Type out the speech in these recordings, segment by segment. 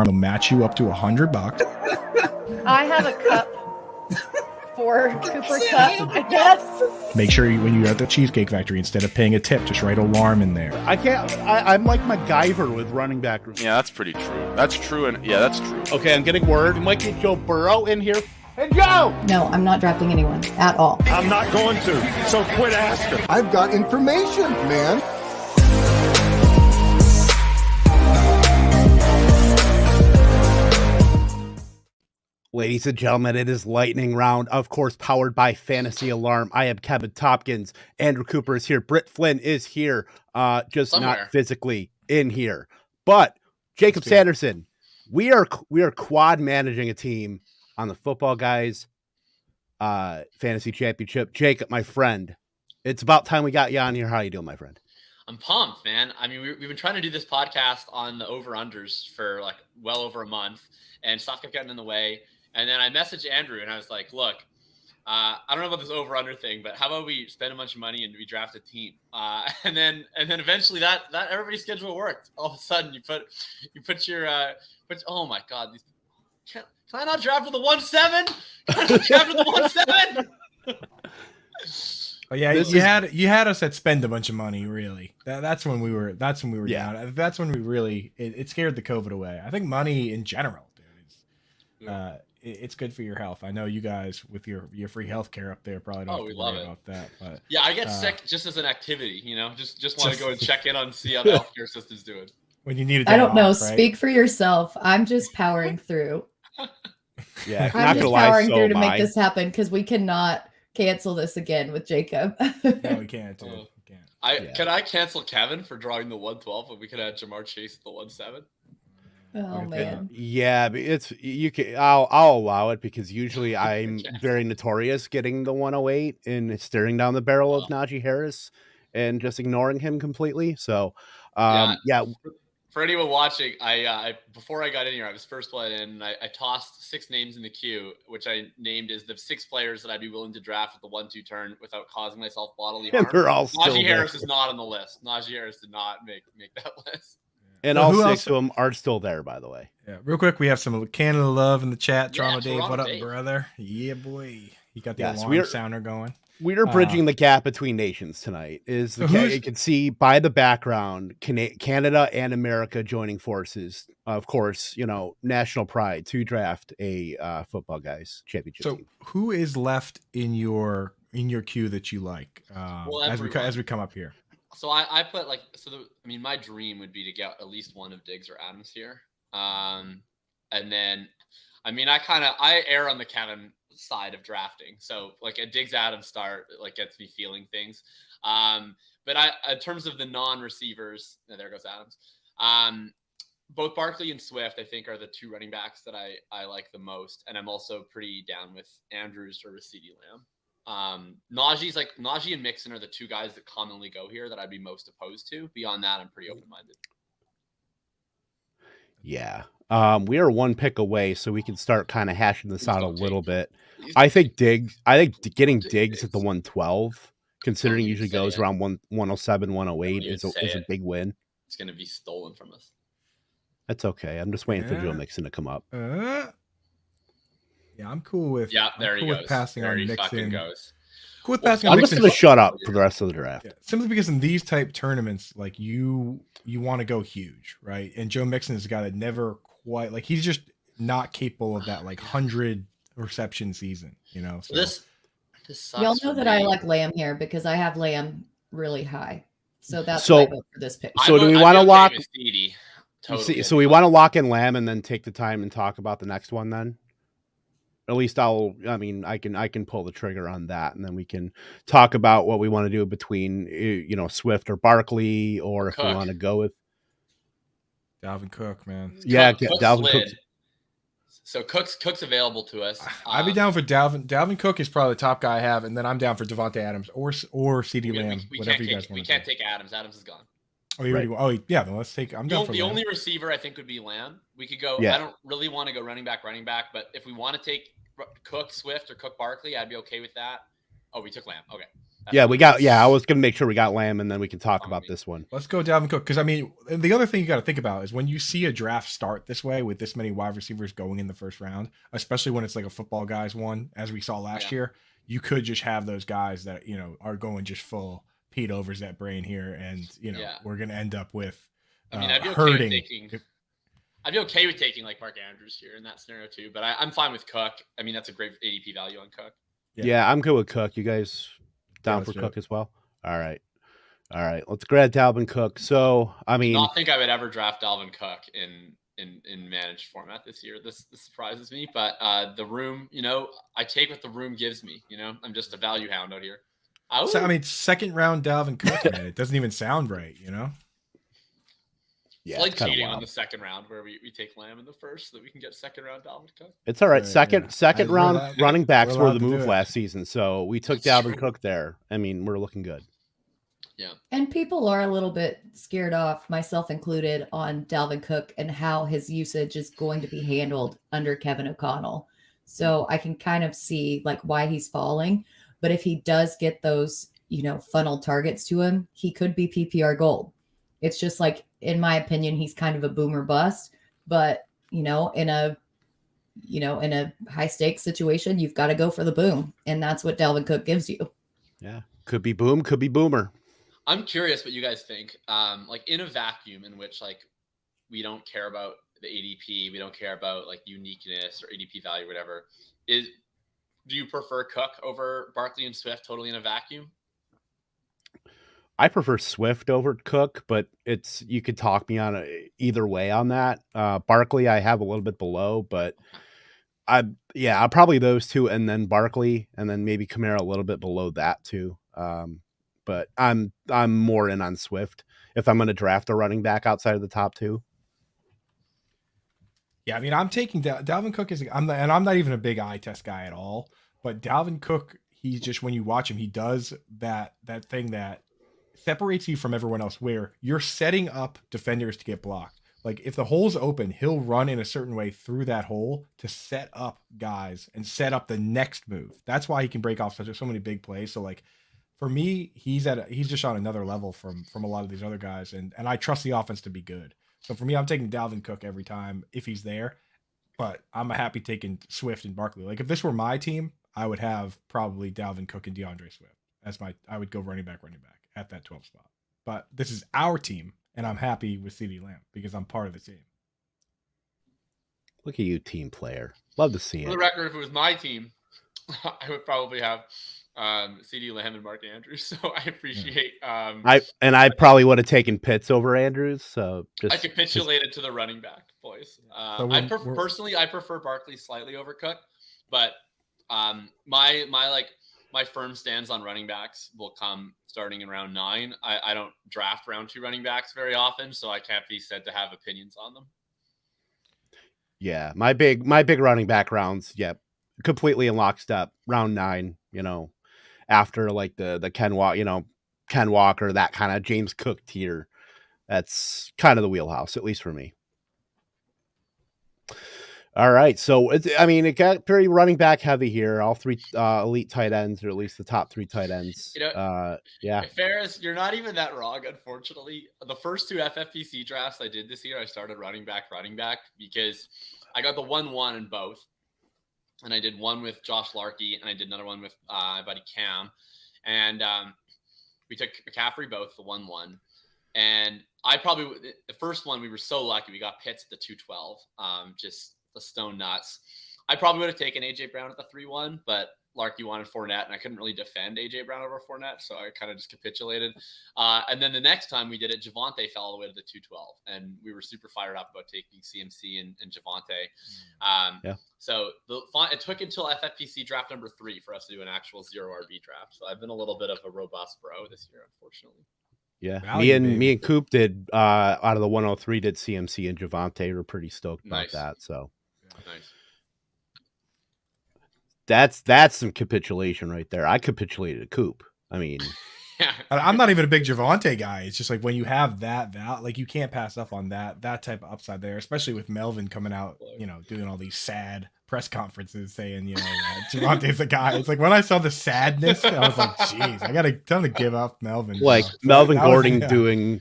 will match you up to $100. I have a cup for Cooper Cup, I guess. Make sure when you're at the Cheesecake Factory, instead of paying a tip, just write alarm in there. I'm like MacGyver with running back. Yeah, that's pretty true. That's true, and yeah, that's true. Okay, I'm getting word. We might get Joe Burrow in here. Hey, Joe! No, I'm not drafting anyone at all. I'm not going to, so quit asking. I've got information, man. Ladies and gentlemen, it is lightning round, of course, powered by Fantasy Alarm. I am Kevin Tompkins. Andrew Cooper is here. Britt Flinn is here, just Somewhere. not physically in here. But Jakob Sanderson, we are quad managing a team on the Football Guys Fantasy Championship. Jacob, my friend, it's about time we got you on here. How you doing, my friend? I'm pumped, man. I mean, we've been trying to do this podcast on the over-unders for like well over a month, and stuff kept getting in the way. And then I messaged Andrew, and I was like, look, I don't know about this over-under thing, but how about we spend a bunch of money and we draft a team? And then eventually that everybody's schedule worked. All of a sudden, you put your oh my God, can I not draft with the 1-7? Can I not draft with the 1-7? Oh yeah, you had us at spend a bunch of money. Really, that's when we were down. That's when we really it scared the COVID away. I think money in general, dude, it's good for your health. I know you guys with your free healthcare up there probably don't have to worry about that. But yeah, I get sick just as an activity. Just want to go and check in on see how the healthcare system's doing. When you need a I don't know. right? Speak for yourself. I'm just powering through. Yeah, I'm just powering through to make this happen because we cannot cancel this again with Jacob. No, we can't. We can't. Can I cancel Kevin for drawing the 112 and we could have Jamar Chase at the 1-7? Oh man. Yeah, but I'll allow it because usually I'm very notorious getting the 108 and staring down the barrel of Najee Harris and just ignoring him completely. So, For anyone watching, I before I got in here, I was first blood in, and I tossed 6 names in the queue, which I named as the 6 players that I'd be willing to draft at the 1-2 turn without causing myself bodily harm. They're all Najee Harris is not on the list. Najee Harris did not make that list. And all 6 of them are still there, by the way. Yeah, real quick, we have some Canada love in the chat. Yeah, Toronto Dave, what up, Dave. brother? Yeah, boy. You got the Yes, alarm sounder going. We are bridging the gap between nations tonight. You can see by the background, Canada and America joining forces. Of course, national pride to draft a Football Guys Championship team. Who is left in your queue that you like as we come up here? So I put my dream would be to get at least one of Diggs or Adams here. And then, I err on the Kevin side of drafting. So like a Diggs Adams start gets me feeling things. But in terms of the non-receivers, there goes Adams. Both Barkley and Swift, I think, are the 2 running backs that I like the most. And I'm also pretty down with Andrews or with CeeDee Lamb. Najee and Mixon are the 2 guys that commonly go here that I'd be most opposed to. Beyond that, I'm pretty open-minded. Yeah. We are 1 pick away, so we can start kind of hashing this out a little bit. I think getting Diggs at the 112, considering he usually goes around 107, 108 is a big win. It's going to be stolen from us. That's okay. I'm just waiting for Joe Mixon to come up. Yeah, I'm cool with. Yeah, there he goes. With passing there on he Mixon. fucking goes. Cool with passing on I'm Mixon. just going to shut up for the rest of the draft. Yeah, simply because in these type tournaments, like you want to go huge, right? And Joe Mixon has got to never quite he's just not capable of that 100 reception season, So. This sucks. Y'all know that I like Lamb here because I have Lamb really high. So that's why I vote for this pick. So do we want to lock? Totally. So we want to lock in Lamb and then take the time and talk about the next one then? At least I can pull the trigger on that, and then we can talk about what we want to do between Swift or Barkley, or if we want to go with Dalvin Cook, man. Yeah, Cook's Dalvin Cook. So Cook's available to us. I'd be down for Dalvin. Dalvin Cook is probably the top guy I have, and then I'm down for Devontae Adams or CeeDee Lamb, whatever you guys want. We can't take Adams. Adams is gone. Oh, you already? Oh, yeah. Then let's take. I'm down for the Lamb. only receiver I think would be Lamb. We could go. Yeah. I don't really want to go running back, but if we want to take Cook, Swift, or Cook, Barkley, I'd be okay with that. Oh, we took Lamb. Okay. Yeah, we got. Yeah, I was gonna make sure we got Lamb, and then we can talk about this one. Let's go Dalvin Cook, because I mean, the other thing you got to think about is when you see a draft start this way with this many wide receivers going in the first round, especially when it's like a football guys one, as we saw last year, you could just have those guys that are going just full Pete Overs that brain here, and we're gonna end up with. I mean, I'd be okay hurting. I'd be okay with taking like Mark Andrews here in that scenario too, but I'm fine with Cook. I mean, that's a great ADP value on Cook. Yeah, I'm good with Cook. You guys down for Cook as well? All right. Let's grab Dalvin Cook. So, I mean, I don't think I would ever draft Dalvin Cook in managed format this year. This surprises me, but the room, I take what the room gives me. I'm just a value hound out here. So, I mean, second round Dalvin Cook, man, it doesn't even sound right, Yeah, it's like cheating on the second round where we take Lamb in the first so that we can get second round Dalvin Cook. It's all right. Second round running backs were the move last season, so we took Dalvin Cook there. I mean, we're looking good. Yeah. And people are a little bit scared off, myself included, on Dalvin Cook and how his usage is going to be handled under Kevin O'Connell. So I can kind of see like why he's falling. But if he does get those, funnel targets to him, he could be PPR gold. It's just like, in my opinion, he's kind of a boomer bust, but in a high stakes situation, you've got to go for the boom. And that's what Dalvin Cook gives you. Yeah. Could be boom, could be boomer. I'm curious what you guys think. Like in a vacuum in which like we don't care about the ADP, we don't care about like uniqueness or ADP value, whatever. Do you prefer Cook over Barkley and Swift totally in a vacuum? I prefer Swift over Cook, but you could talk me on either way on that. Barkley, I have a little bit below, but I'll probably those two, and then Barkley, and then maybe Kamara a little bit below that too. But I'm more in on Swift if I'm going to draft a running back outside of the top two. Yeah, I mean, I'm taking Dalvin Cook I'm not even a big eye test guy at all, but Dalvin Cook, he's just, when you watch him, he does that thing that separates you from everyone else, where you're setting up defenders to get blocked. Like if the hole's open, he'll run in a certain way through that hole to set up guys and set up the next move. That's why he can break off so many big plays. So like for me, he's just on another level from a lot of these other guys, and I trust the offense to be good. So for me, I'm taking Dalvin Cook every time if he's there, but I'm happy taking Swift and Barkley. Like if this were my team, I would have probably Dalvin Cook and DeAndre Swift as I would go running back at that 12 spot. But this is our team, and I'm happy with CeeDee Lamb because I'm part of the team. Look at you, team player. Love to see it. For the record, if it was my team, I would probably have CeeDee Lamb and Mark Andrews. So I appreciate. I probably would have taken Pitts over Andrews. So I capitulated to the running back boys. Personally, I prefer Barkley slightly over Cook, but my firm stance on running backs will come starting in round 9. I don't draft round 2 running backs very often, so I can't be said to have opinions on them. Yeah, my big running back rounds, completely in lockstep. Round 9, after like the Ken Walker, that kind of James Cook tier. That's kind of the wheelhouse, at least for me. All right, so it got pretty running back heavy here. All 3 elite tight ends, or at least the top 3 tight ends. Ferris, you're not even that wrong. Unfortunately, the first 2 FFPC drafts I did this year, I started running back because I got the 1-1 in both, and I did one with Josh Larkey, and I did another one with my buddy Cam, and we took McCaffrey both, the 1-1. And the first one, we were so lucky. We got Pitts at the 212, just the stone nuts. I probably would have taken AJ Brown at the 3-1, but Larky wanted Fournette, and I couldn't really defend AJ Brown over Fournette, so I kind of just capitulated. And then the next time we did it, Javonte fell all the way to the 212, and we were super fired up about taking CMC and Javonte. So it took until FFPC draft number 3 for us to do an actual 0 RB draft. So I've been a little bit of a robust bro this year, unfortunately. Yeah, me and Coop did out of the 103 did CMC and Javonte. We're pretty stoked about that. So nice. That's some capitulation right there. I capitulated a Coop. I mean, I'm not even a big Javonte guy. It's just like when you have that, like you can't pass up on that type of upside there, especially with Melvin coming out, doing all these sad press conferences saying, Javonte's the guy. It's like when I saw the sadness, I was like, geez, I gotta tell him to give up Melvin. Like So Melvin Gordon doing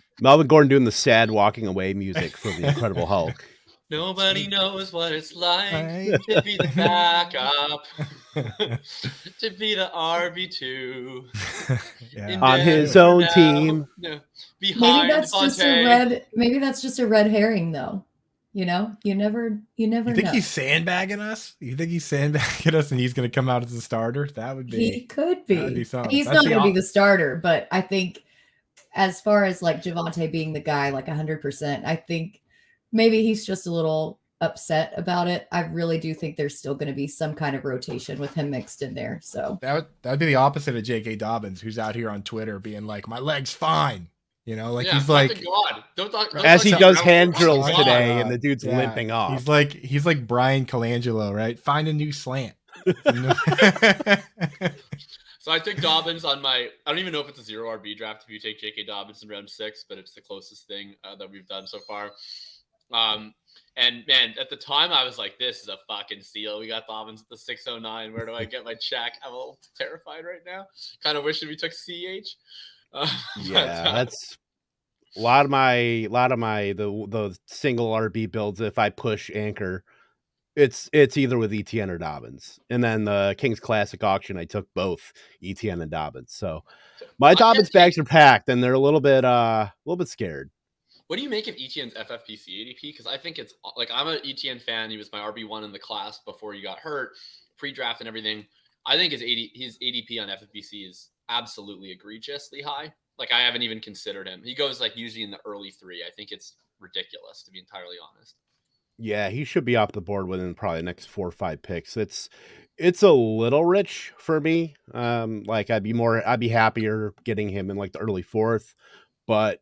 the sad walking away music for the Incredible Hulk. Nobody knows what it's like to be the backup, to be the RB2 on his own team. No, maybe that's just a red herring, though. You never You think know. he's sandbagging us? You think he's sandbagging us, and he's going to come out as a starter? That would be. He could be. He's not going to be the starter, but I think as far as like Javonte being the guy, like 100%, I think. Maybe he's just a little upset about it. I really do think there's still going to be some kind of rotation with him mixed in there. So that would be the opposite of J.K. Dobbins, who's out here on Twitter being like, "My leg's fine," he's like, don't as he does hand drills today, and the dude's limping off. He's like Brian Colangelo, right? Find a new slant. So I took Dobbins on I don't even know if it's a 0 RB draft if you take J.K. Dobbins in round 6, but it's the closest thing that we've done so far. And man, at the time I was like, this is a fucking steal. We got Dobbins at the 609. Where do I get my check? I'm a little terrified right now. Kind of wishing we took CH. That's a lot of the single RB builds. If I push anchor, it's either with ETN or Dobbins. And then the Kings Classic auction, I took both ETN and Dobbins. So my Dobbins bags are packed, and they're a little bit scared. What do you make of ETN's FFPC ADP? Because I think it's like, I'm an ETN fan. He was my RB1 in the class before he got hurt, pre-draft and everything. I think his ADP on FFPC is absolutely egregiously high. Like, I haven't even considered him. He goes like usually in the early 3. I think it's ridiculous, to be entirely honest. Yeah, he should be off the board within probably the next 4 or 5 picks. It's a little rich for me. Like I'd be happier getting him in like the early 4th, but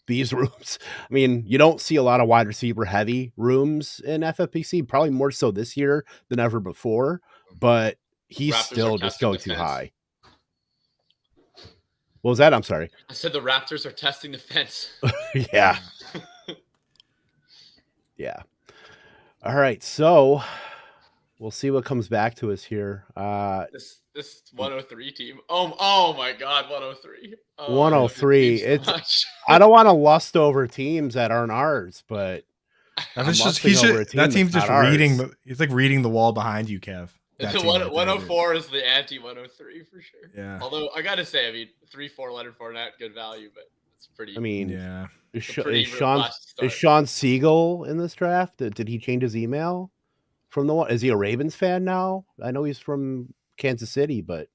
these rooms, I mean, you don't see a lot of wide receiver heavy rooms in FFPC, probably more so this year than ever before, but he's Raptors still just going too high. What was that? I'm sorry. I said the Raptors are testing the fence. Yeah. Yeah. All right. So we'll see what comes back to us here. This 103 team. Oh my God, 103. 103. I don't want to lust over teams that aren't ours, but that team's just reading. It's like reading the wall behind you, Kev. 104 is the anti 103 for sure. Yeah. Although I gotta say, 3-4 Leonard Fournette, good value, but it's pretty. I mean, yeah. Is Sean Siegel in this draft? Did he change his email from the one? Is he a Ravens fan now? I know he's from Kansas City, but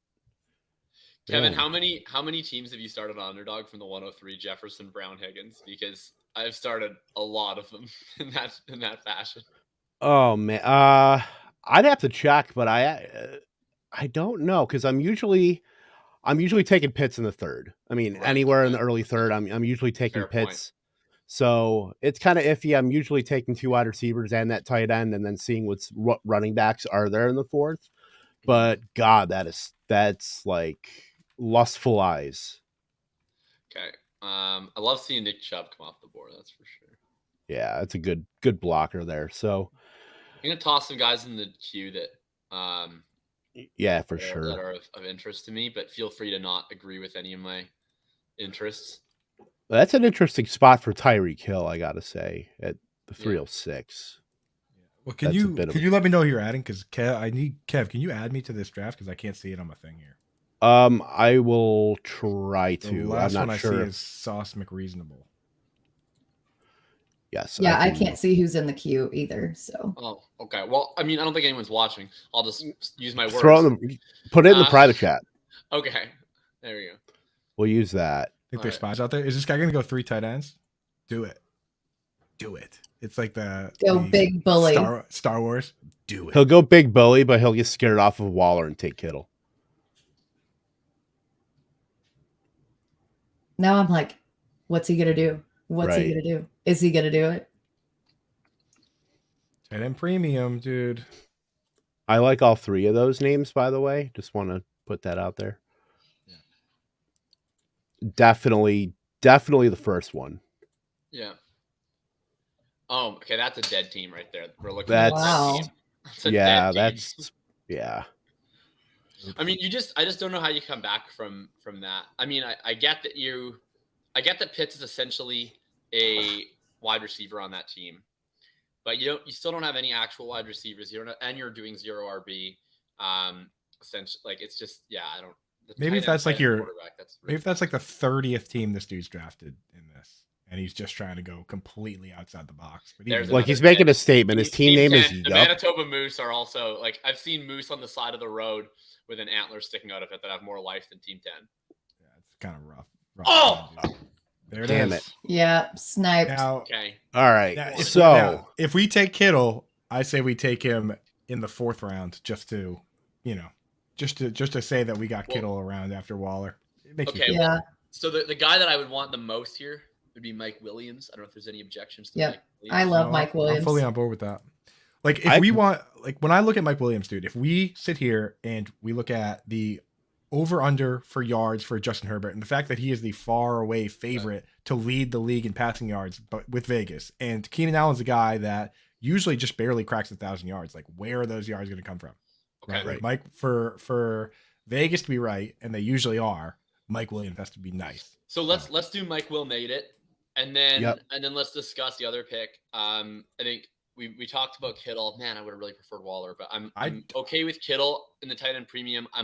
Kevin, how many teams have you started on Underdog from the 103? Jefferson, Brown, Higgins? Because I've started a lot of them in that fashion. Oh man, I'd have to check, but I don't know, because I'm usually taking Pitts in the 3rd. I mean, anywhere in the early 3rd, I'm usually taking Pitts. So it's kind of iffy. I'm usually taking 2 wide receivers and that tight end, and then seeing what running backs are there in the 4th. But God, that's like lustful eyes. Okay. I love seeing Nick Chubb come off the board. That's for sure. Yeah, it's a good blocker there. So I'm gonna toss some guys in the queue that yeah, for sure, that are of interest to me, but feel free to not agree with any of my interests. That's an interesting spot for Tyreek Hill, I gotta say, at the 306. Well, can you let me know who you're adding? Because Kev, can you add me to this draft? Because I can't see it on my thing here. I will try to. The last I'm not one sure. I see is Sauce McReasonable. Yes. Yeah, I can't see who's in the queue either. So. Oh, okay. Well, I mean, I don't think anyone's watching. I'll just use my words. Put it in the private chat. Okay. There we go. We'll use that. Think there's spots out there? Is this guy going to go 3 tight ends? Do it. It's like the big bully. Star Wars. Do it. He'll go big bully, but he'll get scared off of Waller and take Kittle. Now I'm like, what's he going to do? What's he going to do? Is he going to do it? Tight end premium, dude. I like all 3 of those names, by the way. Just want to put that out there. Yeah. Definitely the first one. Yeah. Oh, okay. That's a dead team right there. We're looking at that team. Yeah, that's yeah. I mean, I just don't know how you come back from that. I mean, I get that Pitts is essentially a wide receiver on that team, but you still don't have any actual wide receivers. You don't, and you're doing 0 RB. Essentially, like it's just I don't. Maybe if that's like maybe if that's like the 30th team this dude's drafted in this, and he's just trying to go completely outside the box. But like he's making a statement. His team name is the Manitoba Moose are also like I've seen moose on the side of the road with an antler sticking out of it that have more life than Team 10. Yeah, it's kind of rough. Oh, there it damn is. it! Yeah, sniped. Now, okay. All right. Now, if we take Kittle, I say we take him in the 4th round, just to say that we got Kittle around after Waller. It makes okay. Yeah. So the guy that I would want the most here would be Mike Williams. I don't know if there's any objections to Mike Williams. I love Mike Williams. I'm fully on board with that. Like when I look at Mike Williams, dude, if we sit here and we look at the over under for yards for Justin Herbert and the fact that he is the far away favorite to lead the league in passing yards, but with Vegas, and Keenan Allen's a guy that usually just barely cracks 1,000 yards. Like, where are those yards going to come from? Okay. Right. Mike, for Vegas to be right, and they usually are, Mike Williams has to be nice. So let's do Mike Will made it, and then let's discuss the other pick. I think we talked about Kittle. Man, I would have really preferred Waller, but I'm okay with Kittle in the tight end premium. I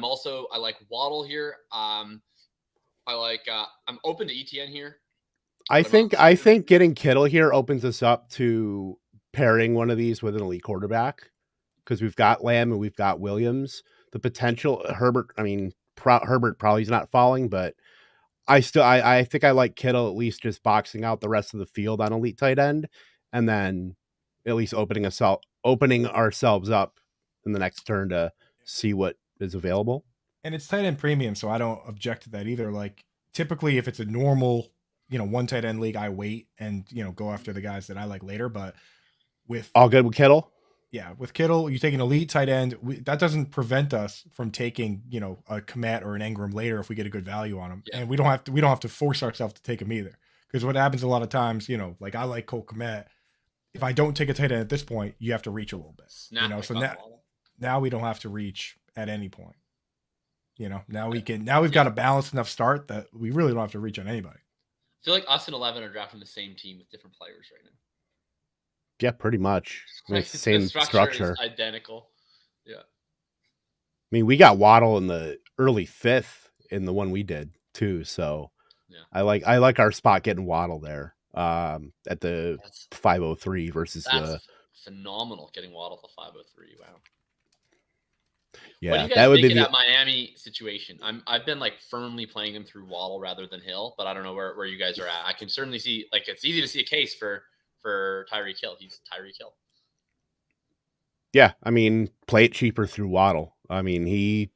like Waddle here. I'm open to ETN here. I think getting Kittle here opens us up to pairing one of these with an elite quarterback, because we've got Lamb and we've got Williams. The potential Herbert, I mean, Herbert probably is not falling, but I think I like Kittle at least just boxing out the rest of the field on elite tight end, and then at least opening ourselves up in the next turn to see what is available. And it's tight end premium, so I don't object to that either. Like, typically if it's a normal, one tight end league, I wait and, go after the guys that I like later. But with all good with Kittle. Yeah, with Kittle, you take an elite tight end. That doesn't prevent us from taking, a Komet or an Ingram later if we get a good value on him, and we don't have to force ourselves to take him either. Because what happens a lot of times, like I like Cole Komet. If I don't take a tight end at this point, you have to reach a little bit. So now we don't have to reach at any point. Now we've got a balanced enough start that we really don't have to reach on anybody. I feel like us and 11 are drafting the same team with different players right now. Yeah, pretty much. It's the same structure. Is identical. Yeah. I mean, we got Waddle in the early 5th in the one we did too. So I like our spot getting Waddle there at the 503 versus the phenomenal getting Waddle to 503. Wow. Yeah, what do you guys think of that Miami situation? I've been like firmly playing him through Waddle rather than Hill, but I don't know where you guys are at. I can certainly see, like, it's easy to see a case for Tyreek Hill. He's Tyreek Hill. Yeah, I mean, play it cheaper through Waddle. I mean, he's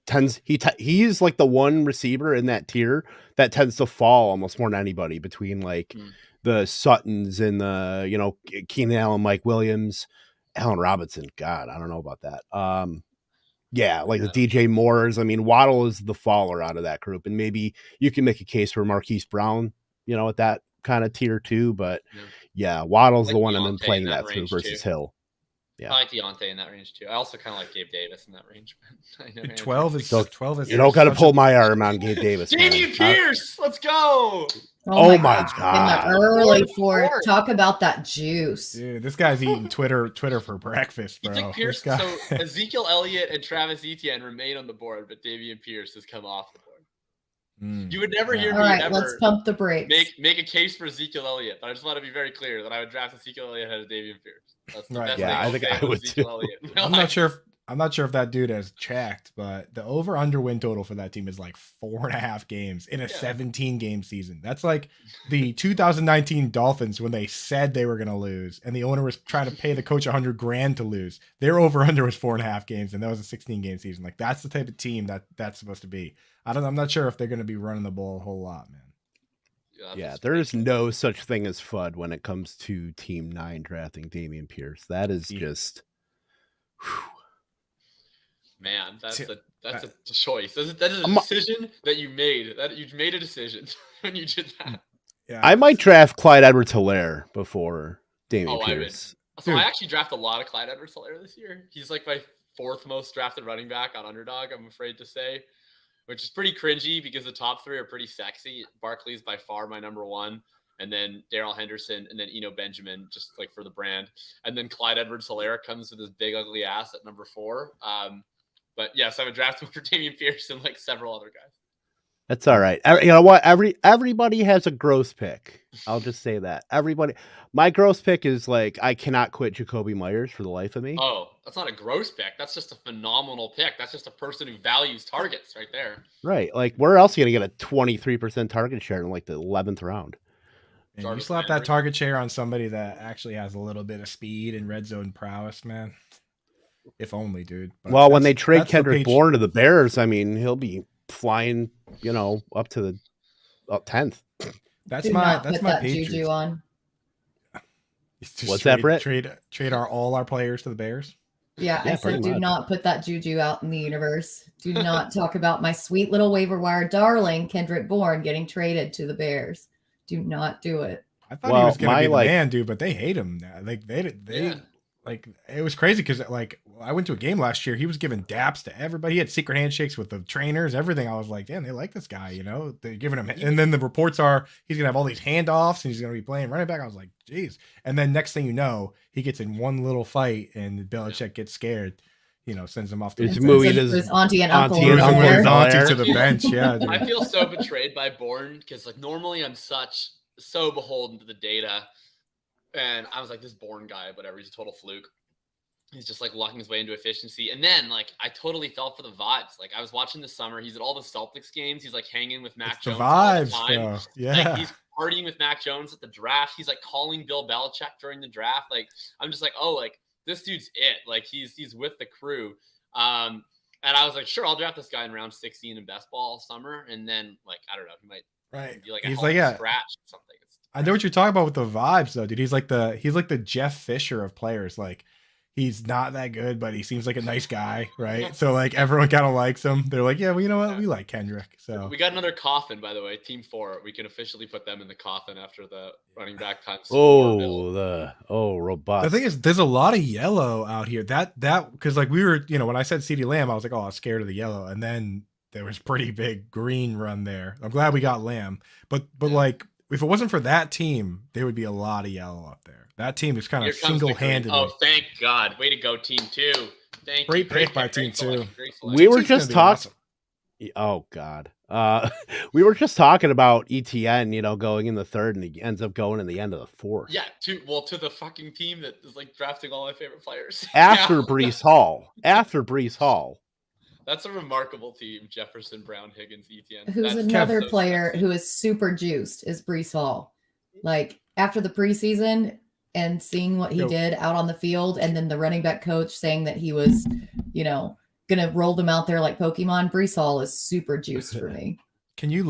like the one receiver in that tier that tends to fall almost more than anybody between like the Suttons and the Keenan Allen, Mike Williams, Allen Robinson. God, I don't know about that. Like the DJ Moores. I mean, Waddle is the faller out of that group, and maybe you can make a case for Marquise Brown, at that kind of tier too. But Waddle's like the one Deontay I'm playing that through versus too. Hill. Yeah, I like Deontay in that range too. I also kind of like Gabe Davis in that range. 12 is you don't got to pull my arm on Gabe Davis. Damien Pierce, let's go. Oh my God! In the early 4th, talk about that juice. Dude, this guy's eating Twitter for breakfast, bro. You took Pierce, so Ezekiel Elliott and Travis Etienne remain on the board, but Dameon Pierce has come off the board. You would never hear me ever let's pump the brakes. Make a case for Ezekiel Elliott, but I just want to be very clear that I would draft Ezekiel Elliott ahead of Dameon Pierce. That's the best thing I think I would too. I'm not sure if that dude has checked, but the over under win total for that team is like 4.5 games in a 17 game season. That's like the 2019 Dolphins when they said they were going to lose and the owner was trying to pay the coach $100,000 to lose. Their over under was 4.5 games, and that was a 16 game season. Like, that's the type of team that's supposed to be. I'm not sure if they're going to be running the ball a whole lot, man. Yeah, there is no such thing as FUD when it comes to Team 9 drafting Dameon Pierce. That is just... Man, that's a choice. That is a decision that you made. That you made a decision when you did that. Yeah, I might draft Clyde Edwards-Helaire before Dameon Pierce. So I actually drafted a lot of Clyde Edwards-Helaire this year. He's like my 4th most drafted running back on Underdog, I'm afraid to say, which is pretty cringy because the top 3 are pretty sexy. Barkley's by far my number 1, and then Darrell Henderson, and then Eno Benjamin, just like for the brand. And then Clyde Edwards-Helaire comes with his big ugly ass at number 4. But yes, I would draft him for Dameon Pierce and like several other guys. That's all right. You know what? Everybody has a gross pick. I'll just say that. Everybody. My gross pick is like I cannot quit Jakobi Meyers for the life of me. Oh, that's not a gross pick. That's just a phenomenal pick. That's just a person who values targets right there. Right. Like where else are you gonna get a 23% target share in like the 11th round? And you slap that target share on somebody that actually has a little bit of speed and red zone prowess, man. If only, dude. But well, when they trade Kendrick Bourne to the Bears, I mean, he'll be flying, up to the 10th. That's my Patriots. Juju on. What's that, Britt? Trade all our players to the Bears. Yeah, I said do not put that juju out in the universe. Do not talk about my sweet little waiver wire darling Kendrick Bourne getting traded to the Bears. Do not do it. I thought he was going to be the man, dude, but they hate him now. Like like it was crazy because like I went to a game last year. He was giving daps to everybody. He had secret handshakes with the trainers, everything. I was like, damn, they like this guy. They're giving him. And then the reports are he's gonna have all these handoffs and he's gonna be playing running back. I was like, geez. And then next thing you know, he gets in one little fight and Belichick gets scared. Sends him off to his auntie and uncle. His auntie to the bench. Yeah, dude. I feel so betrayed by Bourne because like normally I'm so beholden to the data. And I was like, this Bourne guy, whatever, he's a total fluke. He's just like locking his way into efficiency. And then like I totally fell for the vibes. Like I was watching this summer. He's at all the Celtics games. He's like hanging with Mac Jones. The vibes, all the time. bro. Yeah. Like, he's partying with Mac Jones at the draft. He's like calling Bill Belichick during the draft. Like I'm just like, oh, like this dude's it. Like he's with the crew. And I was like, sure, I'll draft this guy in round 16 in best ball all summer. And then like I don't know, he might be like he's like scratch or something. I know what you're talking about with the vibes though, dude. He's like the Jeff Fisher of players. Like he's not that good, but he seems like a nice guy, right? So like everyone kind of likes him. They're like, yeah, well, you know what? We like Kendrick. So we got another coffin, by the way. Team 4. We can officially put them in the coffin after the running back times. Robust. The thing is, there's a lot of yellow out here. That because like we were, when I said CeeDee Lamb, I was like, oh, I was scared of the yellow, and then there was pretty big green run there. I'm glad we got Lamb, but like. If it wasn't for that team, there would be a lot of yellow up there. That team is kind of single-handed. Oh, thank God. Way to go, Team 2. Great pick by Team 2. We were just talking. Awesome. Oh, God. We were just talking about ETN, going in the 3rd, and he ends up going in the end of the 4th. Yeah, to the fucking team that is like drafting all my favorite players. After Breece Hall. That's a remarkable team. Jefferson, Brown, Higgins, ETN. Who's another player who is super juiced is Breece Hall. Like after the preseason and seeing what he did out on the field, and then the running back coach saying that he was, gonna roll them out there like Pokemon. Breece Hall is super juiced for me. Can you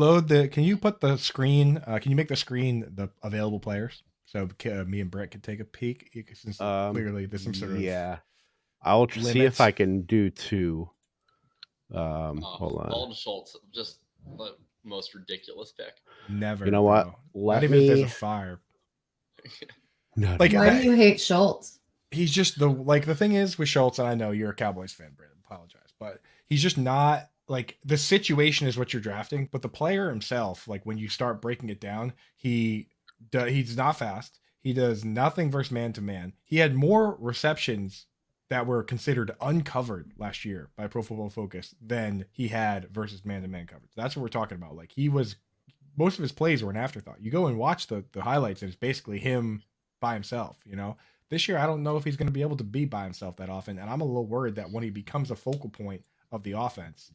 put the screen? Can you make the screen the available players so me and Brett can take a peek? Since clearly there's some sort of I'll see if I can do 2. Hold on. Dalton Schultz, just the most ridiculous pick. Never. You know what? Not even if there's a fire. Like, why do you hate Schultz? He's just the thing is with Schultz, and I know you're a Cowboys fan, Brandon. Apologize, but he's just not like the situation is what you're drafting, but the player himself, like when you start breaking it down, he's not fast. He does nothing versus man to man. He had more receptions that were considered uncovered last year by Pro Football Focus than he had versus man-to-man coverage. That's what we're talking about. Like most of his plays were an afterthought. You go and watch the highlights, and it's basically him by himself. This year I don't know if he's going to be able to be by himself that often, and I'm a little worried that when he becomes a focal point of the offense,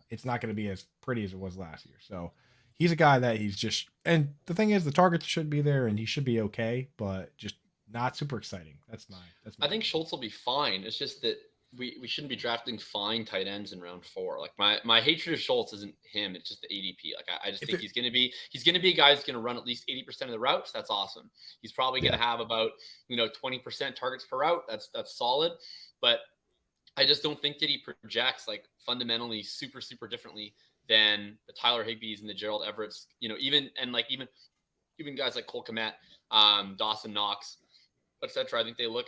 it's not going to be as pretty as it was last year. So he's a guy that he's just, and the thing is, the targets should be there, and he should be okay, but just not super exciting. That's my I think Schultz will be fine. It's just that we shouldn't be drafting fine tight ends in round 4. Like my hatred of Schultz isn't him. It's just the ADP. Like I just think he's going to be a guy who's going to run at least 80% of the routes. That's awesome. He's probably going to have about 20% targets per route. That's solid. But I just don't think that he projects like fundamentally super differently than the Tyler Higbees and the Gerald Everett's. Even guys like Cole Kmet, Dawson Knox. etc. I think they look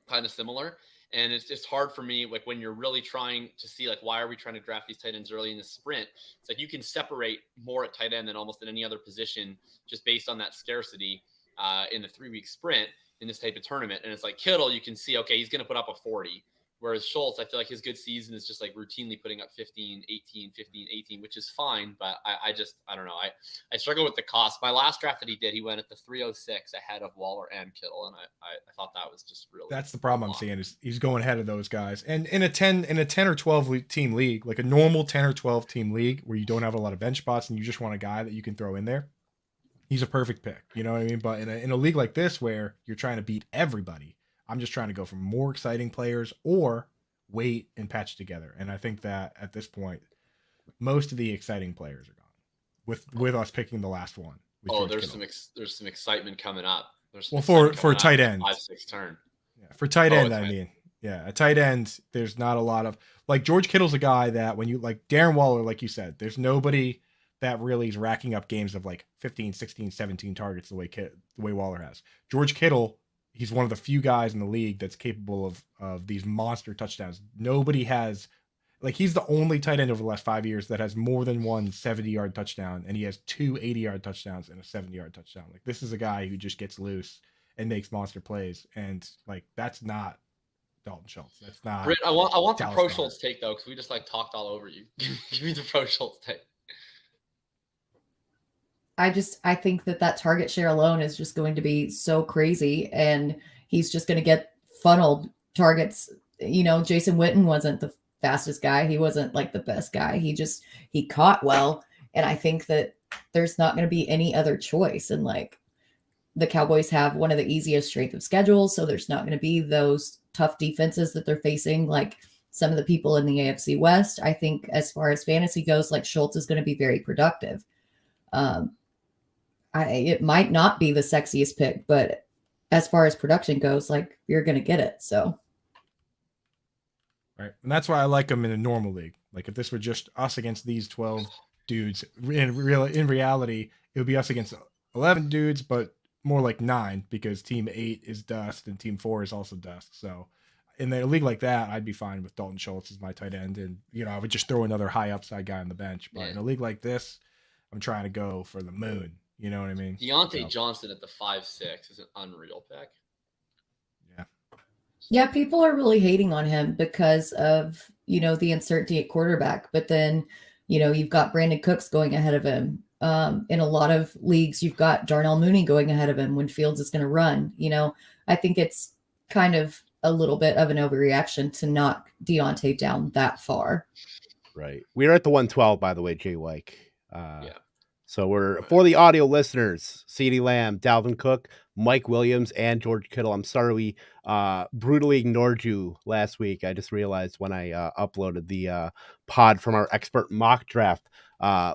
kind of similar. And it's just hard for me, like when you're really trying to see, like, why are we trying to draft these tight ends early in the sprint? It's like you can separate more at tight end than almost in any other position just based on that scarcity in the 3-week sprint in this type of tournament. And it's like Kittle, you can see, okay, he's going to put up a 40. Whereas Schultz, I feel like his good season is just like routinely putting up 15, 18, 15, 18, which is fine. But I don't know. I struggle with the cost. My last draft that he did, he went at the 306 ahead of Waller and Kittle. And I thought that was just really. That's the problem I'm seeing is he's going ahead of those guys. And in a 10 or 12 team league, like a normal 10 or 12 team league where you don't have a lot of bench spots and you just want a guy that you can throw in there, he's a perfect pick. You know what I mean? But in a league like this where you're trying to beat everybody, I'm just trying to go for more exciting players or wait and patch together. And I think that at this point, most of the exciting players are gone with us picking the last one. Oh, there's some excitement coming up. For tight end, 5-6 turn. Yeah, for tight end, I mean, yeah, a tight end. There's not a lot of like George Kittle's a guy that when you like Darren Waller, like you said, there's nobody that really is racking up games of like 15, 16, 17 targets the way Waller has. George Kittle, he's one of the few guys in the league that's capable of these monster touchdowns. Nobody has, like, he's the only tight end over the last 5 years that has more than one 70-yard touchdown, and he has 2 80-yard touchdowns and a 70-yard touchdown. Like, this is a guy who just gets loose and makes monster plays, and like that's not Dalton Schultz. That's not. Britt, I want the Dallas Pro Goedert. Schultz take though, because we just like talked all over you. Give me the Pro Schultz take. I think that target share alone is just going to be so crazy, and he's just going to get funneled targets. You know, Jason Witten wasn't the fastest guy. He wasn't like the best guy. He caught well. And I think that there's not going to be any other choice. And like the Cowboys have one of the easiest strength of schedules. So there's not going to be those tough defenses that they're facing. Like some of the people in the AFC West, I think as far as fantasy goes, like Schultz is going to be very productive. It might not be the sexiest pick, but as far as production goes, like you're going to get it. So. Right. And that's why I like him in a normal league. Like if this were just us against these 12 dudes, in reality, it would be us against 11 dudes, but more like 9 because team 8 is dust and team 4 is also dust. So in a league like that, I'd be fine with Dalton Schultz as my tight end. And, you know, I would just throw another high upside guy on the bench. But in a league like this, I'm trying to go for the moon. You know what I mean? Deontay Johnson at the 5'6" is an unreal pick. Yeah. Yeah, people are really hating on him because of, you know, the uncertainty at quarterback. But then, you know, you've got Brandon Cooks going ahead of him. In a lot of leagues, you've got Darnell Mooney going ahead of him when Fields is going to run. You know, I think it's kind of a little bit of an overreaction to knock Deontay down that far. Right. We are at the 112, by the way, Jay Wyke. Yeah. So we're for the audio listeners, CeeDee Lamb, Dalvin Cook, Mike Williams, and George Kittle. I'm sorry we brutally ignored you last week. I just realized when I uploaded the pod from our expert mock draft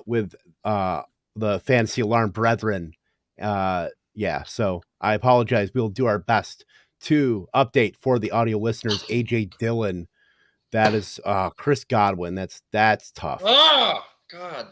with the Fantasy Alarm Brethren. Yeah, so I apologize. We'll do our best to update for the audio listeners. AJ Dillon, that is Chris Godwin. That's tough. Oh, God.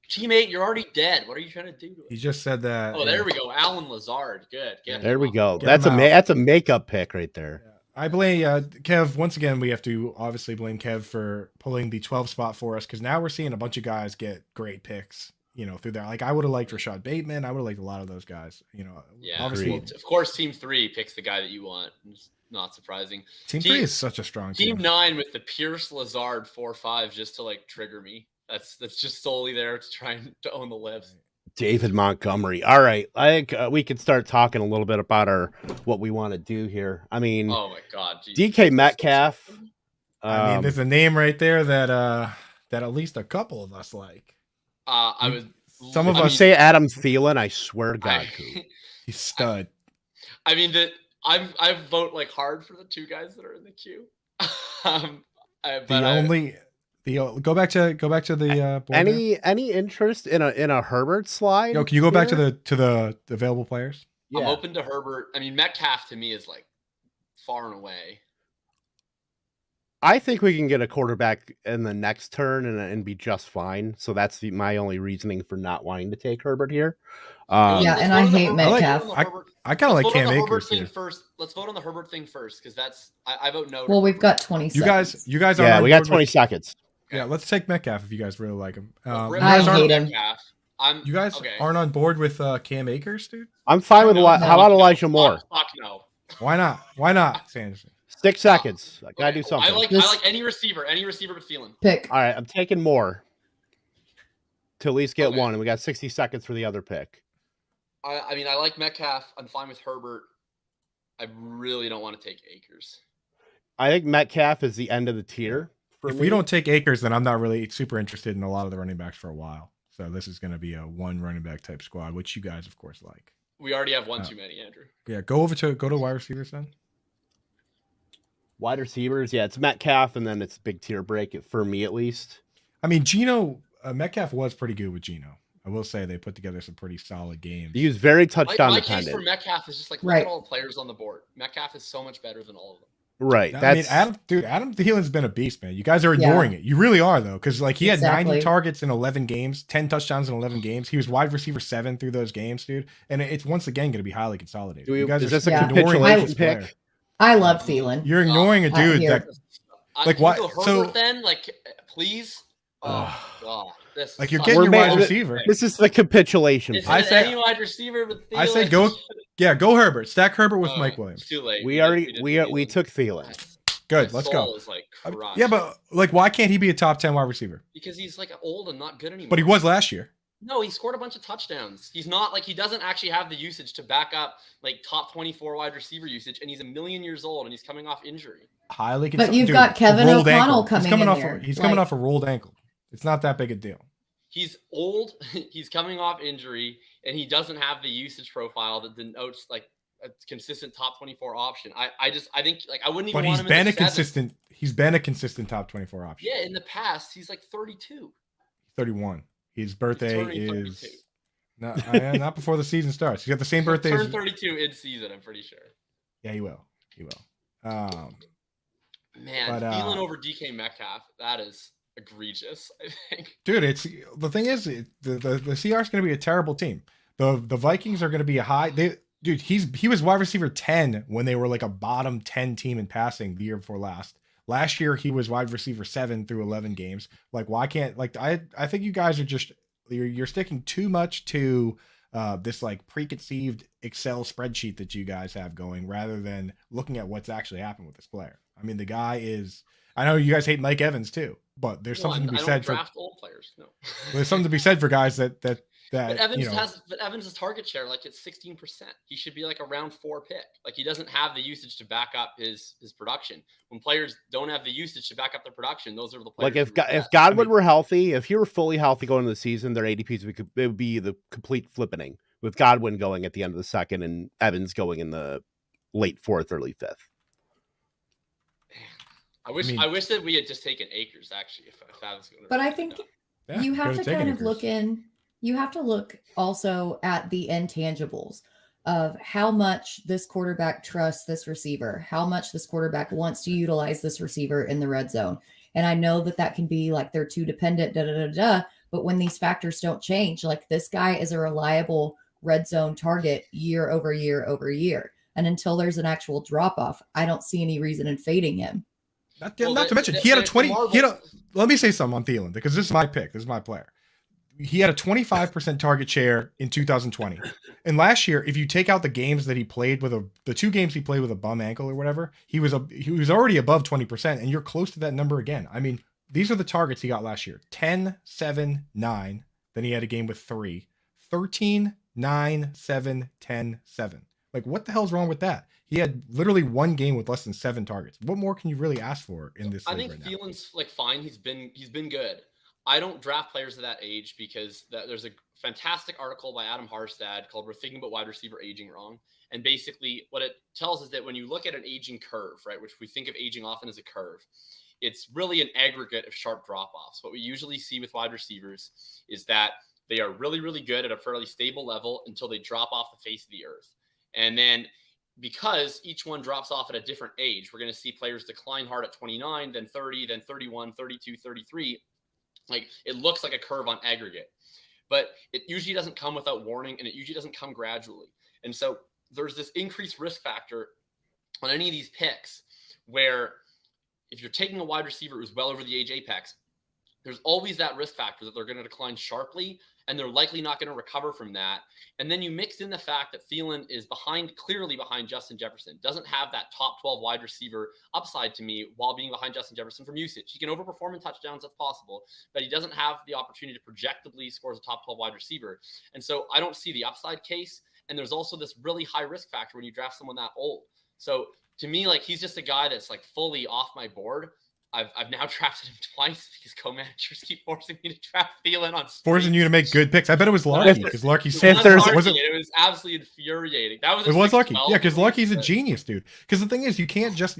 Teammate, you're already dead. What are you trying to do? He just said that. Oh, there we go. Alan Lazard. Good. There we go. That's a makeup pick right there. Yeah. I blame Kev. Once again, we have to obviously blame Kev for pulling the 12 spot for us because now we're seeing a bunch of guys get great picks, you know, through there. Like I would have liked Rashad Bateman. I would have liked a lot of those guys, you know. Yeah, obviously. Of course, Team 3 picks the guy that you want. It's not surprising. Team 3 is such a strong team. Team 9 with the Pierce Lazard 4-5 just to like trigger me. That's just solely there to try and to own the lives. David Montgomery. All right, I think we could start talking a little bit about what we want to do here. I mean, oh my God, DK Metcalf. I mean, there's a name right there that at least a couple of us like. Some of us say Adam Thielen. I swear to God, he's stud. I mean that I vote like hard for the 2 guys that are in the queue. Go back to the board any interest in a Herbert slide? Yo, can you go back to the available players? Yeah. I'm open to Herbert. I mean, Metcalf to me is like far and away. I think we can get a quarterback in the next turn and be just fine. So that's my only reasoning for not wanting to take Herbert here. And I hate Metcalf. I kind of like Cam Herbert Akers thing here. first. Let's vote on the Herbert thing first, because that's I vote no. Well, we've got 20 seconds. You guys are Yeah, on we got board 20 with- seconds. Yeah, let's take Metcalf if you guys really like him. Well, You Britt guys I aren't hate him. Metcalf. you guys okay. aren't on board with Cam Akers, dude? I'm fine with No, How about Elijah Moore? Fuck no. Why not? Why not, Sanderson? 6 seconds. I gotta Okay, do something. I like any receiver but Thielen. Pick. All right, I'm taking Moore to at least get Okay. one, and we got 60 seconds for the other pick. I mean, I like Metcalf. I'm fine with Herbert. I really don't want to take Akers. I think Metcalf is the end of the tier. If we don't take Akers, then I'm not really super interested in a lot of the running backs for a while. So this is going to be a one running back type squad, which you guys, of course, like. We already have one too many, Andrew. Yeah, go to wide receivers then. Wide receivers, yeah, it's Metcalf, and then it's big tier break for me at least. I mean, Metcalf was pretty good with Geno. I will say they put together some pretty solid games. He was very touchdown My case dependent. for Metcalf is just like look Right. at all the players on the board. Metcalf is so much better than all of them. Right. I mean, Adam Thielen's been a beast, man. You guys are Yeah. ignoring it. You really are, though, because like he had 90 Exactly. targets in 11 games, 10 touchdowns in 11 games. He was wide receiver 7 through those games, dude. And it's once again going to be highly consolidated. You guys is are this a Yeah. ignoring capitulation this pick? player. I love Thielen. You're ignoring a dude here. that Like, Can why- we go so- Herbert then? Like, please. Oh God, this like you're sucks. getting your wide made- receiver. This is the capitulation. This pick. I is say- any wide receiver, but I say Thielen. go Herbert. Stack Herbert with Oh, Mike It's Williams. too late. We did we took Thielen. Good, My let's soul go. is, like, Yeah, crushed. but like, why can't he be a top 10 wide receiver? because he's like old and not good anymore. But he was last year. No, he scored a bunch of touchdowns. He's not like he doesn't actually have the usage to back up like top 24 wide receiver usage, and he's a million years old and he's coming off injury. Highly But you've dude, got Kevin rolled O'Connell ankle. coming he's coming in off there. he's coming Like- off a rolled ankle. It's not that big a deal. He's old, he's coming off injury, and he doesn't have the usage profile that denotes like a consistent top 24 option. I think like I wouldn't even But want he's him been in a the seventh. consistent he's been a consistent top 24 option. Yeah, in the past, he's like 32. 31. His birthday turning is 32. not before the season starts. He's got the same He'll birthday turn as 32 in season, I'm pretty sure. Yeah, he will. He will. Man, But, Thielen over DK Metcalf, that is egregious, I think. Dude, it's the thing is the Seahawks going to be a terrible team. The Vikings are going to be a high. He was wide receiver 10 when they were like a bottom 10 team in passing the year before last. Last year he was wide receiver 7 through 11 games. Like, why can't like I think you guys are just you're sticking too much to this like preconceived Excel spreadsheet that you guys have going rather than looking at what's actually happened with this player. I mean, the guy is. I know you guys hate Mike Evans too, but there's something to be said for draft old players. No. there's something to be said for guys that But Evans you know, Evans' target share like it's 16%. He should be like a round 4 pick. Like he doesn't have the usage to back up his production. When players don't have the usage to back up their production, those are the players. Like if who regret. Godwin were healthy, if he were fully healthy going into the season, their ADPs it would be the complete flippening with Godwin going at the end of the second and Evans going in the late 4th, early 5th. I wish that we had just taken Akers actually. If that was going to. But I think yeah, you have could've to taken kind of Akers. look in. You have to look also at the intangibles of how much this quarterback trusts this receiver, how much this quarterback wants to utilize this receiver in the red zone. And I know that can be like they're too dependent, but when these factors don't change, like this guy is a reliable red zone target year over year over year. And until there's an actual drop off, I don't see any reason in fading him. not to mention he had a 20. Let me say something on Thielen because this is my pick. This is my player. He had a 25% target share in 2020. And last year, if you take out the games that he played with the 2 games he played with a bum ankle or whatever, he was already above 20%, and you're close to that number again. I mean, these are the targets he got last year. 10, 7, 9. Then he had a game with 3. 13, 9, 7, 10, 7. Like, what the hell's wrong with that? He had literally 1 game with less than 7 targets. What more can you really ask for in this I league think right now? Thielen's like fine. He's been good. I don't draft players of that age because there's a fantastic article by Adam Harstad called "We're Thinking About Wide Receiver Aging Wrong." And basically what it tells is that when you look at an aging curve, right, which we think of aging often as a curve, it's really an aggregate of sharp drop-offs. What we usually see with wide receivers is that they are really, really good at a fairly stable level until they drop off the face of the earth. And then because each one drops off at a different age, we're going to see players decline hard at 29, then 30, then 31, 32, 33. Like it looks like a curve on aggregate, but it usually doesn't come without warning and it usually doesn't come gradually. And so there's this increased risk factor on any of these picks where if you're taking a wide receiver who's well over the age apex, there's always that risk factor that they're going to decline sharply, and they're likely not going to recover from that. And then you mix in the fact that Thielen is clearly behind Justin Jefferson, doesn't have that top 12 wide receiver upside to me while being behind Justin Jefferson from usage. He can overperform in touchdowns, that's possible, but he doesn't have the opportunity to projectably score as a top 12 wide receiver. And so I don't see the upside case. And there's also this really high risk factor when you draft someone that old. So to me, like, he's just a guy that's like fully off my board. I've now drafted him twice because co-managers keep forcing me to draft Thielen on streaks. Forcing you to make good picks. I bet it was Larky because Larky said it was absolutely infuriating. That was it was Larky. Yeah, because Larky's a genius, dude. Because the thing is, you can't just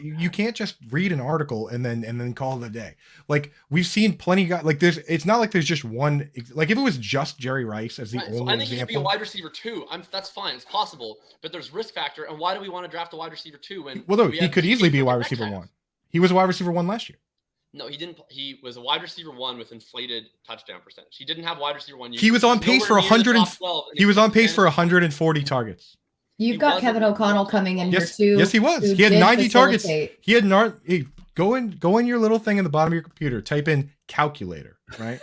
read an article and then call it a day. Like, we've seen plenty of guys. Like, it's not like there's just one. Like, if it was just Jerry Rice as the only example, I think he should be a wide receiver too. That's fine. It's possible, but there's risk factor. And why do we want to draft a wide receiver two when? Well, no, he could easily be a wide receiver one. He was a wide receiver one last year. No, he didn't. He was a wide receiver one with inflated touchdown percentage. He didn't have wide receiver one. He was on pace for 100. He was on pace for 140 targets. You've got Kevin O'Connell coming in here too. Yes, he was. He had 90 targets. He had go in your little thing in the bottom of your computer. Type in calculator. Right.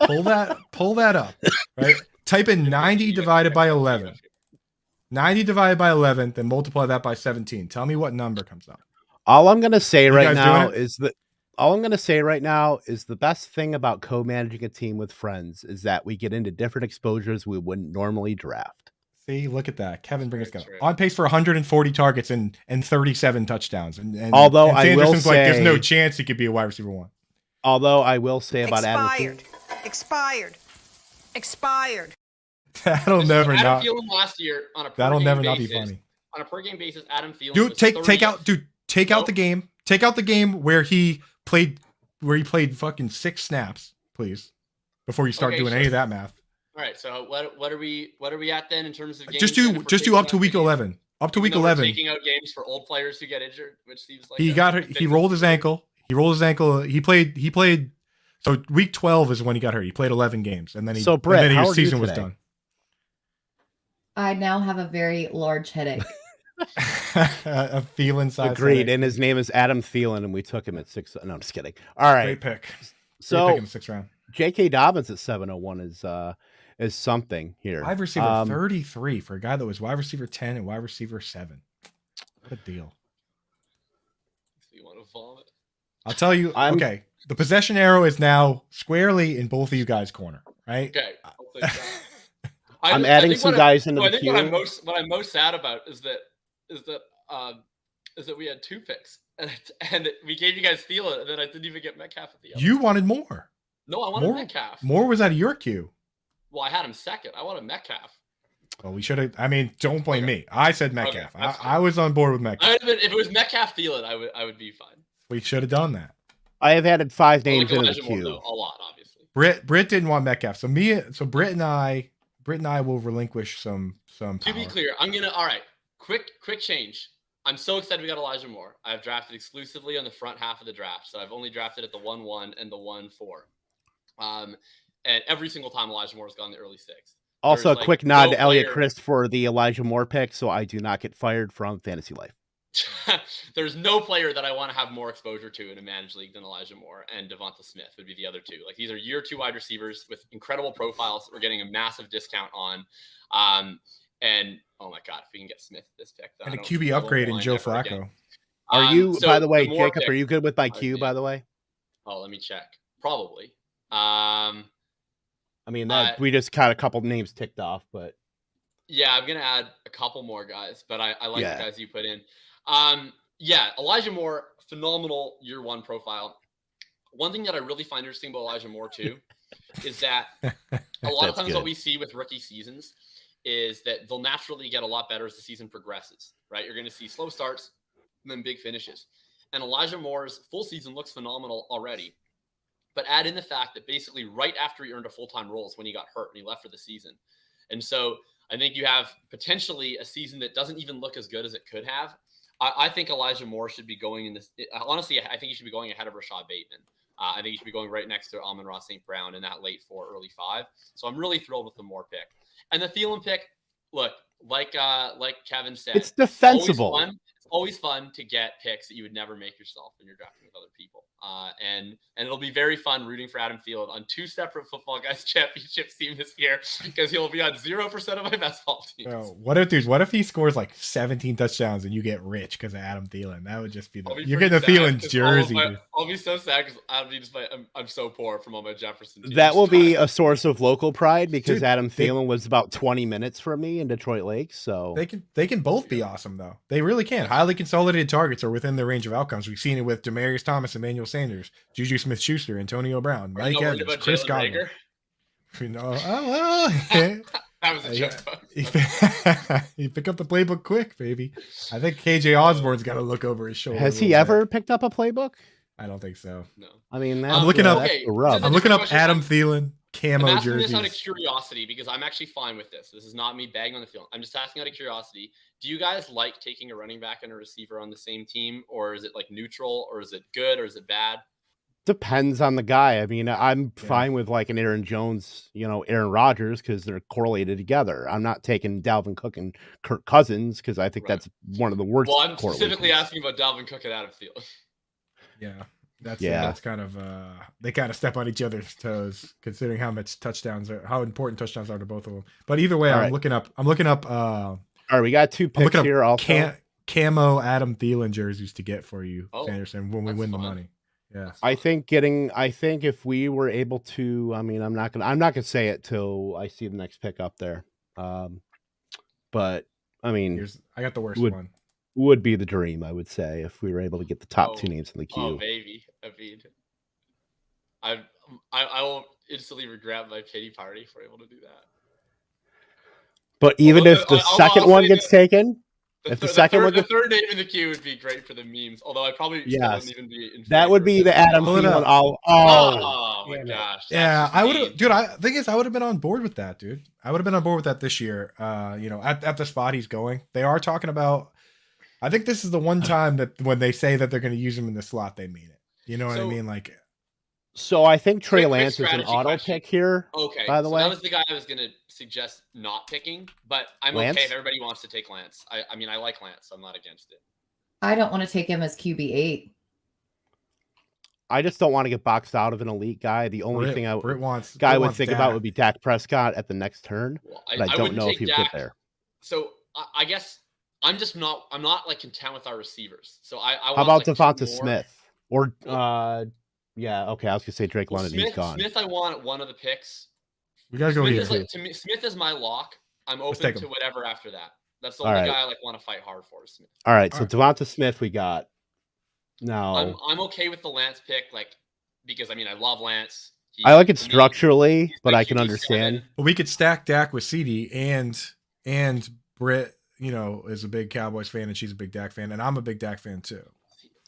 pull that up. Right. Type in 90 divided by 11. 90 divided by 11. Then multiply that by 17. Tell me what number comes up. All I'm going to say right now is the best thing about co-managing a team with friends is that we get into different exposures we wouldn't normally draft. See, look at that. Kevin Bringas on pace for 140 targets and 37 touchdowns. And I will say, there's no chance he could be a wide receiver one. Although I will say about Expired. That'll never not. Adam Thielen last year on a that'll never not be funny. On a per game basis, Adam Thielen. Dude, take out the game. Take out the game where he played fucking 6 snaps, please, before you start doing any of that math. All right, so what are we at then in terms of games? Just do up to week 11. Up to week 11. Taking out games for old players who get injured, which seems like he rolled his ankle. He played. So week 12 is when he got hurt. He played 11 games, and then Brett, his season was done. I now have a very large headache. A Thielen size. Agreed. headache. And his name is Adam Thielen, and we took him at 6. No, I'm just kidding. All right. Great pick. So pick in the 6th round. J.K. Dobbins at 701 is something here. Wide receiver 33 for a guy that was wide receiver 10 and wide receiver 7. What a deal. You want to vomit? I'll tell you. Okay. The possession arrow is now squarely in both of you guys' corner, right? Okay. I'll take that. I'm adding some guys into the queue. What I'm most sad about is that we had 2 picks and we gave you guys Thielen, and then I didn't even get Metcalf at the end. You wanted more. No, I wanted Metcalf. More was out of your queue. Well, I had him second. I wanted Metcalf. Well, we should have. I mean, don't blame me. I said Metcalf. Okay, I was on board with Metcalf. If it was Metcalf Thielen, I would be fine. We should have done that. I have added 5 names into the queue. A lot, obviously. Britt didn't want Metcalf, so Britt and I will relinquish some power. To be clear, all right. Quick change. I'm so excited we got Elijah Moore. I've drafted exclusively on the front half of the draft, so I've only drafted at the 1-1 and the 1-4. And every single time Elijah Moore has gone in the early 6th. Also, a quick nod to Elliot Christ for the Elijah Moore pick, so I do not get fired from Fantasy Life. There's no player that I want to have more exposure to in a managed league than Elijah Moore, and Devonta Smith would be the other 2. Like, these are year 2 wide receivers with incredible profiles that we're getting a massive discount on. And oh my God, if we can get Smith this pick, and a QB upgrade in Joe Flacco. Are you, by the way, Jacob? Are you good with my queue? By the way, let me check. Probably. I mean, we just got a couple names ticked off, but yeah, I'm gonna add a couple more guys, but I like the guys you put in. Elijah Moore, phenomenal year 1 profile. One thing that I really find interesting about Elijah Moore too is that a lot of times what we see with rookie seasons is that they'll naturally get a lot better as the season progresses, right? You're going to see slow starts and then big finishes. And Elijah Moore's full season looks phenomenal already. But add in the fact that basically right after he earned a full-time role is when he got hurt and he left for the season. And so I think you have potentially a season that doesn't even look as good as it could have. I think Elijah Moore should be going in this. Honestly, I think he should be going ahead of Rashad Bateman. I think he should be going right next to Amon-Ra St. Brown in that late 4, early 5. So I'm really thrilled with the Moore pick. And the Thielen pick, look, like Kevin said, It's defensible. It's always fun to get picks that you would never make yourself when you're drafting with other people. And it'll be very fun rooting for Adam Thielen on 2 separate Football Guys Championship teams this year because he'll be on 0% of my best ball teams. What if he scores like 17 touchdowns and you get rich because of Adam Thielen? That would just be you're getting the Thielen jersey. I'll be so sad because I'm so poor from all my Jefferson teams. That will be a source of local pride because Adam Thielen was about 20 minutes from me in Detroit Lakes. So they can both be awesome though. They really can. Highly consolidated targets are within their range of outcomes. We've seen it with Demarius Thomas, Emmanuel Sanders, Juju Smith-Schuster, Antonio Brown, Mike Evans, Chris Godwin. That was a joke. You pick up the playbook quick, baby. I think KJ Osborne's got to look over his shoulder. Has he ever picked up a playbook? I don't think so. No. I mean, I'm looking up. I'm looking up Adam Thielen camo I'm asking jerseys. this out of curiosity because I'm actually fine with this. This is not me bagging on the field. I'm just asking out of curiosity. Do you guys like taking a running back and a receiver on the same team, or is it like neutral, or is it good, or is it bad? Depends on the guy. I mean, I'm fine with like an Aaron Jones, Aaron Rodgers because they're correlated together. I'm not taking Dalvin Cook and Kirk Cousins because I think that's one of the worst. Well, I'm specifically asking about Dalvin Cook and Adam Thielen. Yeah. That's kind of they kind of step on each other's toes considering how important touchdowns are to both of them. But either way, I'm looking up all right, we got 2 picks here also. Camo Adam Thielen jerseys to get for you, Sanderson, when we win the money. Yeah. I think if we were able to, I mean, I'm not gonna say it till I see the next pick up there. But I mean, I got the worst one. Would be the dream, I would say, if we were able to get the top 2 names in the queue. Oh, baby. I mean, I will instantly regret my pity party if we're able to do that. But even if the second one gets taken, the third name in the queue would be great for the memes. Although I probably wouldn't even be in that would be the Adam Thielen. Oh my gosh! Yeah, I would have, dude. I would have been on board with that, dude. I would have been on board with that this year. At the spot he's going, they are talking about. I think this is the one time that when they say that they're going to use him in the slot, they mean it. You know what I mean? Like, so I think Trey Lance is an auto pick here. Okay, by the way, that was the guy I was going to suggest not picking, but I'm okay if everybody wants to take Lance. I mean, I like Lance, so I'm not against it. I don't want to take him as QB8. I just don't want to get boxed out of an elite guy. The only thing I would think about would be Dak Prescott at the next turn. Well, but I don't know if he would get there. So I guess I'm not like content with our receivers. So I how about Devonta Smith or yeah, okay. I was gonna say Drake London. He's gone. Smith, I want one of the picks. We gotta go here. Smith is my lock. I'm open to whatever after that. That's the only guy I want to fight hard for. Is Smith. All right, so Devonta Smith, we got. Now I'm okay with the Lance pick, because I mean I love Lance. I like it structurally, but I can understand. Well, we could stack Dak with CD and Britt. Is a big Cowboys fan and she's a big Dak fan, and I'm a big Dak fan too.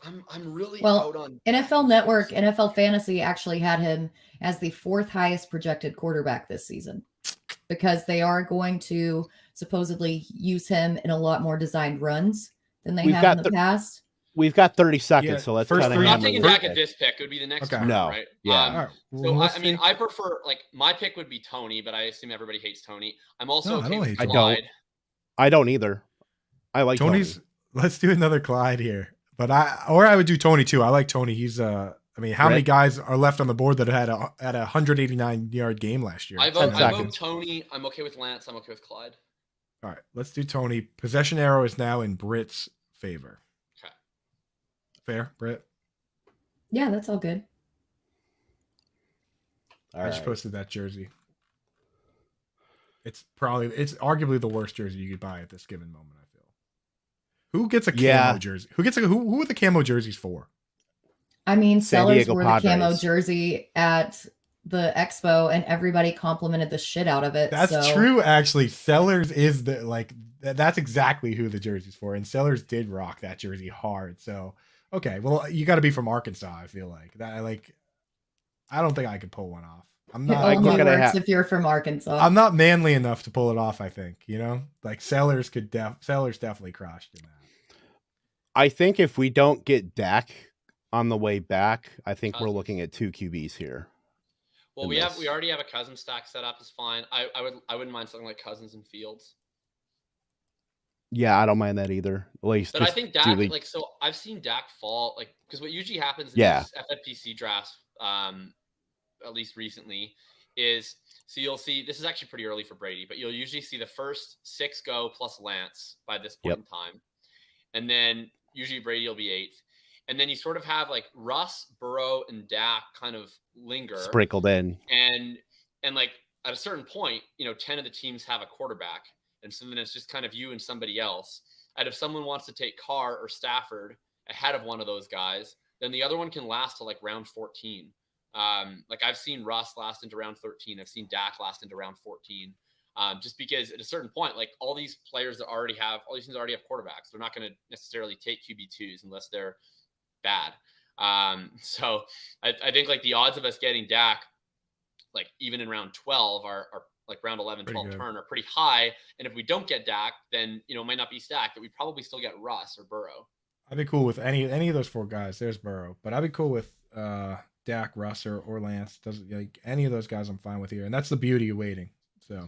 I'm really out on NFL Network. NFL Fantasy actually had him as the 4th highest projected quarterback this season because they are going to supposedly use him in a lot more designed runs than they have in the past. We've got 30 seconds, so let's kind of. I'm not taking Dak at this pick. It would be the next one, right? Yeah. So I mean, I prefer my pick would be Tony, but I assume everybody hates Tony. I'm also okay with Clyde. I don't either. I like Tony's. Tony. Let's do another Clyde here, but I would do Tony too. I like Tony. He's I mean, how many guys are left on the board that had a 189-yard game last year? I vote Tony. I'm okay with Lance. I'm okay with Clyde. All right, let's do Tony. Possession arrow is now in Britt's favor. Okay. Fair, Britt? Yeah, that's all good. I just posted that jersey. It's arguably the worst jersey you could buy at this given moment, I feel. Who gets a camo jersey? Who are the camo jerseys for? I mean, Sellers wore the camo jersey at the expo and everybody complimented the shit out of it. That's true, actually. Sellers is that's exactly who the jersey's for. And Sellers did rock that jersey hard. So okay, well, you gotta be from Arkansas, I feel like. I don't think I could pull one off. I'm not. It only works if you're from Arkansas. I'm not manly enough to pull it off. I think Sellers definitely crushed in that. I think if we don't get Dak on the way back, I think we're looking at 2 QBs here. Well, we already have a Cousins stack set up. Is fine. I wouldn't mind something like Cousins and Fields. Yeah, I don't mind that either. At least, But I think Dak, like, so I've seen Dak fall, like, because what usually happens in these FFPC drafts, at least recently, is so you'll see this is actually pretty early for Brady, but you'll usually see the first 6 go plus Lance by this point in time, and then usually Brady will be 8th, and then you sort of have like Russ, Burrow, and Dak kind of linger sprinkled in, and like at a certain point, 10 of the teams have a quarterback, and so then it's just kind of you and somebody else. And if someone wants to take Carr or Stafford ahead of one of those guys, then the other one can last to like round 14. Like I've seen Russ last into round 13. I've seen Dak last into round 14. Just because at a certain point, like all these players that all these teams already have quarterbacks. They're not going to necessarily take QB2s unless they're bad. So I think like the odds of us getting Dak, like even in round 12 are like round 11, 12 turn are pretty high. And if we don't get Dak, then, it might not be stacked, but we probably still get Russ or Burrow. I'd be cool with any of those 4 guys. There's Burrow, but I'd be cool with Dak, Russ, or Lance. Doesn't like any of those guys I'm fine with here. And that's the beauty of waiting. So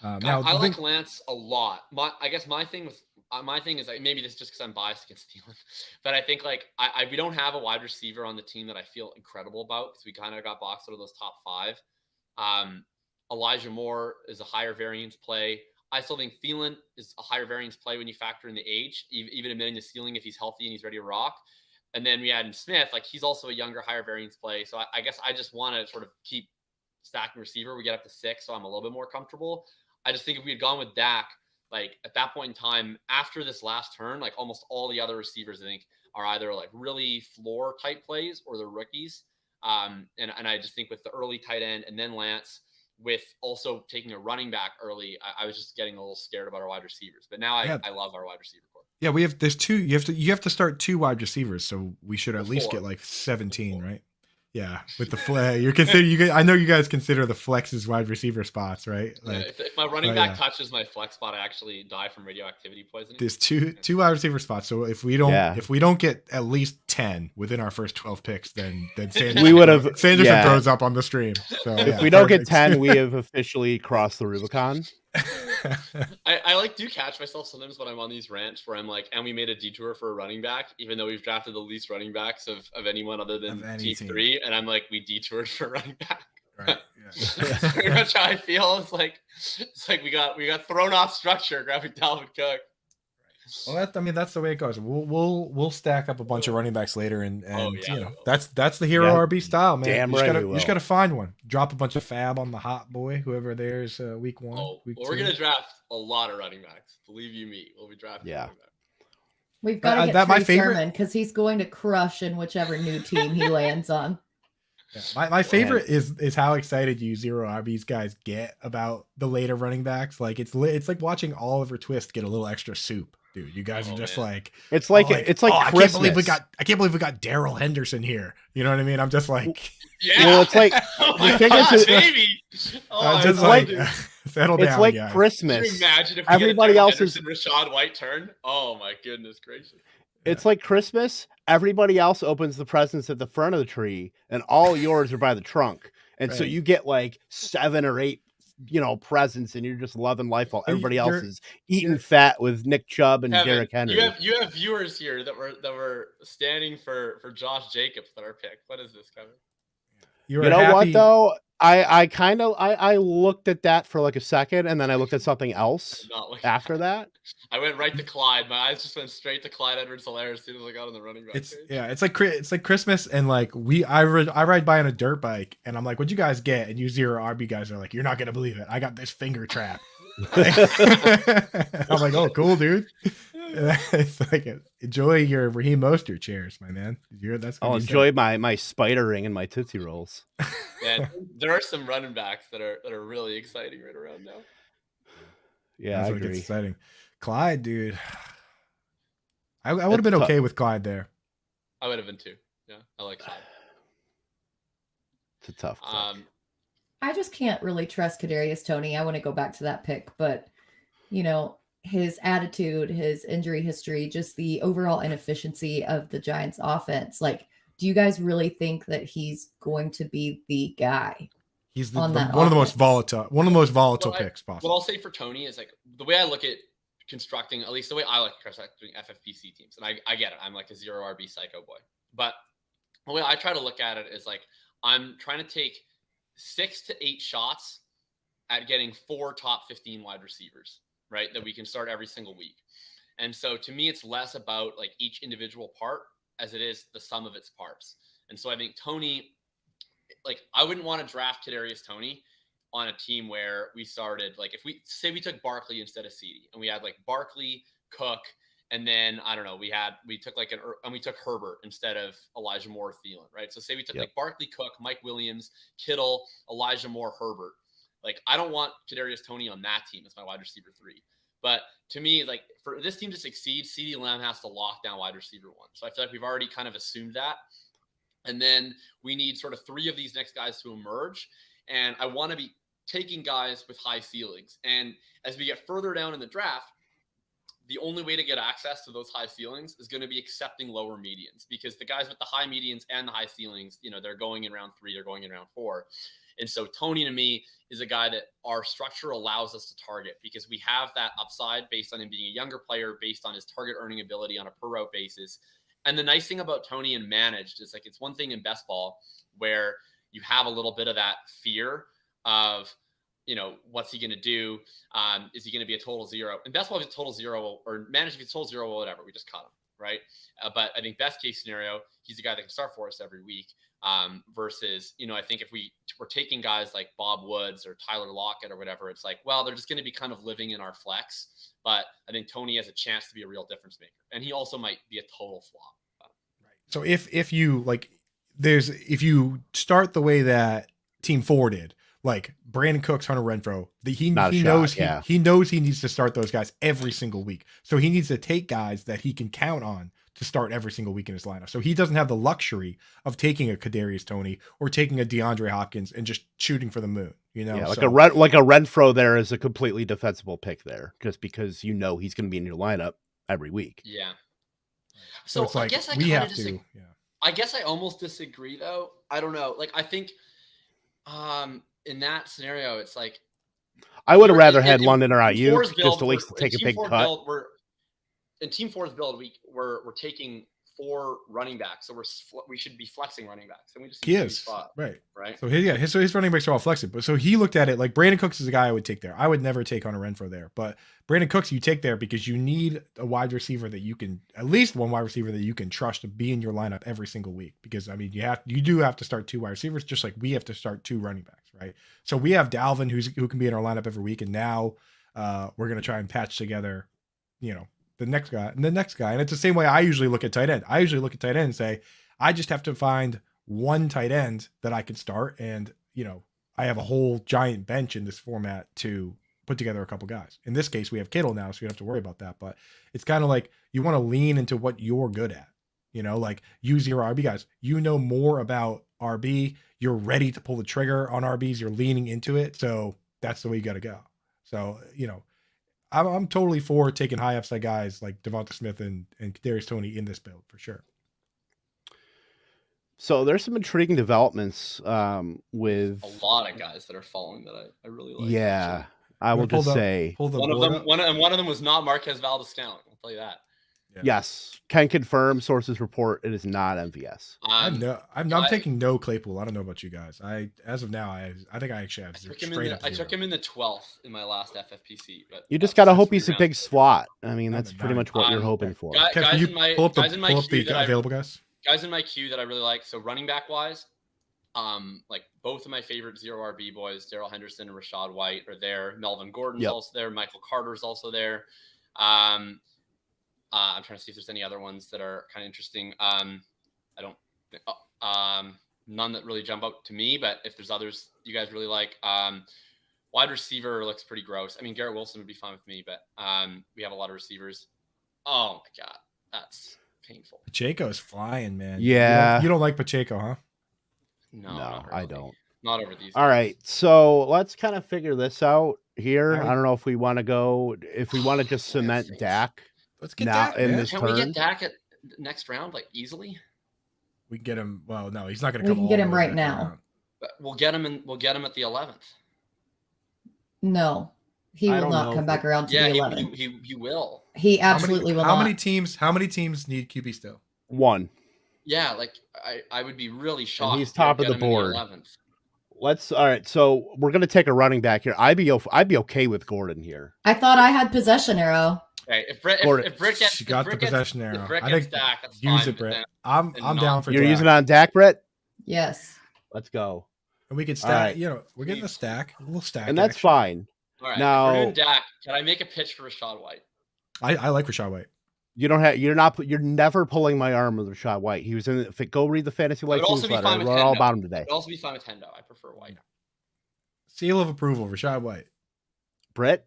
now I like Lance a lot. I guess my thing is like, maybe this is just because I'm biased against Thielen, but I think like we don't have a wide receiver on the team that I feel incredible about because we kind of got boxed out of those top 5. Elijah Moore is a higher variance play. I still think Thielen is a higher variance play when you factor in the age, even admitting the ceiling if he's healthy and he's ready to rock. And then we add in Smith, like he's also a younger, higher variance play. So I guess I just want to sort of keep stacking receiver. We get up to 6, so I'm a little bit more comfortable. I just think if we had gone with Dak, like at that point in time, after this last turn, like almost all the other receivers, I think, are either like really floor type plays or they're rookies. And I just think with the early tight end and then Lance, with also taking a running back early, I was just getting a little scared about our wide receivers. But now I love our wide receiver core. Yeah, there's 2. You have to start 2 wide receivers, so we should at least get like 17, right? Yeah, with the flex, I know you guys consider the flexes wide receiver spots, right? Like, if my running back touches my flex spot, I actually die from radioactivity poisoning. There's two wide receiver spots, so if we don't get at least 10 within our first 12 picks, then Sanderson throws up on the stream. So if we don't get 10, we have officially crossed the Rubicon. I do catch myself sometimes when I'm on these rants where I'm like, and we made a detour for a running back, even though we've drafted the least running backs of anyone other than T3, and I'm like, we detoured for a running back. Right. Yeah. That's pretty much how I feel. It's like we got thrown off structure grabbing Alvin Cook. Well, that's the way it goes. We'll stack up a bunch of running backs later, and that's the hero RB style, man. Damn you just gotta find one. Drop a bunch of fab on the hot boy, whoever there's week 1. We're gonna draft a lot of running backs. Believe you me, we'll be drafting. Yeah, we've got to get Trey Sermon because he's going to crush in whichever new team he lands on. Yeah, my favorite is how excited you zero RBs guys get about the later running backs. Like it's like watching Oliver Twist get a little extra soup. Dude, you guys are just like it's like Christmas. I can't believe we got Darrell Henderson here. You know what I mean? I'm just like, well, it's like baby. Just like settle down. It's like guys. Christmas. Can you imagine if everybody else is Rashad White turn? Oh my goodness gracious! It's like Christmas. Everybody else opens the presents at the front of the tree, and all yours are by the trunk. And so you get like 7 or 8. Presents, and you're just loving life while everybody else is eating fat with Nick Chubb and Kevin, Derrick Henry. You have viewers here that were standing for Josh Jacobs that are picked. What is this, Kevin? You know what though? I looked at that for like a second, and then I looked at something else after that. I went right to Clyde. My eyes just went straight to Clyde Edwards-Helaire as soon as I got on the running back page. It's like Christmas, and like I ride by on a dirt bike, and I'm like, "What'd you guys get?" And you zero RB guys are like, "You're not gonna believe it. I got this finger trap." I'm like, "Oh, cool, dude." It's like enjoy your Raheem Mostert chairs, my man. I'll enjoy my spider ring and my Tootsie Rolls. Yeah, there are some running backs that are really exciting right around now. Yeah, I agree. Exciting. Clyde, dude. I would have been okay with Clyde there. I would have been too. Yeah, I like Clyde. It's a tough pick. I just can't really trust Kadarius Toney. I want to go back to that pick, but his attitude, his injury history, just the overall inefficiency of the Giants offense. Like, do you guys really think that he's going to be the guy? He's one of the most volatile picks possible. What I'll say for Toney is like the way I look at constructing, at least the way I like constructing FFPC teams. And I get it. I'm like a 0 RB psycho boy. But the way I try to look at it is like, I'm trying to take 6 to 8 shots at getting 4 top 15 wide receivers, right? That we can start every single week. And so to me, it's less about like each individual part as it is the sum of its parts. And so I think Tony, like I wouldn't want to draft Kadarius Toney on a team where we started, like if we say we took Barkley instead of CeeDee and we had like Barkley, Cook, and then I don't know, we took Herbert instead of Elijah Moore, Thielen, right? So say we took like Barkley, Cook, Mike Williams, Kittle, Elijah Moore, Herbert. Like I don't want Kadarius Toney on that team as my wide receiver 3. But to me, like for this team to succeed, CeeDee Lamb has to lock down wide receiver 1. So I feel like we've already kind of assumed that. And then we need sort of 3 of these next guys to emerge. And I want to be taking guys with high ceilings. And as we get further down in the draft, the only way to get access to those high ceilings is going to be accepting lower medians, because the guys with the high medians and the high ceilings, you know, they're going in round 3, they're going in round 4. And so Tony to me is a guy that our structure allows us to target, because we have that upside based on him being a younger player, based on his target earning ability on a per route basis. And the nice thing about Tony and managed is like, it's one thing in best ball where you have a little bit of that fear of, you know, what's he going to do? Is he going to be a total 0? In best ball, if it's total 0 or managed, if it's total 0 or whatever, we just cut him, right? But I think best case scenario, he's a guy that can start for us every week. Versus, you know, I think if we're taking guys like Bob Woods or Tyler Lockett or whatever, it's like, well, they're just going to be kind of living in our flex. But I think Tony has a chance to be a real difference maker, and he also might be a total flop. Right. So if you like, if you start the way that Team 4 did, like Brandon Cooks, Hunter Renfrow, he knows he needs to start those guys every single week. So he needs to take guys that he can count on to start every single week in his lineup. So he doesn't have the luxury of taking a Kadarius Toney or taking a DeAndre Hopkins and just shooting for the moon. You know, like a Renfrow there is a completely defensible pick there, just because you know he's going to be in your lineup every week. Yeah. So it's like, I guess I guess I almost disagree though. I don't know. Like I think in that scenario, it's like I would have rather had London or IU just at least to take a big cut. In Team 4's build, we're taking 4 running backs, so we should be flexing running backs, and we just right. So his running backs are all flexing, but so he looked at it like Brandon Cooks is a guy I would take there. I would never take Hunter Renfrow there, but Brandon Cooks you take there because you need a wide receiver that you can, at least one wide receiver that you can trust to be in your lineup every single week. Because I mean you do have to start 2 wide receivers, just like we have to start 2 running backs, right? So we have Dalvin who can be in our lineup every week, and now we're gonna try and patch together, you know, the next guy and the next guy. And it's the same way I usually look at tight end. I usually look at tight end and say, I just have to find one tight end that I can start. And, you know, I have a whole giant bench in this format to put together a couple guys. In this case, we have Kittle now, so you don't have to worry about that. But it's kind of like you want to lean into what you're good at, you know, like use your RB guys. You know more about RB. You're ready to pull the trigger on RBs. You're leaning into it. So that's the way you got to go. So, you know, I'm totally for taking high upside guys like Devonta Smith and Kadarius Toney in this build for sure. So there's some intriguing developments with a lot of guys that are falling that I really like. Yeah, actually. I will just say one of them was not Marquez Valdes-Scantling. I'll tell you that. Yeah. Yes, can confirm. Sources report it is not MVS. I'm taking no Claypool. I don't know about you guys. As of now, I think I actually have I took him in the 12th in my last FFPC. But you just gotta hope he's a big slot. I mean, that's pretty much what you're hoping for. Guys in my queue that I really like. So running back wise, like both of my favorite 0 RB boys, Darrell Henderson and Rachaad White are there. Melvin Gordon's also there. Michael Carter's also there. I'm trying to see if there's any other ones that are kind of interesting. None that really jump out to me, but if there's others you guys really like, wide receiver looks pretty gross. I mean, Garrett Wilson would be fine with me, but we have a lot of receivers. Oh my God, that's painful. Pacheco's flying, man. Yeah. You don't like Pacheco, huh? No, really. I don't. Not over these. All right, so let's kind of figure this out here. I don't know if we want to just cement Dak. Let's get Dak in this turn. Can we get Dak at next round, like easily? We can get him. Well, no, he's not going to come. We can get him right now. But we'll get him at the 11th. No, He I will don't not know come if back around to Yeah, the 11. he will. He absolutely will How not. many teams need QB still? One. Yeah, like I would be really shocked. he's if you don't top of get the him in board. 11th. All right. So we're gonna take a running back here. I'd be okay with Gordon here. I thought I had possession arrow. Okay, if Britt gets, She got the possession arrow. If Britt I gets think Dak, that's use fine, it, but Britt. then- I'm and down for You're Dak. using it on Dak, Brett? Yes. Let's go. And we could All stack. right. You know, we're getting a stack, a little stack, And that's action. fine. All right. Now- if we're doing Dak, can I make a pitch for Rachaad White? I like Rachaad White. You're never pulling my arm with Rachaad White. He was in the, go read the Fantasy I would Life also be newsletter. I fine with wrote all Hendo. about him today. I'd also be fine with Hendo. I prefer White. Seal of approval, Rachaad White. Brett?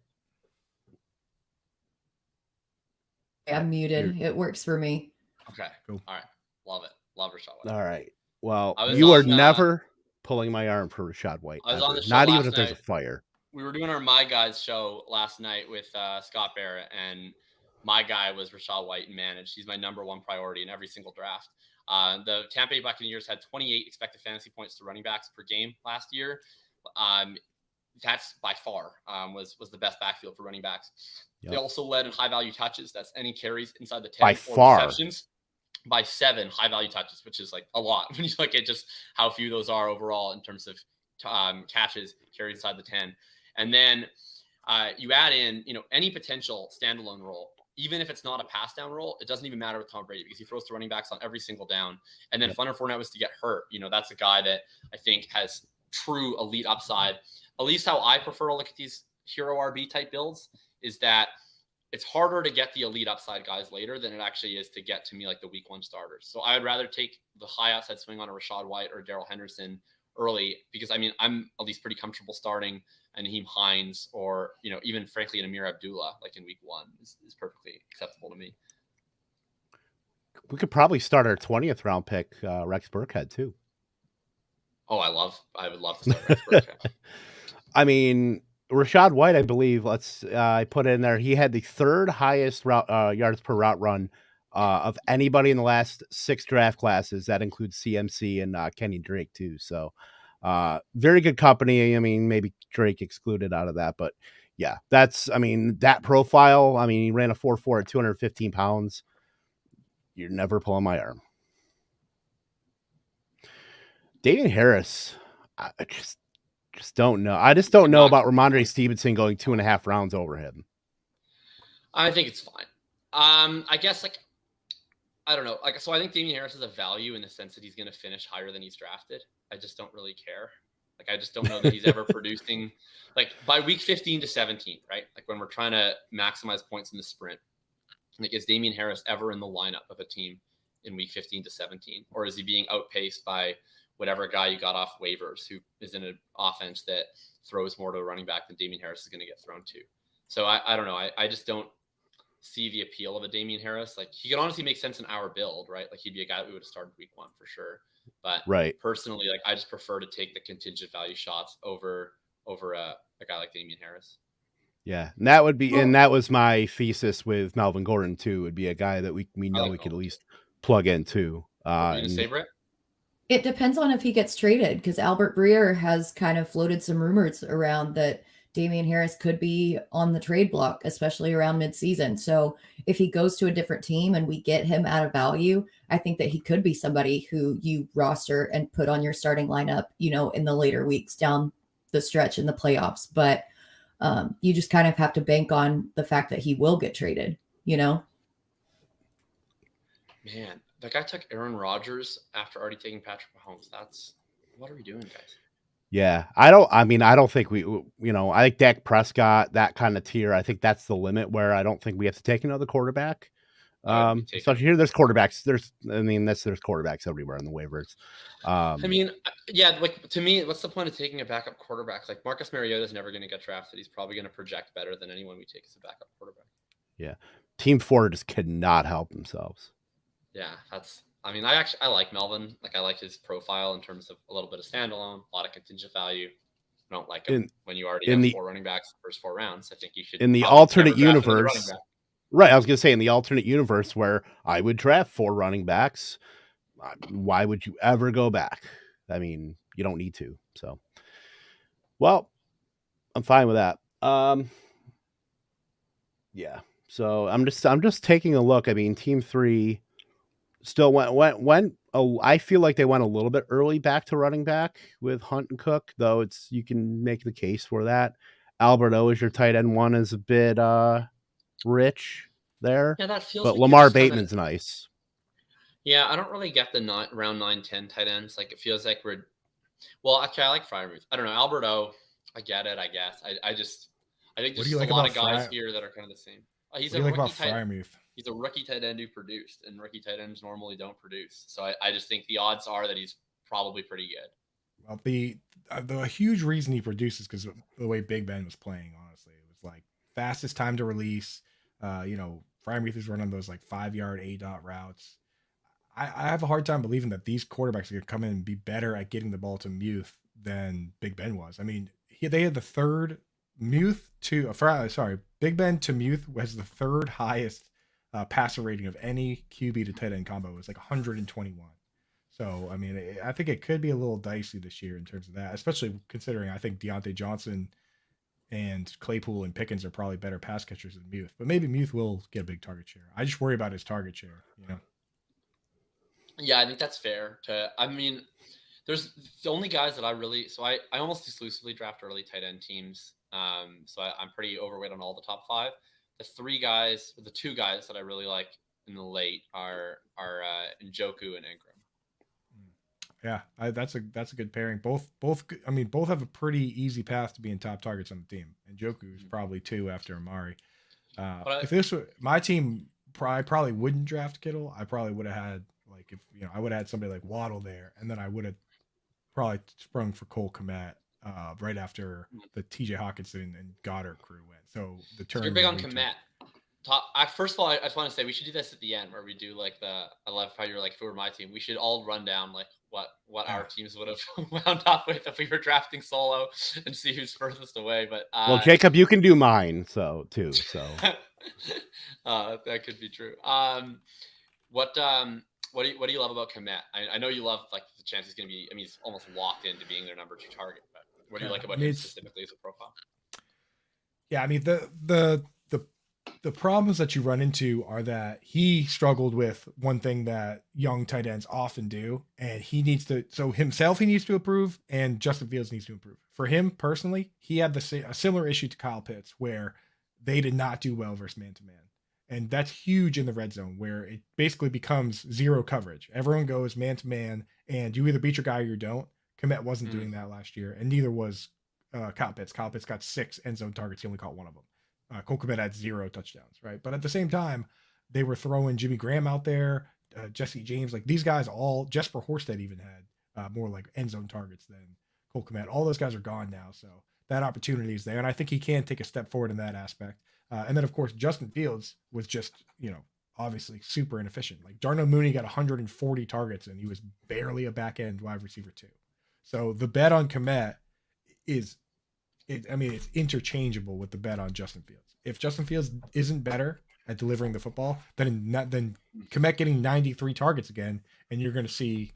I'm muted. It works for me. Okay. Cool. All right. Love it. Love Rachaad White. All right. Well, I was you are on, never pulling my arm for Rachaad White. I was ever. on the show Not even last if there's a night. fire. We were doing our My Guys show last night with Scott Barrett, and my guy was Rachaad White and managed. He's my number one priority in every single draft. The Tampa Bay Buccaneers had 28 expected fantasy points to running backs per game last year. That's by far was the best backfield for running backs. Yep. They also led in high value touches. That's any carries inside the 10 By or far. receptions. By 7 high value touches, which is like a lot when you look at just how few those are overall in terms of catches, carries inside the 10. And then you add in, any potential standalone role, even if it's not a pass down role, it doesn't even matter with Tom Brady because he throws to running backs on every single down. And then if Leonard Fournette was to get hurt, that's a guy that I think has true elite upside. At least how I prefer to look at these hero RB type builds is that it's harder to get the elite upside guys later than it actually is to get to me like the week 1 starters. So I would rather take the high outside swing on a Rachaad White or Darrell Henderson early because I'm at least pretty comfortable starting a Naheem Hines or even frankly an Amir Abdullah like in week 1 is perfectly acceptable to me. We could probably start our 20th round pick, Rex Burkhead, too. Oh, I would love to start Rex Burkhead. I mean, Rachaad White, I believe, I put in there, he had the 3rd highest yards per route run of anybody in the last 6 draft classes. That includes CMC and Kenny Drake, too. So very good company. I mean, maybe Drake excluded out of that, but yeah, that profile. I mean, he ran a 4.4 at 215 pounds. You're never pulling my arm. Damien Harris, I just don't know. I just don't know about Ramondre Stevenson going 2.5 rounds over him. I think it's fine. I guess I don't know. So I think Damien Harris is a value in the sense that he's going to finish higher than he's drafted. I just don't really care. I just don't know that he's ever producing by week 15 to 17, right? When we're trying to maximize points in the sprint, is Damien Harris ever in the lineup of a team in week 15 to 17? Or is he being outpaced by whatever guy you got off waivers who is in an offense that throws more to a running back than Damien Harris is going to get thrown to? So I don't know. I just don't see the appeal of a Damien Harris. He could honestly make sense in our build, right? He'd be a guy that we would have started week 1 for sure. But personally, I just prefer to take the contingent value shots over a guy like Damien Harris. Yeah, and that would be, and that was my thesis with Melvin Gordon too. Would be a guy that we know we could at least plug in too. It depends on if he gets traded because Albert Breer has kind of floated some rumors around that Damien Harris could be on the trade block, especially around midseason. So if he goes to a different team and we get him out of value, I think that he could be somebody who you roster and put on your starting lineup, in the later weeks down the stretch in the playoffs. But you just kind of have to bank on the fact that he will get traded, Man, that guy took Aaron Rodgers after already taking Patrick Mahomes. What are we doing, guys? Yeah, I don't think we, I like Dak Prescott, that kind of tier. I think that's the limit where I don't think we have to take another quarterback. So here there's quarterbacks. There's quarterbacks everywhere on the waivers. To me, what's the point of taking a backup quarterback? Marcus Mariota is never going to get drafted. He's probably going to project better than anyone we take as a backup quarterback. Yeah. Team 4 just cannot help themselves. Yeah, I like Melvin. I like his profile in terms of a little bit of standalone, a lot of contingent value. I don't like him when you already have 4 running backs in the first 4 rounds. I think you should. In the alternate universe, right? I was going to say in the alternate universe where I would draft 4 running backs, why would you ever go back? I mean, you don't need to. So, well, I'm fine with that. Yeah. So I'm just taking a look. I mean, Team 3 still went. Oh, I feel like they went a little bit early back to running back with Hunt and Cook, though you can make the case for that. Alberto is your tight end one is a bit rich there. Yeah, that feels but like Lamar Bateman's nice. Yeah, I don't really get the round 9, 10 tight ends. Like, it feels like well, okay, I like Freiermuth. I don't know. Alberto, I get it, I guess. I think there's a lot of guys here that are kind of the same. He's a rookie tight end. He's a rookie tight end who produced, and rookie tight ends normally don't produce. So I just think the odds are that he's probably pretty good. Well, the huge reason he produces because of the way Big Ben was playing, honestly. It was like fastest time to release. Freiermuth is running those like 5-yard A-dot routes. I have a hard time believing that these quarterbacks are going to come in and be better at getting the ball to Muth than Big Ben was. I mean, they had the third Big Ben to Muth was the third highest passer rating of any QB to tight end combo. It was like 121. So, I mean, I think it could be a little dicey this year in terms of that, especially considering I think Deontay Johnson and Claypool and Pickens are probably better pass catchers than Muth. But maybe Muth will get a big target share. I just worry about his target share, Yeah, I think that's fair. There's the only guys that I almost exclusively draft early tight end teams. So I'm pretty overweight on all the top 5. The 2 guys that I really like in the late are Njoku and Ingram. Yeah, that's a good pairing. Both have a pretty easy path to being top targets on the team. And Njoku is probably 2 after Amari. If this were my team, I probably wouldn't draft Kittle. I probably would have had I would have had somebody like Waddle there, and then I would have probably sprung for Cole Kmet right after the TJ Hawkinson and Goddard crew went. So the turn. So you're big on Kmet. First of all, I just want to say we should do this at the end where we do like I love how you're like, if it were my team, we should all run down like what our teams would have wound up with if we were drafting solo and see who's furthest away. But well, Jacob, you can do mine too. So that could be true. What do you love about Kmet? I know you love like the chance he's going to be. I mean, he's almost locked into being their number 2 target. But what do you like about him specifically as a profile? Yeah, I mean the problems that you run into are that he struggled with one thing that young tight ends often do, and he needs to improve, and Justin Fields needs to improve. For him personally, he had a similar issue to Kyle Pitts, where they did not do well versus man-to-man. And that's huge in the red zone, where it basically becomes zero coverage. Everyone goes man-to-man, and you either beat your guy or you don't. Kmet wasn't doing that last year, and neither was Kyle Pitts. Kyle Pitts got 6 end zone targets. He only caught 1 of them. Cole Kmet had 0 touchdowns, right? But at the same time, they were throwing Jimmy Graham out there, Jesse James. Like these guys Jesper Horsted even had more like end zone targets than Cole Kmet. All those guys are gone now. So that opportunity is there. And I think he can take a step forward in that aspect. And then, of course, Justin Fields was just, obviously super inefficient. Like Darnell Mooney got 140 targets and he was barely a back end wide receiver 2. So the bet on Kmet it's interchangeable with the bet on Justin Fields. If Justin Fields isn't better at delivering the football, then Kmet getting 93 targets again, and you're going to see,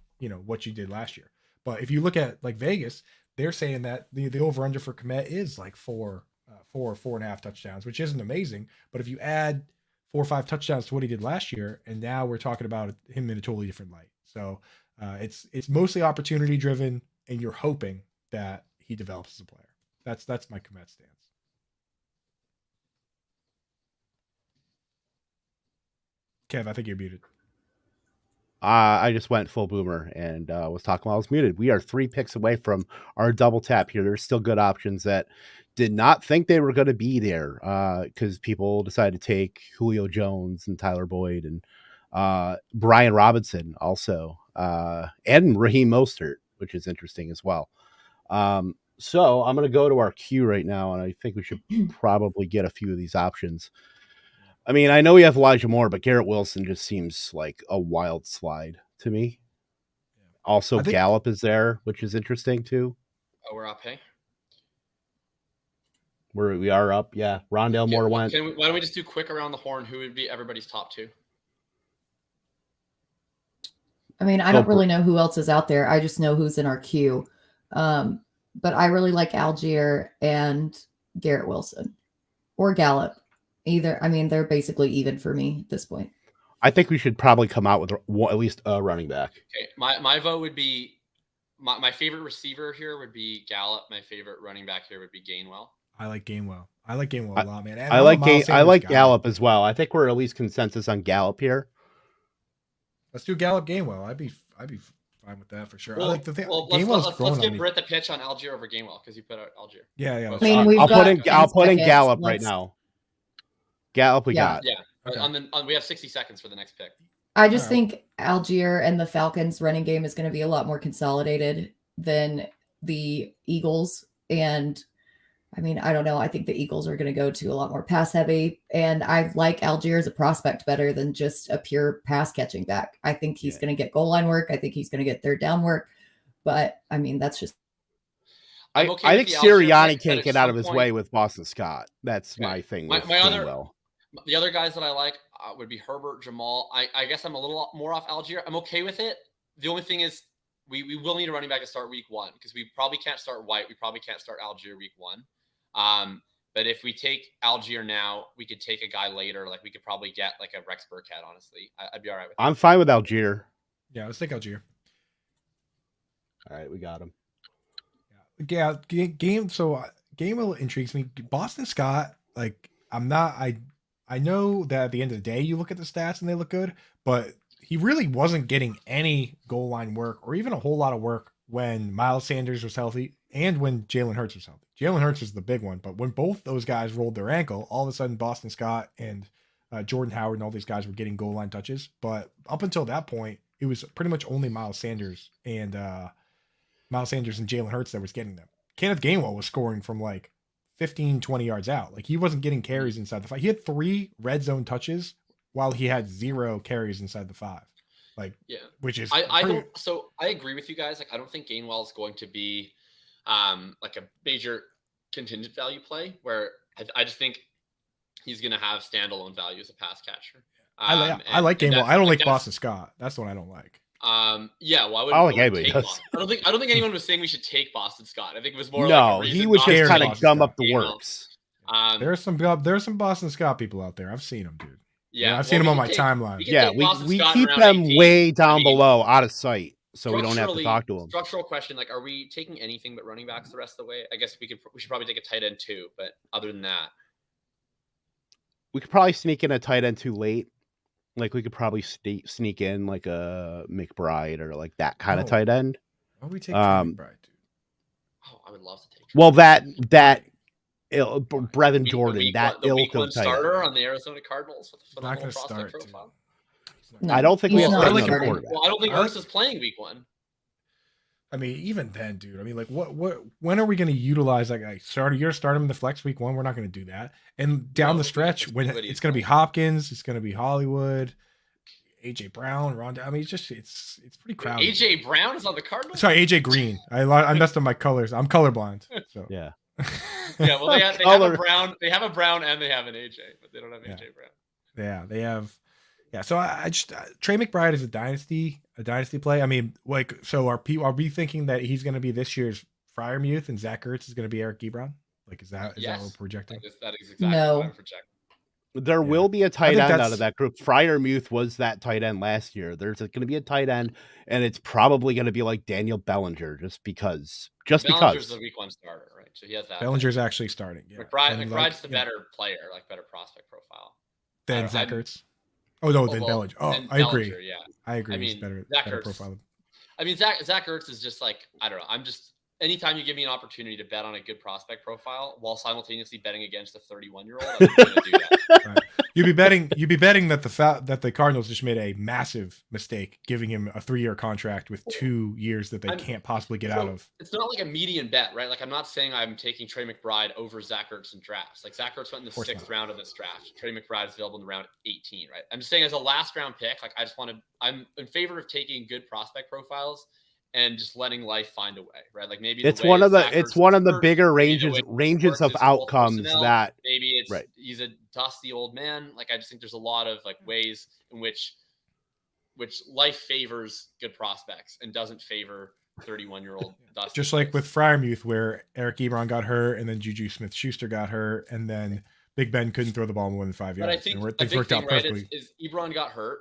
what you did last year. But if you look at like Vegas, they're saying that the over under for Kmet is like 4.5 touchdowns, which isn't amazing. But if you add 4 or 5 touchdowns to what he did last year, and now we're talking about him in a totally different light. So it's mostly opportunity driven, and you're hoping that he develops as a player. That's my Kmet stance. Kev, I think you're muted. I just went full boomer and was talking while I was muted. We are 3 picks away from our double tap here. There's still good options that did not think they were going to be there because people decided to take Julio Jones and Tyler Boyd and Brian Robinson also and Raheem Mostert, which is interesting as well. So I'm going to go to our queue right now, and I think we should probably get a few of these options. I mean, I know we have Elijah Moore, but Garrett Wilson just seems like a wild slide to me. Also, Gallup is there, which is interesting too. Oh, we're up, hey? We are up, yeah. Rondale Moore went. Why don't we just do quick around the horn? Who would be everybody's top 2? I mean, I don't really know who else is out there. I just know who's in our queue. But I really like Algier and Garrett Wilson or Gallup. Either. I mean, they're basically even for me at this point. I think we should probably come out with at least a running back. Okay, my vote would be my favorite receiver here would be Gallup. My favorite running back here would be Gainwell. I like Gainwell. I like Gainwell a lot, man. And I like Gallup as well. I think we're at least consensus on Gallup here. Let's do Gallup Gainwell. I'd be fine with that for sure. Well, I like the thing. Let's give Britt the pitch on Algier over Gainwell because you put out Algier. Yeah. I mean, I'll put in Gallup right now. Gallup, we got. Yeah. Okay. We have 60 seconds for the next pick. I just think Algier and the Falcons running game is going to be a lot more consolidated than the Eagles. And I mean, I don't know. I think the Eagles are going to go to a lot more pass heavy. And I like Algier as a prospect better than just a pure pass catching back. I think he's going to get goal line work. I think he's going to get third down work. But I mean, that's just. I think Sirianni can't get out of his way with Boston Scott. That's my thing. The other guys that I like would be Herbert, Jamal. I guess I'm a little more off Algier. I'm okay with it. The only thing is we will need a running back to start week 1 because we probably can't start White. We probably can't start Algier week 1. But if we take Algier now, we could take a guy later. Like we could probably get like a Rex Burkhead, honestly. I'd be all right with that. I'm fine with Algier. Yeah, let's take Algier. All right, we got him. Yeah, Gainwell intrigues me. Boston Scott, like I know that at the end of the day, you look at the stats and they look good, but he really wasn't getting any goal line work or even a whole lot of work when Miles Sanders was healthy and when Jalen Hurts was healthy. Jalen Hurts is the big one, but when both those guys rolled their ankle, all of a sudden Boston Scott and Jordan Howard and all these guys were getting goal line touches. But up until that point, it was pretty much only Miles Sanders and Jalen Hurts that was getting them. Kenneth Gainwell was scoring from like 15, 20 yards out. Like he wasn't getting carries inside the 5. He had 3 red zone touches while he had 0 carries inside the 5. Like, yeah, which is I agree with you guys. Like, I don't think Gainwell is going to be like a major contingent value play where I just think he's going to have standalone value as a pass catcher. I like Gainwell. I don't like Boston Scott. That's the one I don't like. Yeah, well, I like anybody. I don't think anyone was saying we should take Boston Scott. I think it was more. No, like he was just kind of gum up the works. There's some Boston Scott people out there. I've seen them, dude. Yeah, I've seen them on my timeline. Yeah, we keep them way down below, out of sight, so we don't have to talk to them. Structural question: like, are we taking anything but running backs the rest of the way? I guess we should probably take a tight end too, but other than that, we could probably sneak in a tight end too late. Like we could probably sneak in like a McBride or like that kind of tight end. Why would we take McBride, dude? Oh, I would love to take. Well, Brevin Jordan, that ilk of tight starter on the Arizona Cardinals with a phenomenal prospect profile. No, I don't think we have another quarterback. Well, I don't think Hurts is playing week 1. I mean, even then, dude. I mean, like, when are we going to utilize that guy? You're going to start him in the flex week 1. We're not going to do that. And down the stretch, when it's going to be Hopkins, it's going to be Hollywood, AJ Brown, Rondé. I mean, it's pretty crowded. AJ Brown is on the Cardinals. Sorry, AJ Green. I messed up my colors. I'm colorblind. So yeah. Yeah. Well, they have a Brown. They have a Brown and they have an AJ, but they don't have AJ Brown. Yeah, they have. Yeah, so I just Trey McBride is a dynasty play. I mean, like, so are we thinking that he's going to be this year's Freiermuth and Zach Ertz is going to be Eric Ebron? Like, is that what we're projecting? That is exactly what I'm projecting. There will be a tight end out of that group. Freiermuth was that tight end last year. There's going to be a tight end, and it's probably going to be like Daniel Bellinger, just because. Bellinger's the week 1 starter, right? So he has that. Bellinger's actually starting. Yeah. McBride's the better player, like better prospect profile. Than Zach Ertz. Oh no, then Bellinger. Oh, I agree. Yeah, I agree. I mean, better profile. I mean, Zach Ertz is just like, I don't know. Anytime you give me an opportunity to bet on a good prospect profile while simultaneously betting against a 31-year-old, I'm going to do that. Right. You'd be betting that the Cardinals just made a massive mistake giving him a 3-year contract with 2 years that they can't possibly get out of. It's not like a median bet, right? Like, I'm not saying I'm taking Trey McBride over Zach Ertz in drafts. Like, Zach Ertz went in the 6th round of this draft. Trey McBride is available in round 18, right? I'm just saying as a last round pick, like I'm in favor of taking good prospect profiles and just letting life find a way, right? Like maybe it's one of the bigger ranges of outcomes that maybe it's he's a dusty old man. Like I just think there's a lot of like ways in which life favors good prospects and doesn't favor 31-year-old dusty. Just like with Freiermuth, where Eric Ebron got hurt, and then Juju Smith-Schuster got hurt, and then Big Ben couldn't throw the ball more than 5 yards. But I think and a things big worked thing, out right, perfectly. is Ebron got hurt,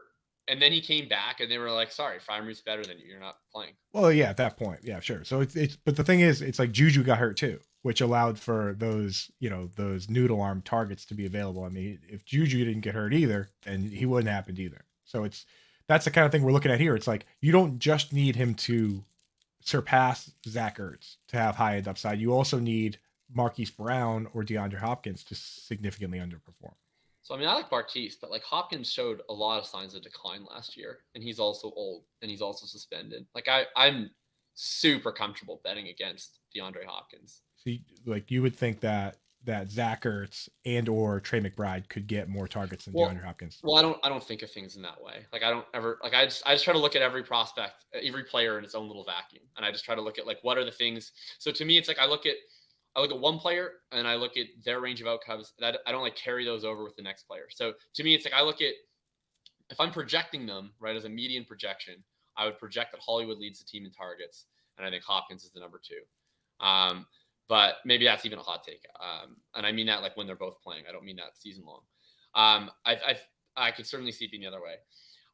and then he came back, and they were like, "Sorry, Fryermuth's better than you. You're not playing." Well, yeah, at that point, yeah, sure. So it's but the thing is, it's like Juju got hurt too, which allowed for those, those noodle arm targets to be available. I mean, if Juju didn't get hurt either, then he wouldn't have happened either. So that's the kind of thing we're looking at here. It's like you don't just need him to surpass Zach Ertz to have high end upside. You also need Marquise Brown or DeAndre Hopkins to significantly underperform. So I mean, I like Marquise, but like Hopkins showed a lot of signs of decline last year, and he's also old and he's also suspended. Like I'm super comfortable betting against DeAndre Hopkins. So you would think that Zach Ertz and or Trey McBride could get more targets than DeAndre Hopkins. Well, I don't think of things in that way. Like I just try to look at every prospect, every player in its own little vacuum, and I just try to look at like what are the things. So to me, it's like I look at one player and I look at their range of outcomes. That I don't like carry those over with the next player. So to me, it's like I look at if I'm projecting them right as a median projection, I would project that Hollywood leads the team in targets, and I think Hopkins is the number 2. But maybe that's even a hot take. And I mean that like when they're both playing. I don't mean that season long. I could certainly see it being the other way.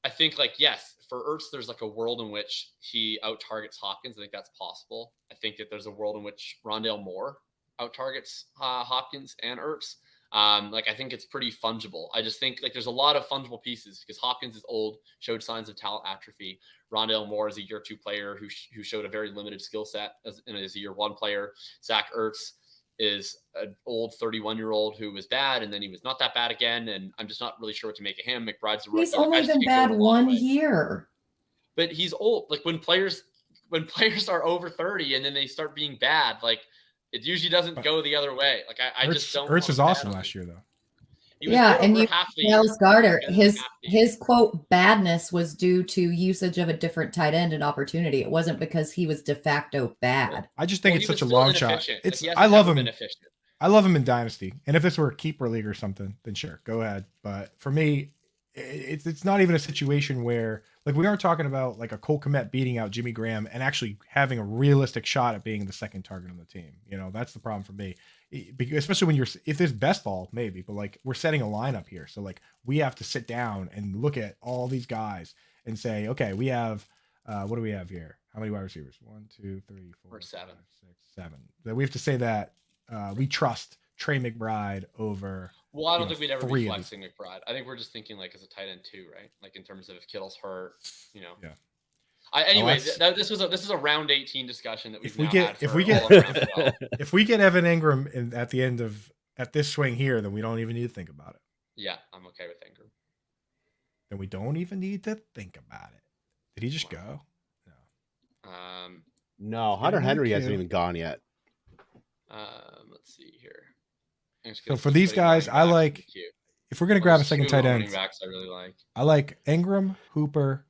I think like, yes, for Ertz, there's like a world in which he out targets Hopkins. I think that's possible. I think that there's a world in which Rondale Moore out targets Hopkins and Ertz. Like I think it's pretty fungible. I just think like there's a lot of fungible pieces because Hopkins is old, showed signs of talent atrophy. Rondale Moore is a year 2 player who showed a very limited skill set as a year 1 player. Zach Ertz is an old 31-year-old who was bad, and then he was not that bad again. And I'm just not really sure what to make of him. McBride's a rookie. He's only been bad 1 year. But he's old. Like when players are over 30 and then they start being bad, like it usually doesn't go the other way. Like I just don't. Ertz was awesome last year though. Yeah, and Dallas Goedert, his quote badness was due to usage of a different tight end and opportunity. It wasn't because he was de facto bad. I just think it's such a long shot. I love him. I love him in Dynasty, and if this were a keeper league or something, then sure, go ahead. But for me, it's not even a situation where like we aren't talking about like a Cole Kmet beating out Jimmy Graham and actually having a realistic shot at being the second target on the team. That's the problem for me. Especially when if there's best ball, maybe, but like we're setting a lineup here. So like we have to sit down and look at all these guys and say, okay, we have, what do we have here? How many wide receivers? 1, 2, 3, 4, 7. 5, 6, 7. That we have to say that we trust Trey McBride over. Well, I don't think we'd ever be flexing McBride. I think we're just thinking like as a tight end 2, right? Like in terms of if Kittle's hurt, Yeah. This is a round 18 discussion that if we get Evan Ingram at the end at this swing here, then we don't even need to think about it. Yeah, I'm okay with Ingram. Then we don't even need to think about it. Did he just go? No. No, Hunter Henry hasn't even gone yet. Let's see here. So for these guys, I like if we're gonna grab a second tight end. I really like. I like Ingram, Hooper,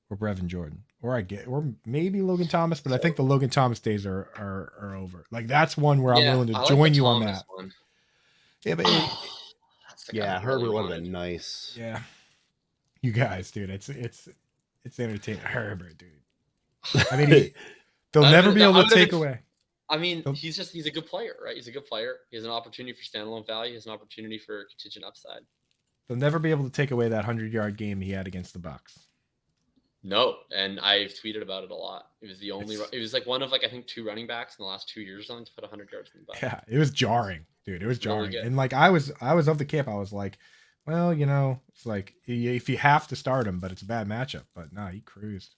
or Brevin Jordan. Or maybe Logan Thomas, but I think the Logan Thomas days are over. Like that's one where I'm willing to join you on that. One. Yeah, but Herbert would have been nice. Yeah, you guys, dude, it's entertaining. Herbert, dude. I mean, they'll never be able to take away. I mean, he's a good player, right? He's a good player. He has an opportunity for standalone value. He has an opportunity for contingent upside. They'll never be able to take away that 100-yard game he had against the Bucs. No, and I've tweeted about it a lot. It was it was like one of I think 2 running backs in the last 2 years on to put 100 yards in the Bucs. Yeah, it was jarring, dude. It was jarring. Really and like I was of the camp. I was like, well, it's like if you have to start him, but it's a bad matchup. But no, he cruised.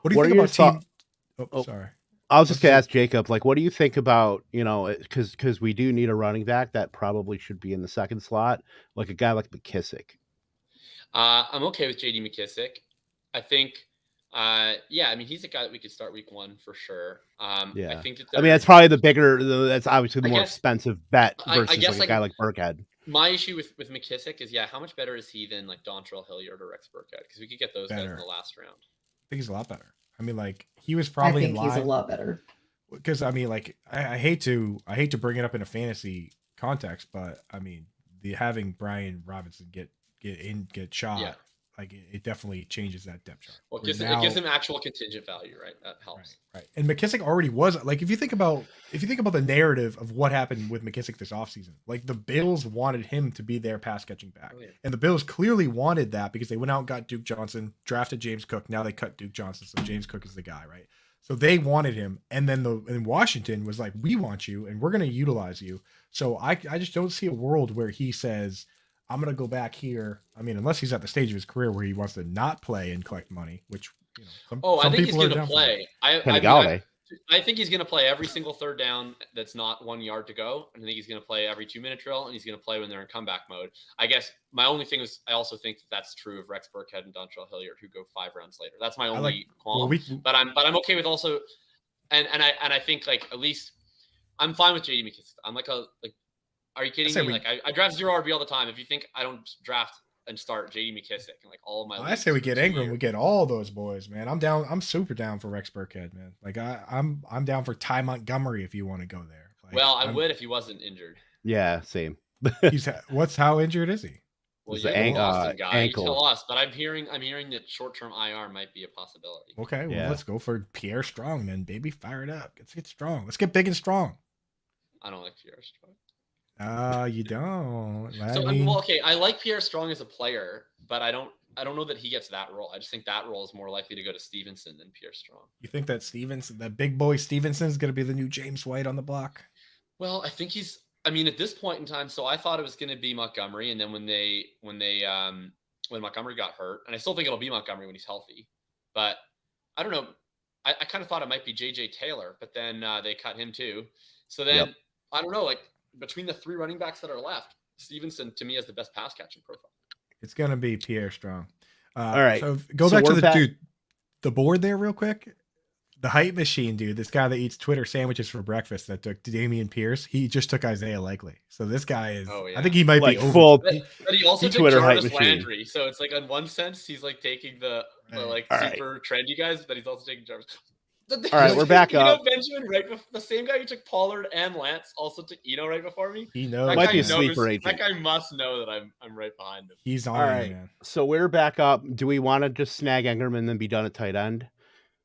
What do you think about team? Oh, sorry. I was just gonna ask Jacob, like, what do you think about, because we do need a running back that probably should be in the second slot, like a guy like McKissick. I'm okay with JD McKissick. I think, he's a guy that we could start week 1 for sure. Yeah. I think that's probably that's obviously the more expensive bet versus a guy like Burkhead. My issue with McKissick is, how much better is he than like Dontrell Hilliard or Rex Burkhead? Because we could get those guys in the last round. I think he's a lot better. I mean, like he was probably in line. He's a lot better. Because I mean, like I hate to bring it up in a fantasy context, but I mean, having Brian Robinson get shot. Yeah. Like it definitely changes that depth chart. Well, it gives him actual contingent value, right? That helps. Right. And McKissick already was like, if you think about the narrative of what happened with McKissick this offseason, like the Bills wanted him to be their pass catching back. Oh, yeah. And the Bills clearly wanted that because they went out and got Duke Johnson, drafted James Cook. Now they cut Duke Johnson. So James Cook is the guy, right? So they wanted him. And then Washington was like, we want you and we're going to utilize you. So I just don't see a world where he says, I'm going to go back here. I mean, unless he's at the stage of his career where he wants to not play and collect money, which, some I think he's going to play. I think he's going to play every single third down that's not 1 yard to go. I think he's going to play every 2-minute drill, and he's going to play when they're in comeback mode. I guess my only thing is I also think that's true of Rex Burkhead and Dontrell Hilliard, who go 5 rounds later. That's my only qualm. But I'm okay with also, and I think like at least I'm fine with JD McKissick. I'm are you kidding me? I draft 0 RB all the time. If you think I don't draft and start JD McKissick and like all of my, I say we get Ingram, we get all those boys, man. I'm down. I'm super down for Rex Burkhead, man. Like I'm down for Ty Montgomery if you want to go there. Like, well, I would if he wasn't injured. Yeah, same. How injured is he? Well, you're the Boston guy. Ankle. You tell us, but I'm hearing that short-term IR might be a possibility. Okay, well let's go for Pierre Strong, then, baby. Fire it up. Let's get strong. Let's get big and strong. I don't like Pierre Strong. You don't. I like Pierre Strong as a player, but I don't know that he gets that role. I just think that role is more likely to go to Stevenson than Pierre Strong. You think that big boy Stevenson is going to be the new James White on the block? Well, I think at this point in time, so I thought it was going to be Montgomery, and then when Montgomery got hurt, and I still think it'll be Montgomery when he's healthy, but I don't know. I kind of thought it might be JJ Taylor, but then they cut him too. So then I don't know, like, between the 3 running backs that are left, Stevenson to me has the best pass catching profile. It's gonna be Pierre Strong. All right. So back to the board there real quick. The hype machine, dude. This guy that eats Twitter sandwiches for breakfast that took Damian Pierce. He just took Isaiah Likely. So this guy is. Oh, yeah. I think he might be full. But he also took Jarvis Landry. So it's like in one sense he's like taking the super trendy guys, but he's also taking Jarvis. All right, we're back up. Benjamin, the same guy who took Pollard and Lance, also took Eno right before me. He knows. Might be a sleeper agent. That guy must know that I'm right behind him. He's on. All right, man. So we're back up. Do we want to just snag Ingram and then be done at tight end?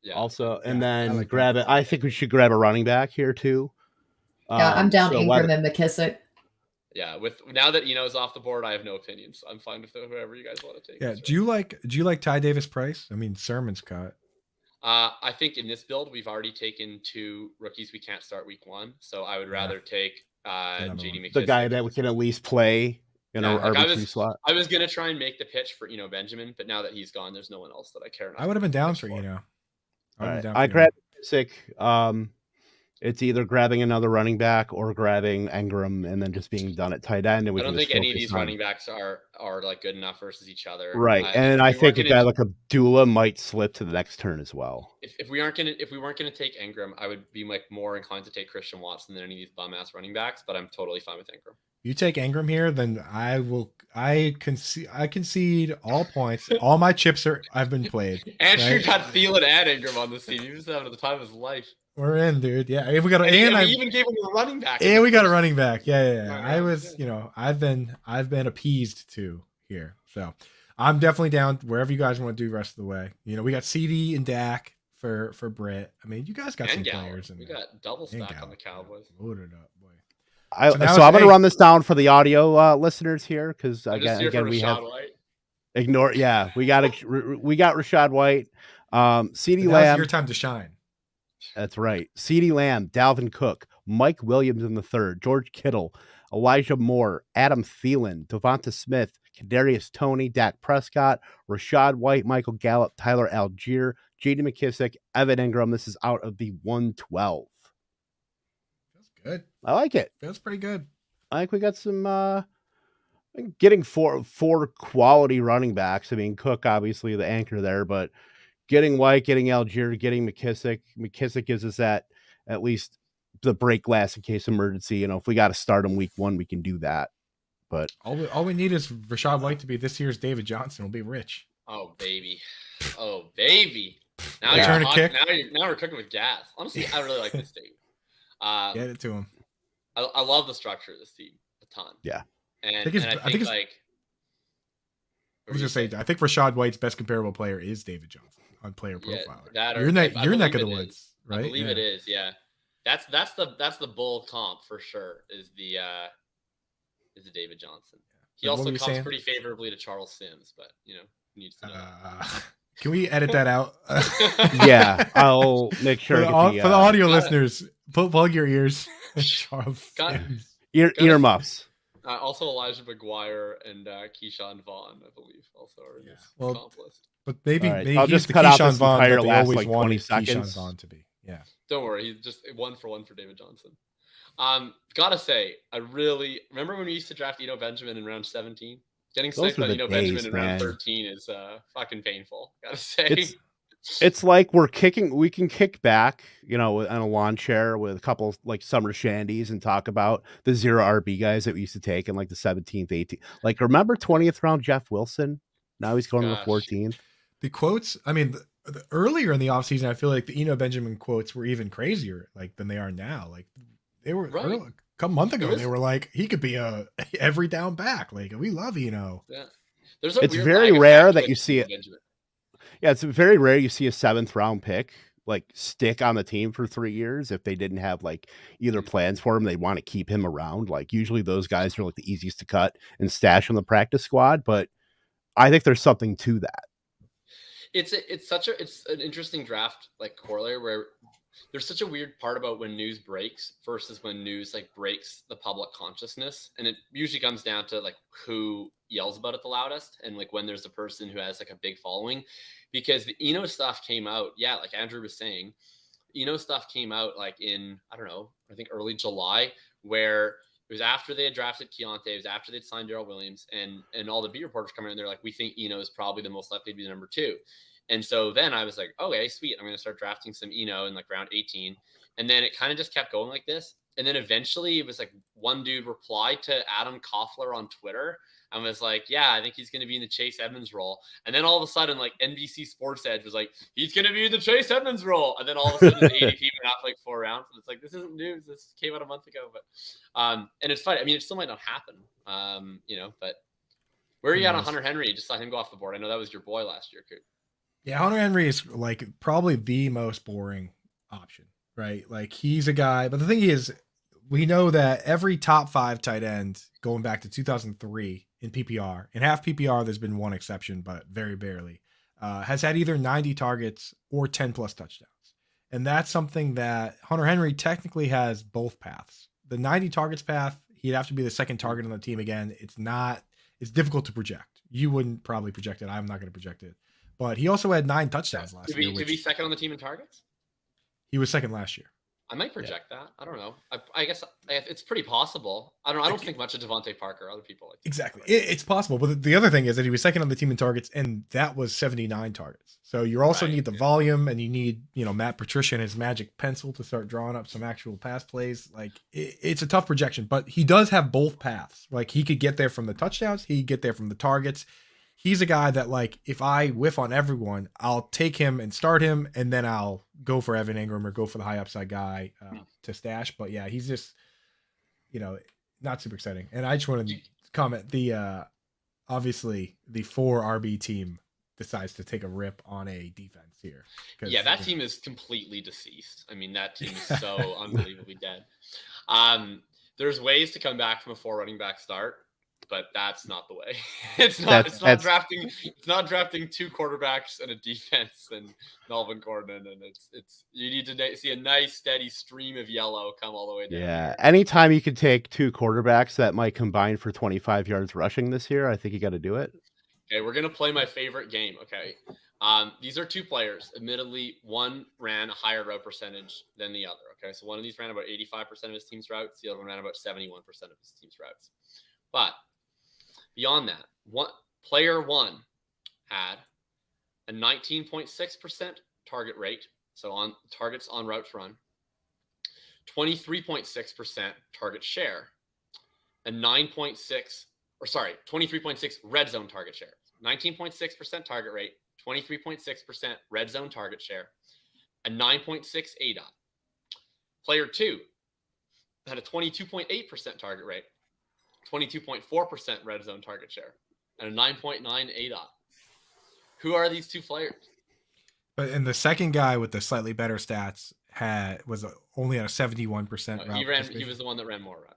Yeah. Also, and then grab it. I think we should grab a running back here too. Yeah, I'm down Ingram and McKissick. Yeah, now that Eno's off the board, I have no opinions. I'm fine with whoever you guys want to take. Yeah. Do you like Ty Davis Price? I mean, Sermon's cut. I think in this build, we've already taken 2 rookies we can't start week 1. So I would rather take JD McKissick. The guy that we can at least play in our RB2 slot. I was going to try and make the pitch for Benjamin, but now that he's gone, there's no one else that I care enough. I would have been down for Eno. I grabbed McKissick. It's either grabbing another running back or grabbing Ingram and then just being done at tight end. And I don't think any of these running backs are like good enough versus each other. Right. And I think a guy like Abdullah might slip to the next turn as well. If we weren't gonna take Ingram, I would be like more inclined to take Christian Watson than any of these bum ass running backs, but I'm totally fine with Ingram. You take Ingram here, then I concede all points. All my chips I've been played. Andrew got Thielen and Ingram on this team. He was having the time of his life. We're in, dude. Yeah, we got. I even gave him a running back. And we got a running back. Yeah. I was, I've been appeased to here. So I'm definitely down wherever you guys want to do the rest of the way. We got CD and Dak for Britt. I mean, you guys got some players. We got double stack on the Cowboys. Loaded up, boy. So I'm going to run this down for the audio listeners here because again we have ignore. Yeah, we got Rashad White, CeeDee Lamb. Your time to shine. That's right. CeeDee Lamb, Dalvin Cook, Mike Williams in the third, George Kittle, Elijah Moore, Adam Thielen, Devonta Smith, Kadarius Toney, Dak Prescott, Rashad White, Michael Gallup, Tyler Algier, J.D. McKissick, Evan Ingram. This is out of the 112. Feels good. I like it. Feels pretty good. I think we got some getting four quality running backs. I mean, Cook, obviously the anchor there, but getting White, getting Algier, getting McKissick. McKissick gives us at least the break glass in case emergency. If we got to start him week 1, we can do that. But all we need is Rashad White to be this year's David Johnson. We'll be rich. Oh baby. Now now we're cooking with gas. Honestly, I really like this team. Get it to him. I love the structure of this team a ton. Yeah. And I think I was gonna say, I think Rashad White's best comparable player is David Johnson on Player Profile. Yeah, your neck of the woods, right? I believe it is. Yeah, that's the bull comp for sure. Is the David Johnson. He also comps pretty favorably to Charles Sims, but needs to know. Can we edit that out? Yeah, I'll make sure for the audio listeners. Plug your ears. Charles Sims. Earmuffs. Also, Elijah McGuire and Keyshawn Vaughn, I believe, also are in this comp list. But maybe I'll just cut out this entire last like 20 seconds. Keyshawn Vaughn to be. Yeah. Don't worry, he's just 1 for 1 for David Johnson. Gotta say, I really remember when we used to draft Eno Benjamin in round 17. Getting sick on Eno Benjamin in round 13 is fucking painful. Gotta say. It's like we can kick back, on a lawn chair with a couple like summer shandies and talk about the 0 RB guys that we used to take in like the 17th, 18th. Like, remember 20th round Jeff Wilson? Now he's going to the 14th. The quotes, I mean, the earlier in the offseason, I feel like the Eno Benjamin quotes were even crazier than they are now. Like, they were early, a couple months ago, they were like, he could be a every down back. Like, we love Eno. Yeah. It's very rare that you see it. Yeah, it's very rare you see a 7th round pick like stick on the team for 3 years if they didn't have like either plans for him, they want to keep him around. Like, usually those guys are like the easiest to cut and stash on the practice squad, but I think there's something to that. It's an interesting draft like corollary where there's such a weird part about when news breaks versus when news like breaks the public consciousness, and it usually comes down to like who yells about it the loudest and like when there's a person who has like a big following. Because the Eno stuff came out, like Andrew was saying, Eno stuff came out like in, I don't know, I think early July, where it was after they had drafted Keontae, it was after they'd signed Darrell Williams, and all the beat reporters coming in, they're like, we think Eno is probably the most likely to be the number 2. And so then I was like, okay, sweet, I'm going to start drafting some Eno in like round 18. And then it kind of just kept going like this. And then eventually it was like one dude replied to Adam Koffler on Twitter and was like, yeah, I think he's going to be in the Chase Edmonds role. And then all of a sudden, like NBC Sports Edge was like, he's going to be in the Chase Edmonds role. And then all of a sudden the ADP went out like 4 rounds. And it's like, this isn't news. This came out a month ago. But and it's fine. I mean, it still might not happen, but where are you at on Hunter Henry? Just let him go off the board. I know that was your boy last year, Coop. Yeah, Hunter Henry is like probably the most boring option, right? Like, he's a guy, but the thing is, we know that every top 5 tight end going back to 2003 in PPR, in half PPR, there's been one exception, but very barely, has had either 90 targets or 10 plus touchdowns. And that's something that Hunter Henry technically has both paths. The 90 targets path, he'd have to be the second target on the team again. It's difficult to project. You wouldn't probably project it. I'm not going to project it. But he also had 9 touchdowns last year. To be second on the team in targets? He was second last year. I might project that. I don't know. I guess it's pretty possible. I don't think much of Devontae Parker. Other people like exactly. It's possible. But the other thing is that he was second on the team in targets, and that was 79 targets. So you also need the volume, and you need Matt Patricia and his magic pencil to start drawing up some actual pass plays. Like, it's a tough projection, but he does have both paths. Like, he could get there from the touchdowns, he could get there from the targets. He's a guy that, like, if I whiff on everyone, I'll take him and start him, and then I'll go for Evan Ingram or go for the high upside guy to stash. But yeah, he's just, not super exciting. And I just wanted to comment, obviously the 4 RB team decides to take a rip on a defense here. Yeah, that team is completely deceased. I mean, that team is so unbelievably dead. There's ways to come back from a 4 running back start, but that's not the way. It's not drafting 2 quarterbacks and a defense and Melvin Gordon, and it's you need to see a nice steady stream of yellow come all the way down. Yeah, anytime you can take 2 quarterbacks that might combine for 25 yards rushing this year, I think you got to do it. Okay, we're gonna play my favorite game. Okay, these are 2 players. Admittedly, one ran a higher route percentage than the other. Okay, so one of these ran about 85% of his team's routes. The other one ran about 71% of his team's routes. But beyond that, player 1 had a 19.6% target rate, so on targets on routes run, 23.6% target share, and 23.6 red zone target share. 19.6% target rate, 23.6% red zone target share, and 9.6 ADOT. Player 2 had a 22.8% target rate, 22.4% red zone target share, and a 9.9 ADOT. Who are these two players? But and the second guy with the slightly better stats was only at a 71% route. He was the one that ran more routes.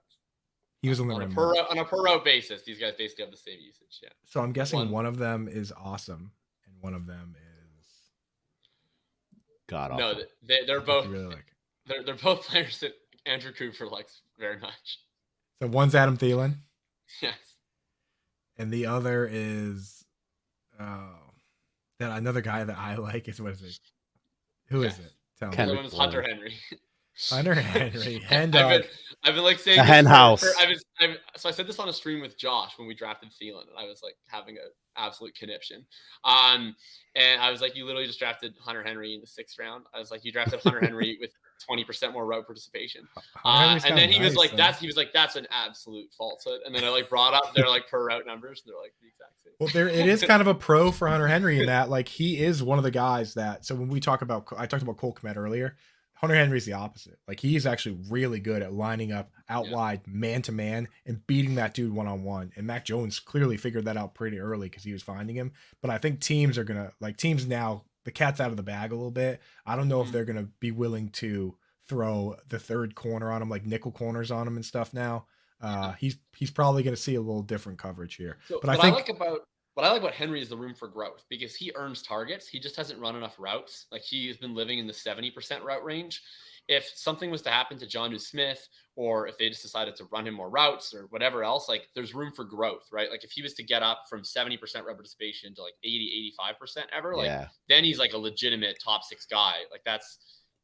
He was on a per route basis. These guys basically have the same usage. Yeah. So I'm guessing one of them is awesome, and one of them is god awful. No, they're both really like. They're both players that Andrew Cooper likes very much. So one's Adam Thielen. Yes. And the other is that another guy that I like is what is it? Who is it? Tell me. The other one is Hunter Henry. Hunter Henry. I've been like saying the hen house. So I said this on a stream with Josh when we drafted Thielen, and I was like having an absolute conniption. And I was like, you literally just drafted Hunter Henry in the 6th round. I was like, you drafted Hunter Henry with 20% more route participation. And then he was like, that's an absolute falsehood. And then I like brought up their like per route numbers. And they're like the exact same. Well, it is kind of a pro for Hunter Henry in that like he is one of the guys that. So when I talked about Cole Kmet earlier. Hunter Henry's the opposite. Like he's actually really good at lining up out wide, man to man, and beating that dude one-on-one. And Mac Jones clearly figured that out pretty early because he was finding him. But I think teams now, the cat's out of the bag a little bit. I don't know if they're gonna be willing to throw the third corner on him, like nickel corners on him and stuff now. He's probably gonna see a little different coverage here. So, but I think what I like about Henry is the room for growth because he earns targets. He just hasn't run enough routes. Like he's been living in the 70% route range. If something was to happen to Jonnu Smith, or if they just decided to run him more routes or whatever else, like there's room for growth, right? Like if he was to get up from 70% route participation to like 80, 85% ever, then he's like a legitimate top 6 guy. Like that's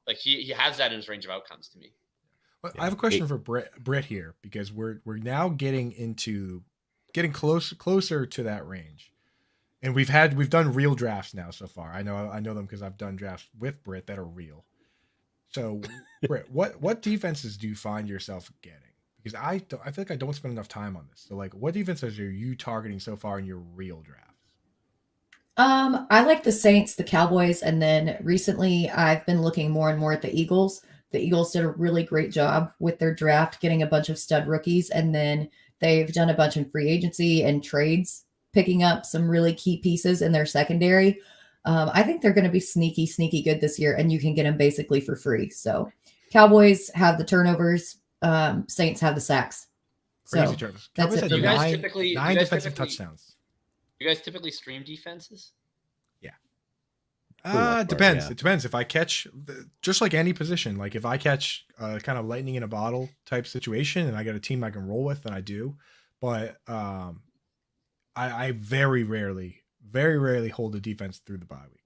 like, he has that in his range of outcomes to me. Well, I have a question for Britt here, because we're now getting closer to that range, and we've done real drafts now so far. I know them because I've done drafts with Britt that are real. So Britt, what defenses do you find yourself getting? Because I feel like I don't spend enough time on this. So like, what defenses are you targeting so far in your real drafts? I like the Saints, the Cowboys, and then recently I've been looking more and more at the Eagles. The Eagles did a really great job with their draft, getting a bunch of stud rookies, and then they've done a bunch in free agency and trades, picking up some really key pieces in their secondary. I think they're going to be sneaky good this year, and you can get them basically for free. So Cowboys have the turnovers. Saints have the sacks. Crazy turnovers. That's it. You guys nine defensive touchdowns. You guys typically stream defenses? Yeah. It depends. Yeah. It depends. If I catch, just like any position, like if I catch kind of lightning in a bottle type situation and I got a team I can roll with, then I do. But I very rarely hold a defense through the bye week.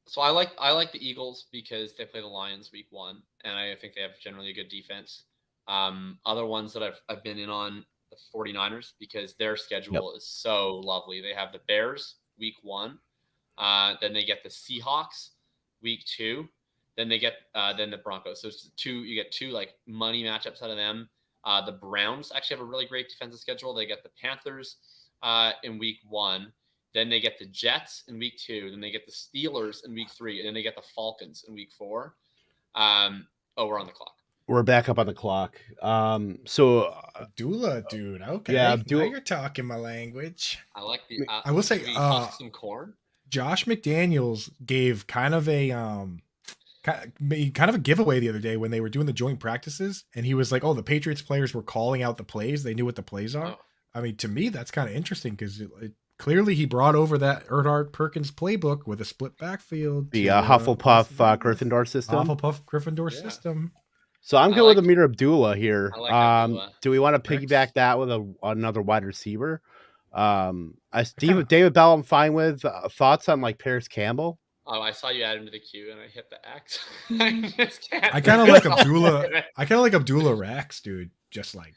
So I like the Eagles because they play the Lions week 1, and I think they have generally a good defense. Other ones that I've been in on the 49ers because their schedule is so lovely. They have the Bears week 1. Then they get the Seahawks week 2. Then they get then the Broncos. So it's you get 2 like money matchups out of them. The Browns actually have a really great defensive schedule. They get the Panthers in week 1. Then they get the Jets in week 2. Then they get the Steelers in week 3. And then they get the Falcons in week 4. We're on the clock. We're back up on the clock. So Abdullah, dude. Okay. Yeah, Abdullah. Now you're talking my language. I like the. I will say, some corn. Josh McDaniels gave kind of a giveaway the other day when they were doing the joint practices, and he was like, "Oh, the Patriots players were calling out the plays; they knew what the plays are." Oh. I mean, to me, that's kind of interesting because clearly he brought over that Erdart Perkins playbook with a split backfield, the Hufflepuff Gryffindor system. Hufflepuff Gryffindor system. So I'm going with Amir Abdullah here. I like Abdullah. Do we want to piggyback that with another wide receiver? David Bell, I'm fine with. Thoughts on like Paris Campbell? Oh, I saw you add him to the queue, and I hit the X. I kind of like Abdullah. I kind of like Abdullah Rex, dude. Just like.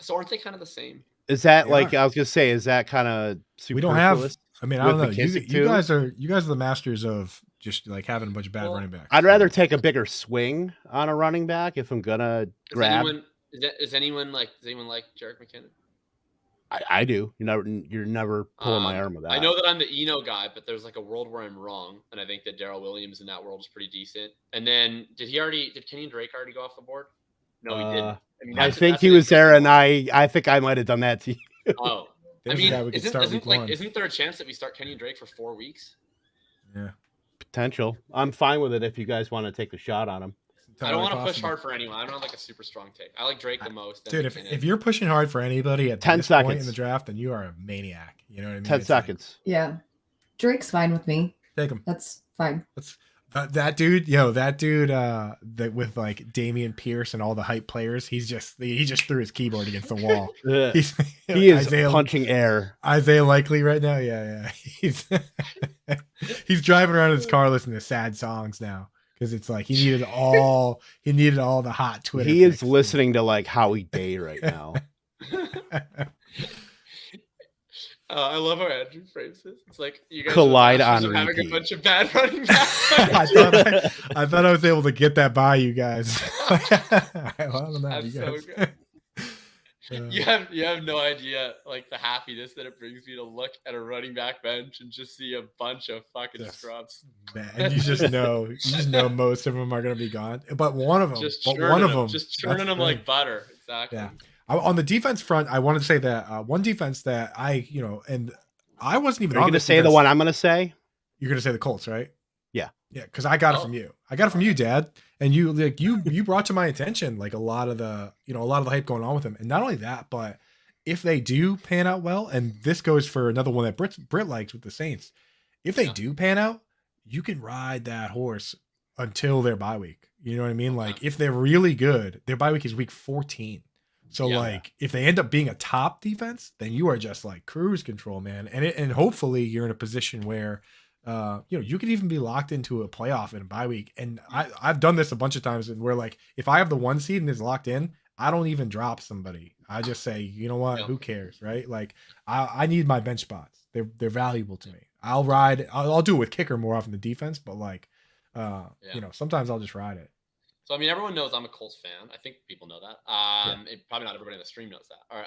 So aren't they kind of the same? Is that like I was gonna say? Is that kind of we don't have? I mean, I don't know. You guys are the masters of just like having a bunch of bad running backs. I'd rather take a bigger swing on a running back if I'm gonna grab. Does anyone like Jerick McKinnon? I do. You're never pulling my arm with that. I know that I'm the Eno guy, but there's like a world where I'm wrong, and I think that Darrell Williams in that world is pretty decent. And then did Kenyon Drake already go off the board? No, he didn't. I think he was there, and I think I might have done that to you. Oh, There's a guy we could start week one. Isn't there a chance that we start Kenyon Drake for 4 weeks? Yeah. Potential. I'm fine with it if you guys want to take a shot on him. I don't want to push hard for anyone. I don't have like a super strong take. I like Drake the most. Dude, if you're pushing hard for anybody at 10 this seconds point in the draft, then you are a maniac. You know what I mean? 10 seconds. Yeah. Drake's fine with me. Take him. That's fine. That dude, that with like Damian Pierce and all the hype players, he just threw his keyboard against the wall. He is punching air. Isaiah Likely right now, yeah. He's driving around in his car listening to sad songs now because it's like he needed all the hot Twitter. He is listening to like Howie Day right now. I love how Andrew frames this. It's like you guys collide on having repeat. a bunch of bad running backs. I thought I was able to get that by you guys. I don't know. That's You so guys. good. You have no idea like the happiness that it brings me to look at a running back bench and just see a bunch of fucking scrubs. Man, you just know most of them are gonna be gone. But one of them, just churning them like butter. Exactly. Yeah. On the defense front, I wanted to say that one defense that I wasn't even. Are you going to say the one I'm going to say? You're going to say the Colts, right? Yeah. Yeah, because I got it from you. I got it from you, Dad, and you brought to my attention like a lot of the hype going on with him, and not only that, but if they do pan out well, and this goes for another one that Britt likes with the Saints, if they do pan out, you can ride that horse until their bye week. You know what I mean? Like if they're really good, their bye week is week 14. So if they end up being a top defense, then you are just like cruise control, man. And hopefully you're in a position where, you could even be locked into a playoff in a bye week. And I've done this a bunch of times, and where like if I have the 1 seed and it's locked in, I don't even drop somebody. I just say, you know what, who cares, right? Like I need my bench spots. They're valuable to me. I'll ride. I'll do it with kicker more often than defense, but like, sometimes I'll just ride it. So, I mean, everyone knows I'm a Colts fan. I think people know that. Probably not everybody on the stream knows that.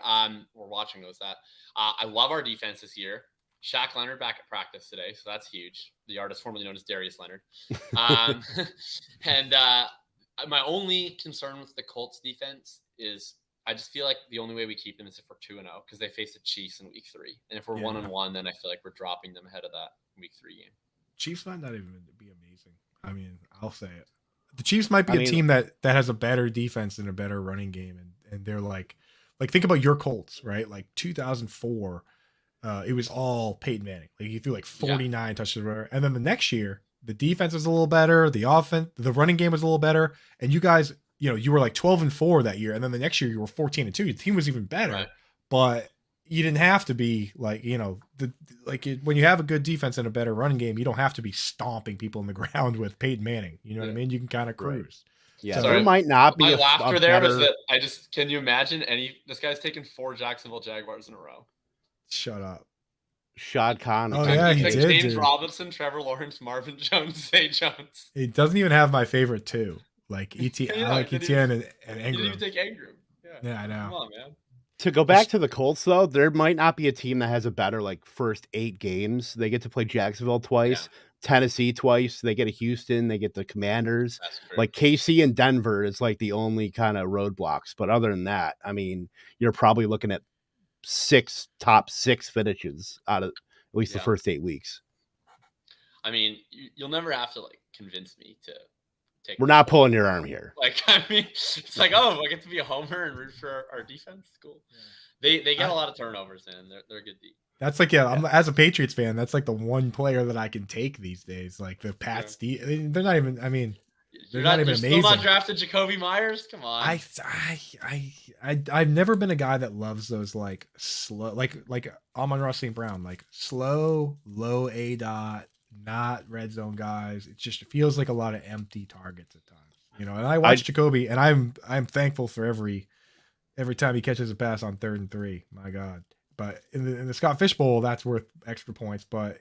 Or watching knows that. I love our defense this year. Shaq Leonard back at practice today, so that's huge. The artist formerly known as Darius Leonard. And my only concern with the Colts defense is I just feel like the only way we keep them is if we're 2-0 because they face the Chiefs in week 3. And if we're 1-1, then I feel like we're dropping them ahead of that week 3 game. Chiefs might not even be amazing. I mean, I'll say it. The Chiefs might be a team that has a better defense and a better running game, and they're like think about your Colts, right? Like 2004, it was all Peyton Manning. Like he threw like 49 touches, and then the next year the defense was a little better, the running game was a little better, and you guys, you were like 12-4 that year, and then the next year you were 14-2. Your team was even better, but you didn't have to be like, when you have a good defense and a better running game, you don't have to be stomping people in the ground with Peyton Manning. You know what I mean? You can kind of cruise. Yeah, there might not be. My laughter there was that can you imagine this guy's taken 4 Jacksonville Jaguars in a row. Shut up. Shad Khan. Oh yeah, he did. James Robinson, Trevor Lawrence, Marvin Jones, Zay Jones. He doesn't even have my favorite 2, like I like Etienne and Ingram. He didn't even take Ingram. Yeah, I know. Come on, man. To go back to the Colts, though, there might not be a team that has a better first 8 games. They get to play Jacksonville twice, Tennessee twice. They get a Houston. They get the Commanders. Like KC and Denver is like the only kind of roadblocks. But other than that, I mean, you're probably looking at top 6 finishes out of at least the first 8 weeks. I mean, you'll never have to convince me to. We're not pulling your arm here. I mean, it's like, I get to be a homer and root for our defense. Cool. Yeah. They get a lot of turnovers, man. They're good deep. That's like, I'm, as a Patriots fan, that's like the one player that I can take these days. Like the Pats, they're not even. I mean, they're not even amazing. Still not drafted Jacoby Myers. Come on. I've never been a guy that loves those slow, like Amon-Ra St. Brown, slow, low A dot. Not red zone guys. It just feels like a lot of empty targets at times, And I watch Jacoby, and I'm thankful for every time he catches a pass on 3rd and 3. My God! But in the Scott Fish Bowl, that's worth extra points. But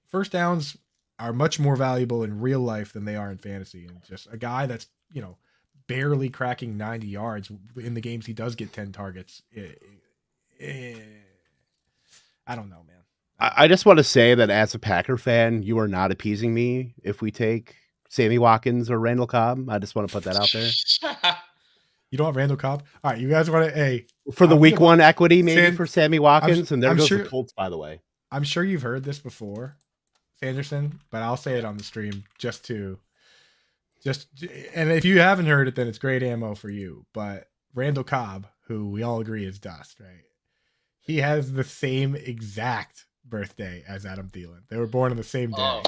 first downs are much more valuable in real life than they are in fantasy. And just a guy that's barely cracking 90 yards in the games he does get 10 targets. I don't know, man. I just want to say that as a Packer fan, you are not appeasing me if we take Sammy Watkins or Randall Cobb. I just want to put that out there. You don't want Randall Cobb? All right, you guys want to? Hey, for the week one equity, maybe San- for Sammy Watkins, and there I'm goes sure- the Colts. By the way, I'm sure you've heard this before, Sanderson, but I'll say it on the stream and if you haven't heard it, then it's great ammo for you. But Randall Cobb, who we all agree is dust, right? He has the same exact birthday as Adam Thielen. They were born on the same day. Oh.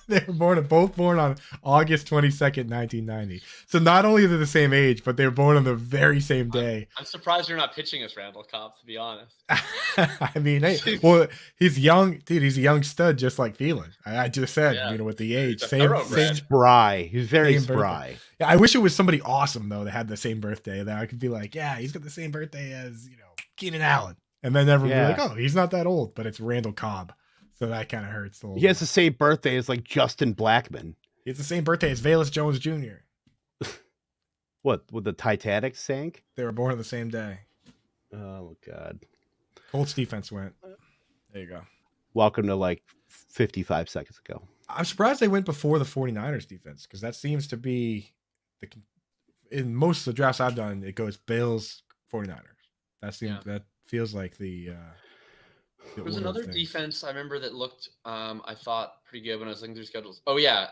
They were both born on August 22nd, 1990. So not only are they the same age, but they were born on the very same day. I'm surprised you're not pitching us Randall Cobb, to be honest. I mean, hey, well, he's young, dude. He's a young stud, just like Thielen. I just said, Yeah. with the age, He's a same. thoroughbred. spry. He's very Same spry. Yeah, I wish it was somebody awesome though that had the same birthday that I could be like, yeah, he's got the same birthday as Keenan Allen, and then everyone would be like, oh, he's not that old, but it's Randall Cobb, so that kind of hurts a little. He has the same birthday as like Justin Blackman. He has the same birthday as Velus Jones Jr. What, with the Titanic sank? They were born on the same day. Oh God! Colts defense went. There you go. Welcome to like 55 seconds ago. I'm surprised they went before the 49ers defense, because that seems to be in most of the drafts I've done, it goes Bills, 49ers. That feels like the There was another defense I remember that looked, I thought, pretty good when I was looking through schedules. Oh, yeah.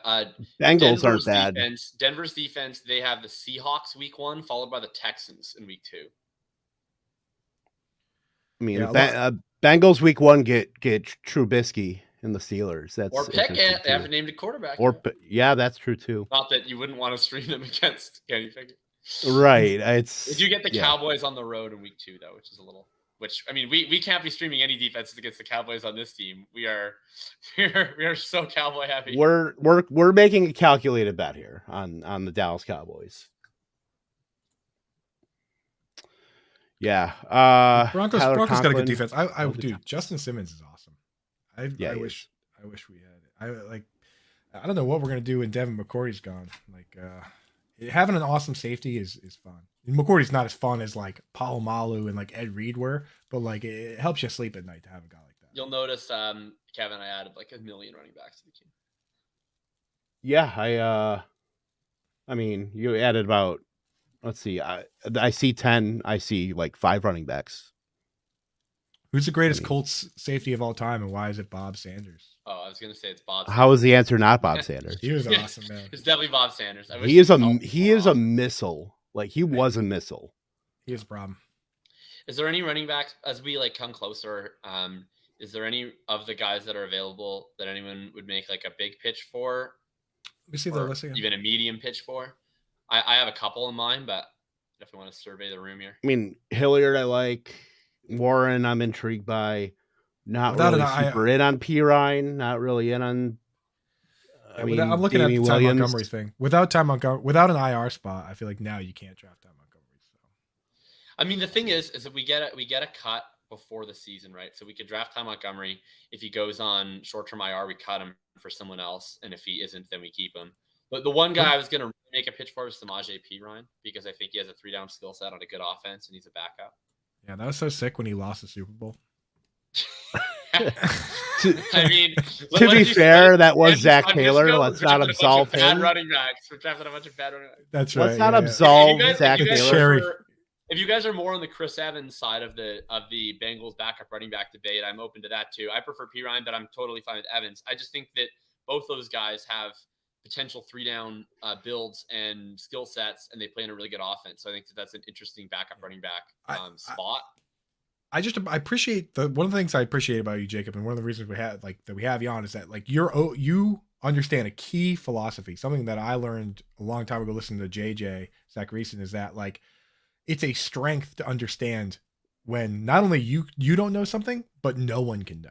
Bengals aren't bad. Denver's defense, they have the Seahawks week 1, followed by the Texans in week 2. I mean, Bengals week 1 get Trubisky and the Steelers. That's or Pickett. They haven't named a quarterback. Yeah, that's true too. Not that you wouldn't want to stream them against Kenny Pickett. Right. It's you get the Cowboys on the road in week 2 though, which is a little. Which I mean, we can't be streaming any defenses against the Cowboys on this team. We are so Cowboy happy. We're making a calculated bet here on the Dallas Cowboys. Yeah. Broncos got a good defense. Dude, Justin Simmons is awesome. I wish we had it. I don't know what we're gonna do when Devin McCourty's gone. Having an awesome safety is fun. And McCourty's not as fun as like Palomalu and like Ed Reed were, but like it helps you sleep at night to have a guy like that. You'll notice, Kevin, I added like 1 million running backs to the team. Yeah, I mean, you added about. Let's see. I see 10. I see like 5 running backs. Who's the greatest Colts safety of all time, and why is it Bob Sanders? Oh, I was gonna say it's Bob. How is the answer not Bob Sanders? He was awesome, man. It's definitely Bob Sanders. He is a missile. Like he was a missile. He is a problem. Is there any running backs as we like come closer? Is there any of the guys that are available that anyone would make like a big pitch for? Let me see the list again. Even a medium pitch for? I have a couple in mind, but definitely want to survey the room here. I mean, Hilliard, I like. Warren, I'm intrigued by. Not really super in on Pirine. Not really in on. I'm looking at the Ty Montgomery thing. Without an IR spot, I feel like now you can't draft Ty Montgomery. So, I mean, the thing is that we get a cut before the season, right? So we could draft Ty Montgomery. If he goes on short-term IR, we cut him for someone else, and if he isn't, then we keep him. But the one guy I was going to make a pitch for is Samaje Perine, because I think he has a 3-down skill set on a good offense, and he's a backup. Yeah, that was so sick when he lost the Super Bowl. I mean, to be fair, that was Zach Taylor. Let's not absolve him. Bad running backs. We're drafting a bunch of bad running backs. That's right. Let's not absolve Zach Taylor. If you guys are more on the Chris Evans side of the Bengals backup running back debate, I'm open to that too. I prefer Pirine, but I'm totally fine with Evans. I just think that both those guys have potential 3-down builds and skill sets, and they play in a really good offense. So I think that's an interesting backup running back spot. I appreciate one of the things I appreciate about you, Jacob, and one of the reasons we have you on is that like you understand a key philosophy, something that I learned a long time ago listening to JJ Zach Reason, is that like it's a strength to understand when not only you don't know something, but no one can know,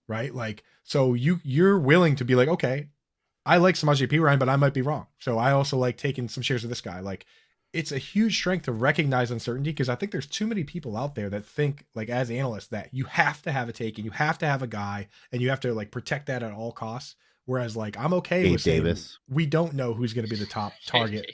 right? Like so you're willing to be like, okay, I like Samaje Perine, but I might be wrong. So I also like taking some shares of this guy. Like it's a huge strength to recognize uncertainty, because I think there's too many people out there that think like as analysts that you have to have a take and you have to have a guy and you have to like protect that at all costs. Whereas like I'm okay with saying we don't know who's going to be the top target.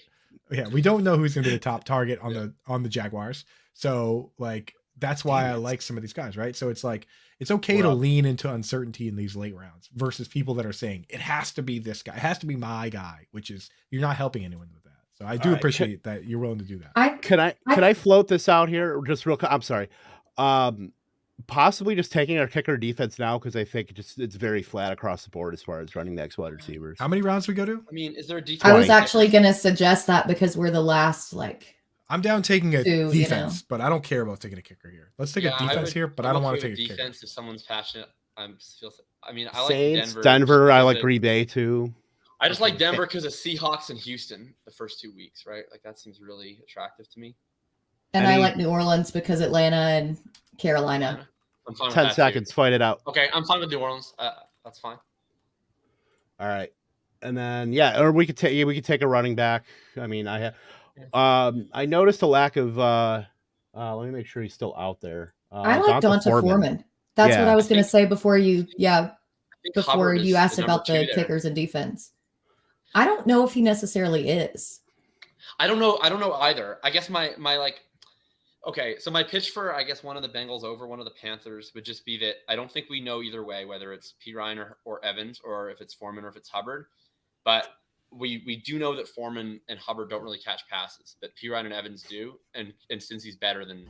Yeah, we don't know who's going to be the top target on the Jaguars. So like that's why I like some of these guys, right? So it's like it's okay to lean into uncertainty in these late rounds versus people that are saying it has to be this guy, it has to be my guy, which is you're not helping anyone with that. So I do appreciate that you're willing to do that. Can I float this out here just real quick? I'm sorry. Possibly just taking our kicker defense now because I think it's very flat across the board as far as running backs, wide receivers. How many rounds we go to? I mean, is there a defense? I was actually going to suggest that because we're the last, I'm down taking a defense, but I don't care about taking a kicker here. Let's take a defense here, but I don't want to take a kicker. Defense if someone's passionate. I like Saints, Denver. Denver. I like Green Bay too. I just like Denver because of Seahawks and Houston the first 2 weeks, right? Like that seems really attractive to me. And I like New Orleans because Atlanta and Carolina. I'm fine with 10 that seconds, too. fight it out. Okay, I'm fine with New Orleans. That's fine. All right, and then or we could take a running back. I mean, I noticed a lack of. Let me make sure he's still out there. I like Donta Foreman. That's what I was going to say before you. Yeah, before you asked about the kickers and defense. I don't know if he necessarily is. I don't know either. I guess my okay, so my pitch for, I guess, one of the Bengals over one of the Panthers would just be that I don't think we know either way, whether it's P. Ryan or Evans, or if it's Foreman or if it's Hubbard. But we do know that Foreman and Hubbard don't really catch passes, but P. Ryan and Evans do. And since he's better than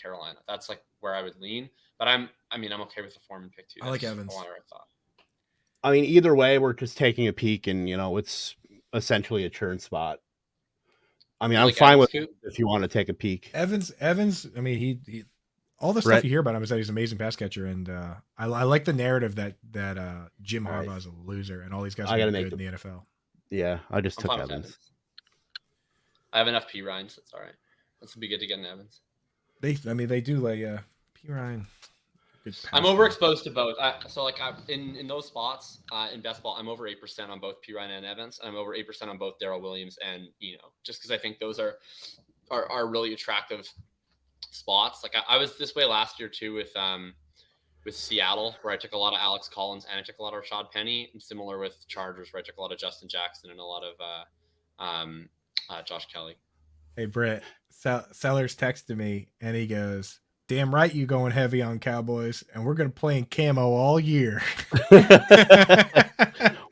Carolina, that's like where I would lean. But I'm okay with the Foreman pick too. I like Evans. I mean, either way, we're just taking a peek, and it's essentially a churn spot. I mean, I'm fine with it if you want to take a peek. Evans. I mean, he all the stuff you hear about him is that he's an amazing pass catcher, and I like the narrative that Jim Harbaugh's a loser, and all these guys are good in the NFL. Yeah, I just took Evans. I have enough P. Ryans. That's all right. That's be good to get an Evans. They do like P. Ryan. I'm overexposed to both. In those spots in best ball, I'm over 8% on both P. Ryan and Evans. I'm over 8% on both Darrell Williams and just because I think those are really attractive spots. Like I was this way last year too with Seattle, where I took a lot of Alex Collins and I took a lot of Rashad Penny, and similar with Chargers, where I took a lot of Justin Jackson and a lot of Josh Kelly. Hey Britt, Sellers texted me and he goes, "Damn right you going heavy on Cowboys, and we're going to play in camo all year."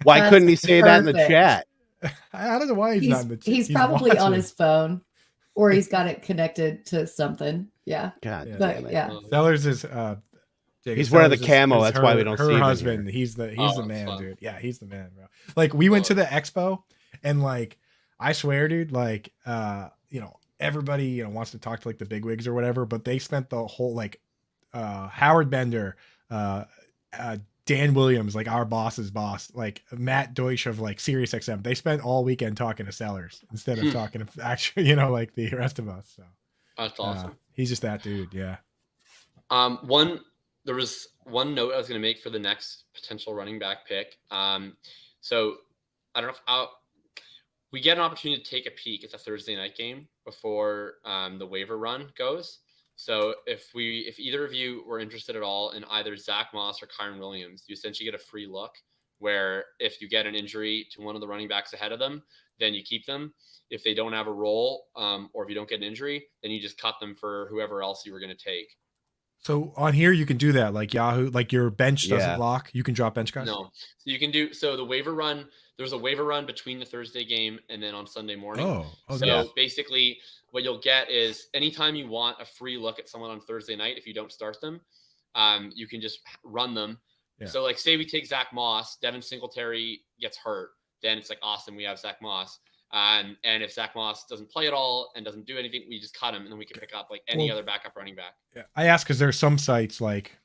Why couldn't he say that in the chat? I don't know why he's not in the chat. He's probably on his phone, or he's got it connected to something. Yeah. God, but yeah. Sellers is he's wearing the camo. That's why we don't see him. Her husband. He's the man, fun. Dude. Yeah, he's the man, bro. Like we went to the expo, and like I swear, dude, like everybody wants to talk to like the bigwigs or whatever, but they spent the whole like Howard Bender, Dan Williams, like our boss's boss, like Matt Deutsch of like Sirius XM. They spent all weekend talking to Sellers instead of talking to actually, like the rest of us. So that's awesome. He's just that dude. Yeah. There was one note I was going to make for the next potential running back pick. So I don't know if we get an opportunity to take a peek at the Thursday night game before the waiver run goes. So if either of you were interested at all in either Zach Moss or Kyron Williams, you essentially get a free look where if you get an injury to one of the running backs ahead of them, then you keep them. If they don't have a role or if you don't get an injury, then you just cut them for whoever else you were going to take. So on here, you can do that like Yahoo, like your bench doesn't lock. You can drop bench guys. No. So you can do, so the waiver run, there's a waiver run between the Thursday game and then on Sunday morning. So basically what you'll get is anytime you want a free look at someone on Thursday night, if you don't start them, you can just run them. Yeah. So like say we take Zach Moss, Devin Singletary gets hurt. Then it's like, awesome, we have Zach Moss. And if Zach Moss doesn't play at all and doesn't do anything, we just cut him and then we can pick up like any other backup running back. Yeah. I ask because there's some sites like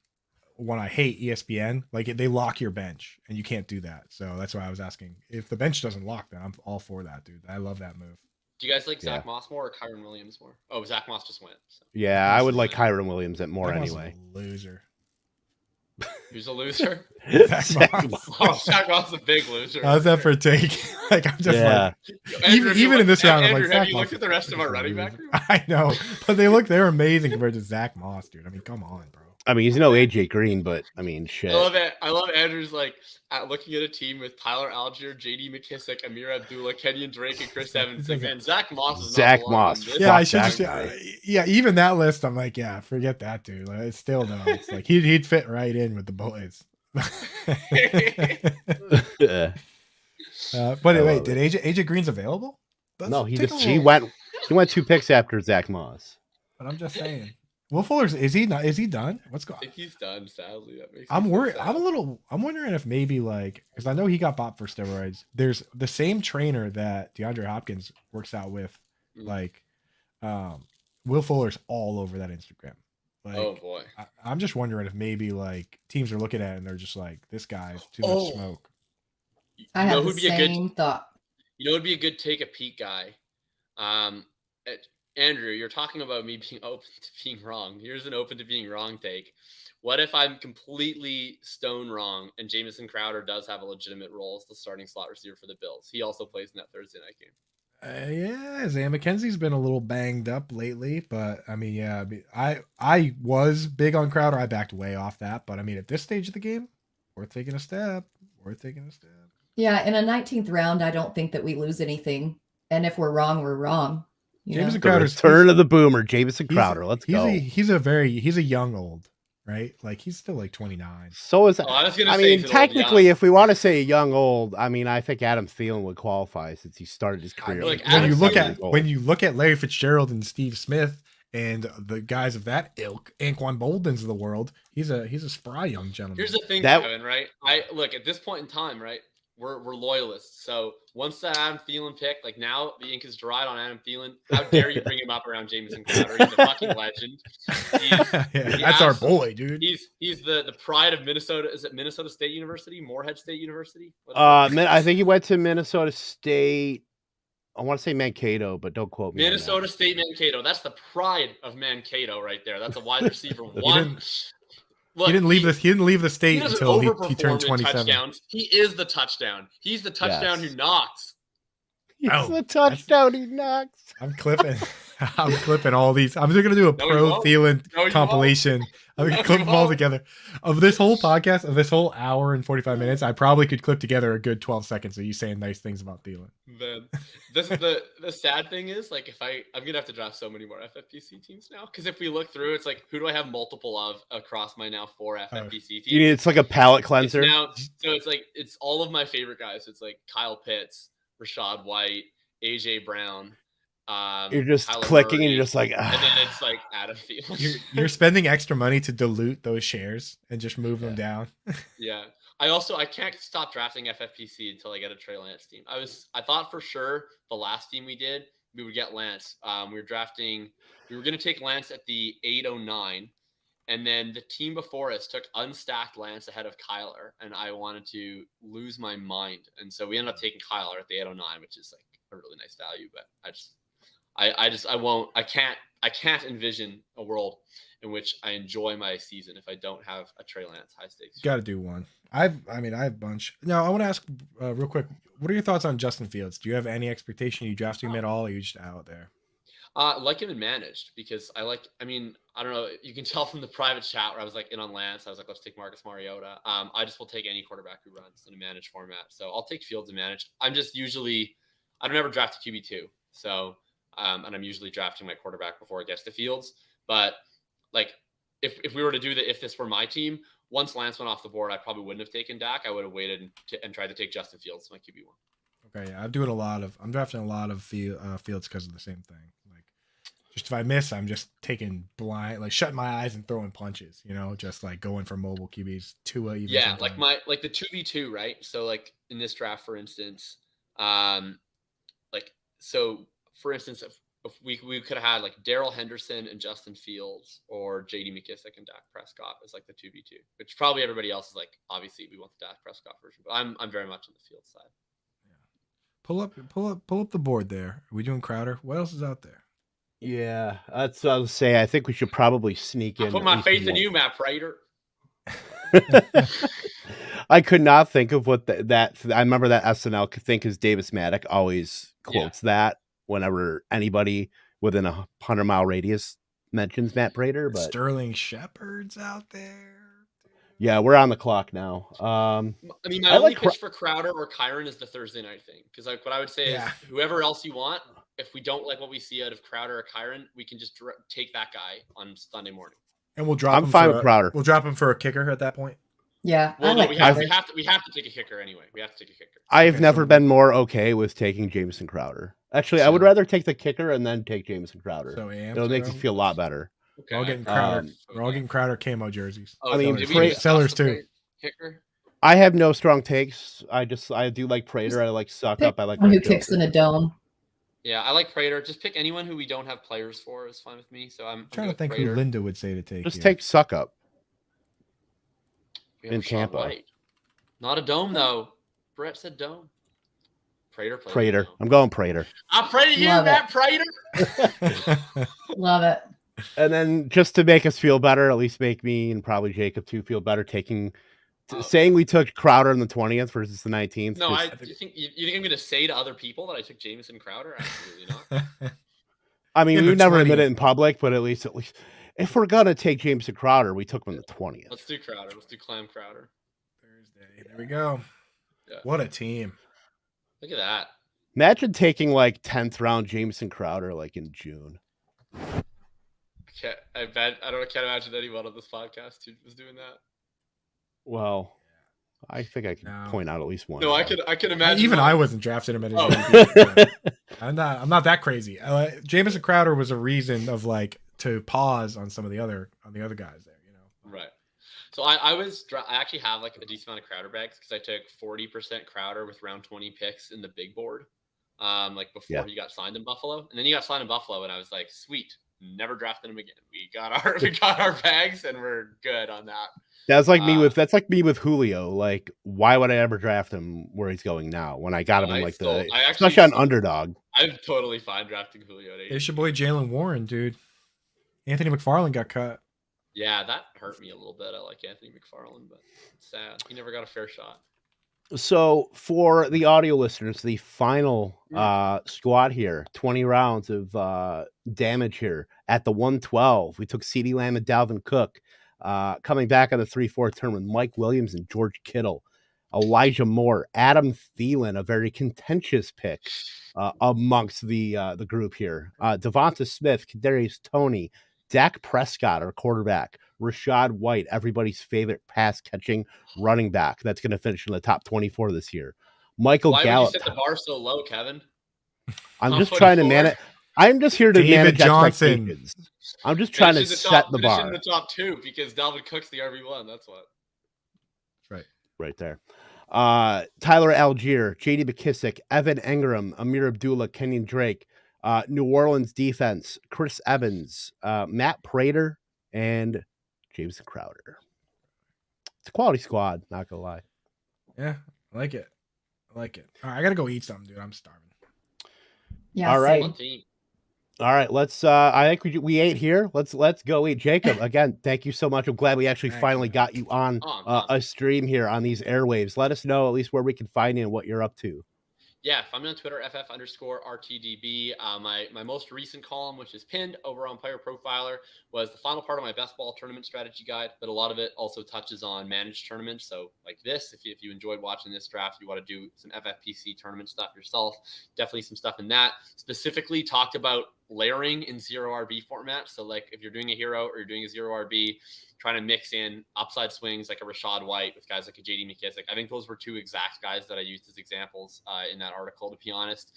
one I hate, ESPN, like they lock your bench and you can't do that. So that's why I was asking. If the bench doesn't lock, then I'm all for that, dude. I love that move. Do you guys like Zach Moss more or Kyron Williams more? Oh, Zach Moss just went. So. Yeah, I would like Kyron Williams more anyway. Loser. Who's a loser? Zach Moss. Oh, Zach Moss is a big loser. How's that for a take? Like I'm just like, Andrew, even in this round, Andrew, I'm like, have you looked at the rest of our running back group? I know, but they're amazing compared to Zach Moss, dude. I mean, come on, bro. I mean, he's no AJ Green, but I mean, shit. I love it. I love Andrew's like looking at a team with Tyler Algier, JD McKissick, Amir Abdullah, Kenyon Drake, and Chris Evans. Like, man, Zach Moss is Zach Moss. Yeah, I should just. Yeah, even that list, I'm like, yeah, forget that, dude. Like, it's still though. It's like he'd fit right in with the boys. But wait, did AJ Green's available? No, he went 2 picks after Zach Moss. But I'm just saying, Will Fuller's is he done? What's going? I think he's done. Sadly, that makes. I'm me worried. sad. I'm wondering if maybe because I know he got bought for steroids. There's the same trainer that DeAndre Hopkins works out with, Will Fuller's all over that Instagram. Oh boy. I'm just wondering if maybe teams are looking at it and they're just like, this guy's too much smoke. I have the same thought. You know, it'd be a good take a peek guy. Andrew, you're talking about me being open to being wrong. Here's an open to being wrong take. What if I'm completely stone wrong and Jamison Crowder does have a legitimate role as the starting slot receiver for the Bills? He also plays in that Thursday night game. Yeah, Isaiah McKenzie's been a little banged up lately, but I was big on Crowder. I backed way off that, but at this stage of the game, worth taking a stab. Yeah, in a 19th round, I don't think that we lose anything, and if we're wrong, we're wrong. Jamison Crowder's turn of the boomer, Jamison Crowder. Let's go. He's a young old, right? He's still 29. So is technically, old, if we want to say young old, I think Adam Thielen would qualify since he started his career. When you look at Larry Fitzgerald and Steve Smith and the guys of that ilk, Anquan Boldens of the world, he's a spry young gentleman. Here's the thing, Kevin, right? I look at this point in time, right? We're loyalists. So once that Adam Thielen pick, now the ink is dried on Adam Thielen. How dare you bring him up around Jamison Crowder? He's a fucking legend. That's our boy, dude. He's the pride of Minnesota. Is it Minnesota State University? Morehead State University? I think he went to Minnesota State. I want to say Mankato, but don't quote me. Minnesota State Mankato. That's the pride of Mankato right there. That's a wide receiver one. He didn't leave the state until he turned 27. Touchdowns. He is the touchdown. He's the touchdown who knocks. He's the touchdown he knocks. I'm clipping all these. I'm just gonna do a Thielen compilation. I'm gonna clip them all together. Of this whole podcast, of this whole hour and 45 minutes, I probably could clip together a good 12 seconds of you saying nice things about Thielen. Man, the sad thing is, I'm gonna have to draft so many more FFPC teams now, because if we look through, it's who do I have multiple of across my now 4 FFPC teams? It's like a palate cleanser. It's all of my favorite guys. It's Kyle Pitts, Rashad White, AJ Brown. You're just Tyler clicking Murray, and you're just and then it's Adam Thielen. You're spending extra money to dilute those shares and just move them down. Yeah. I can't stop drafting FFPC until I get a Trey Lance team. I thought for sure the last team we did, we would get Lance. We were going to take Lance at the 809. And then the team before us took unstacked Lance ahead of Kyler. And I wanted to lose my mind. And so we ended up taking Kyler at the 809, which is a really nice value, but I can't envision a world in which I enjoy my season if I don't have a Trey Lance high stakes. Got to do one. I have a bunch. Now I want to ask real quick. What are your thoughts on Justin Fields? Do you have any expectation? You drafting him at all? Or are you just out there? I like him and managed because I don't know. You can tell from the private chat where I was in on Lance. I was let's take Marcus Mariota. I just will take any quarterback who runs in a managed format. So I'll take Fields and managed. I don't ever draft a QB2. So, and I'm usually drafting my quarterback before it gets to Fields. But if we were to do that, if this were my team, once Lance went off the board, I probably wouldn't have taken Dak. I would have waited and tried to take Justin Fields, my QB1. Okay, yeah, I'm drafting a lot of Fields because of the same thing. Just if I miss, I'm just taking blind, shutting my eyes and throwing punches. Just going for mobile QBs. Tua even. Yeah, sometimes. The 2v2, right? So in this draft, for instance, so for instance, if we could have had Darrell Henderson and Justin Fields, or JD McKissick and Dak Prescott as the 2v2, which probably everybody else is obviously we want the Dak Prescott version, but I'm very much on the Fields side. Yeah. Pull up the board there. Are we doing Crowder? What else is out there? Yeah, that's what I was saying. I think we should probably sneak in. I put my faith in you, Matt Prater. I could not think of what that. I remember that SNL thing because Davis Maddock always quotes that whenever anybody within 100-mile radius mentions Matt Prater. But Sterling Shepard's out there. Yeah, we're on the clock now. My only pitch for Crowder or Kyron is the Thursday night thing, because what I would say is whoever else you want. If we don't like what we see out of Crowder or Kyron, we can just take that guy on Sunday morning. And we'll drop I'm him fine with Crowder. We'll drop him for a kicker at that point. Yeah, Well, I no, like we have Crowder. to take a kicker anyway. We have to take a kicker. I've Okay, never so- been more okay with taking Jamison Crowder. Actually, I would So- rather take the kicker and then take Jamison Crowder. So It'll make me feel a lot better. Okay. We're all getting Crowder. Um, We're all getting Crowder camo jerseys. Oh, I mean, did Pra- we discuss sellers the too. kicker? I have no strong takes. I do like Prater. I like Suck Pick Up. I like one who Red kicks Joker. in a dome. Yeah, I like Prater. Just pick anyone who we don't have players for is fine with me. So I'm trying to good think with who Prater. Linda would say to take. Just here. take Suck Up. We have in Rashad Tampa. White. Not a dome though. Brett said dome. Prater. Prater. I'm going Prater. I pray to you, Love it. Matt Prater. Love it. And then just to make us feel better, at least make me and probably Jacob too feel better, saying we took Crowder on the 20th versus the 19th. No, just- you think I'm going to say to other people that I took Jamison Crowder? Absolutely not. I mean, In we the would never admit 20th. it in public, but at least if we're gonna take Jameson Crowder, we took him on the 20th. Let's do Crowder. Let's do Clam Crowder. Thursday. There we go. Yeah. What a team. Look at that. Imagine taking like 10th round Jameson Crowder like in June. I can't imagine anyone on this podcast who was doing that. Well, I think I can No. point out at least one. No, I could imagine. Even one. I wasn't drafting him at his Oh. ADP. I'm not that crazy. Jamison Crowder was a reason of like to pause on some of the other guys there, you know. Right. So I actually have like a decent amount of Crowder bags because I took 40% Crowder with round 20 picks in the big board, like before he got signed in Buffalo, and then he got signed in Buffalo, and I was like, sweet, never drafted him again. We got our bags, and we're good on that. That's like me with Julio. Like, why would I ever draft him where he's going now when I got him in especially on underdog? I'm totally fine drafting Julio at 80. It's your boy Jalen Warren, dude. Anthony McFarland got cut. Yeah, that hurt me a little bit. I like Anthony McFarland, but it's sad. He never got a fair shot. So for the audio listeners, the final squad here, 20 rounds of damage here at the 112. We took CeeDee Lamb and Dalvin Cook. Coming back on the 3-4 turn with Mike Williams and George Kittle, Elijah Moore, Adam Thielen, a very contentious pick amongst the group here. Devonta Smith, Kadarius Toney, Dak Prescott, our quarterback, Rashad White, everybody's favorite pass-catching running back. That's going to finish in the top 24 this year. Michael Why Gallup. would you set the bar so low, Kevin? I'm Top just trying to 24? manage. I'm just here to David manage Johnson. expectations. I'm just trying to set the bar. in the top 2 because Dalvin Cook's the RB1. That's what. Right there. Tyler Algier, J.D. McKissick, Evan Engram, Amir Abdullah, Kenyon Drake, New Orleans defense, Chris Evans, Matt Prater, and Jameson Crowder. It's a quality squad, not gonna lie. Yeah, I like it. All right, I gotta go eat something, dude. I'm starving. Yeah. All right. same. Fun team. All right, let's. I think we ate here. Let's go eat. Jacob, again, thank you so much. I'm glad we actually Thank finally you. got you on a stream here on these airwaves. Let us know at least where we can find you and what you're up to. Yeah, find me on Twitter, FF_RTDB. My most recent column, which is pinned over on Player Profiler, was the final part of my best ball tournament strategy guide, but a lot of it also touches on managed tournaments. So like this, if you enjoyed watching this draft, you want to do some FFPC tournament stuff yourself, definitely some stuff in that. Specifically talked about layering in 0RB format. So like if you're doing a hero or you're doing a 0RB, trying to mix in upside swings like a Rashad White with guys like a JD McKissick. I think those were 2 exact guys that I used as examples in that article, to be honest.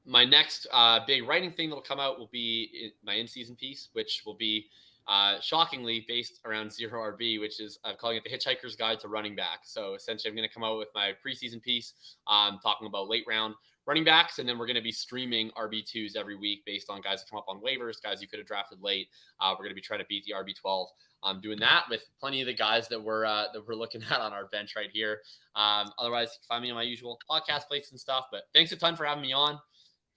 My next big writing thing that'll come out will be my in-season piece, which will be shockingly based around 0RB, which is I'm calling it the Hitchhiker's Guide to Running Back. So essentially I'm going to come out with my preseason piece talking about late round running backs, and then we're going to be streaming RB2s every week based on guys that come up on waivers, guys you could have drafted late. We're going to be trying to beat the RB12. I'm doing that with plenty of the guys that we're looking at on our bench right here. Otherwise, you can find me on my usual podcast places and stuff. But thanks a ton for having me on.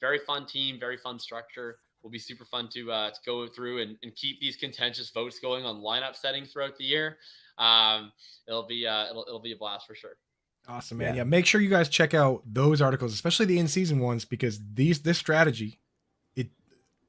Very fun team, very fun structure. Will be super fun to go through and keep these contentious votes going on lineup setting throughout the year. It'll be a blast for sure. Awesome, man. Yeah, make sure you guys check out those articles, especially the in-season ones, because this strategy, it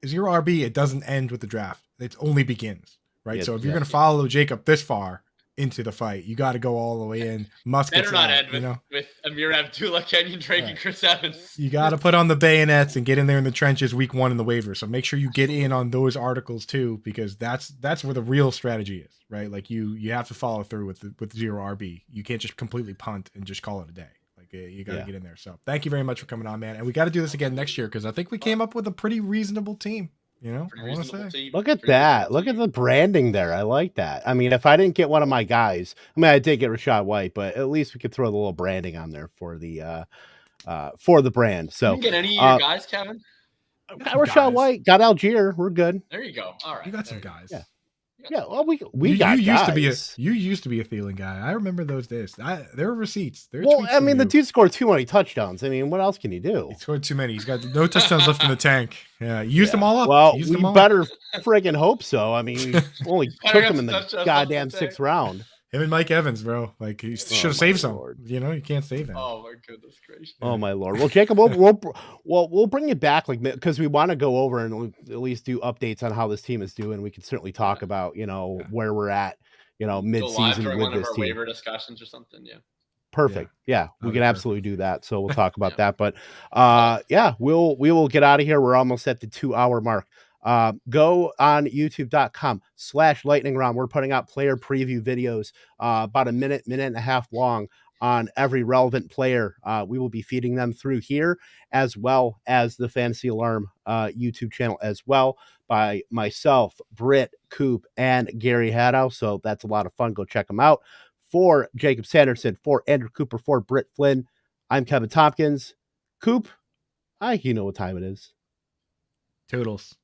0RB, it doesn't end with the draft. It only begins, right? Yes, so if you're going to follow Jacob this far, into the fight. You got to go all the way in. Muskets Better not out, end with Amir Abdullah, Kenyon Drake, and Chris Evans. You got to put on the bayonets and get in there in the trenches week 1 in the waiver. So make sure you get in on those articles too, because that's where the real strategy is, right? Like you have to follow through with 0 RB. You can't just completely punt and just call it a day. Like you got to get in there. So thank you very much for coming on, man. And we got to do this again next year, because I think we came up with a pretty reasonable team. I want to say. Look at that. Look at the branding there. I like that. I mean, if I didn't get one of my guys, I did get Rashad White, but at least we could throw the little branding on there for the brand. So you didn't get any of your guys, Kevin? Got Rashad White, got Algier. We're good. There you go. All right. You got some guys. Yeah. Yeah, well, we you got used guys. you used to be a Thielen guy. I remember those days. There were receipts. The dude scored too many touchdowns. I mean, what else can you do? He scored too many. He's got no touchdowns left in the tank. Yeah, you used them all up. Well, we better friggin' hope so. I mean, we only took him in the goddamn 6th round. Him and Mike Evans, bro. Like, he should have saved some. Lord. You can't save him. Oh my goodness gracious. Oh my Lord. Well, Jacob, we'll bring you back, like, because we want to go over and at least do updates on how this team is doing. We can certainly talk about where we're at, mid-season with one of this our team. waiver discussions or something. Yeah. Perfect. Yeah, we can absolutely do that. So we'll talk about that. But we will get out of here. We're almost at the 2-hour mark. Go on youtube.com/lightning round. We're putting out player preview videos, about a minute and a half long on every relevant player. We will be feeding them through here, as well as the Fantasy Alarm YouTube channel as well, by myself, Britt, Coop, and Gary Haddow. So that's a lot of fun. Go check them out. For Jakob Sanderson, for Andrew Cooper, for Britt Flinn, I'm Kevin Tompkins. Coop, you know what time it is. Toodles.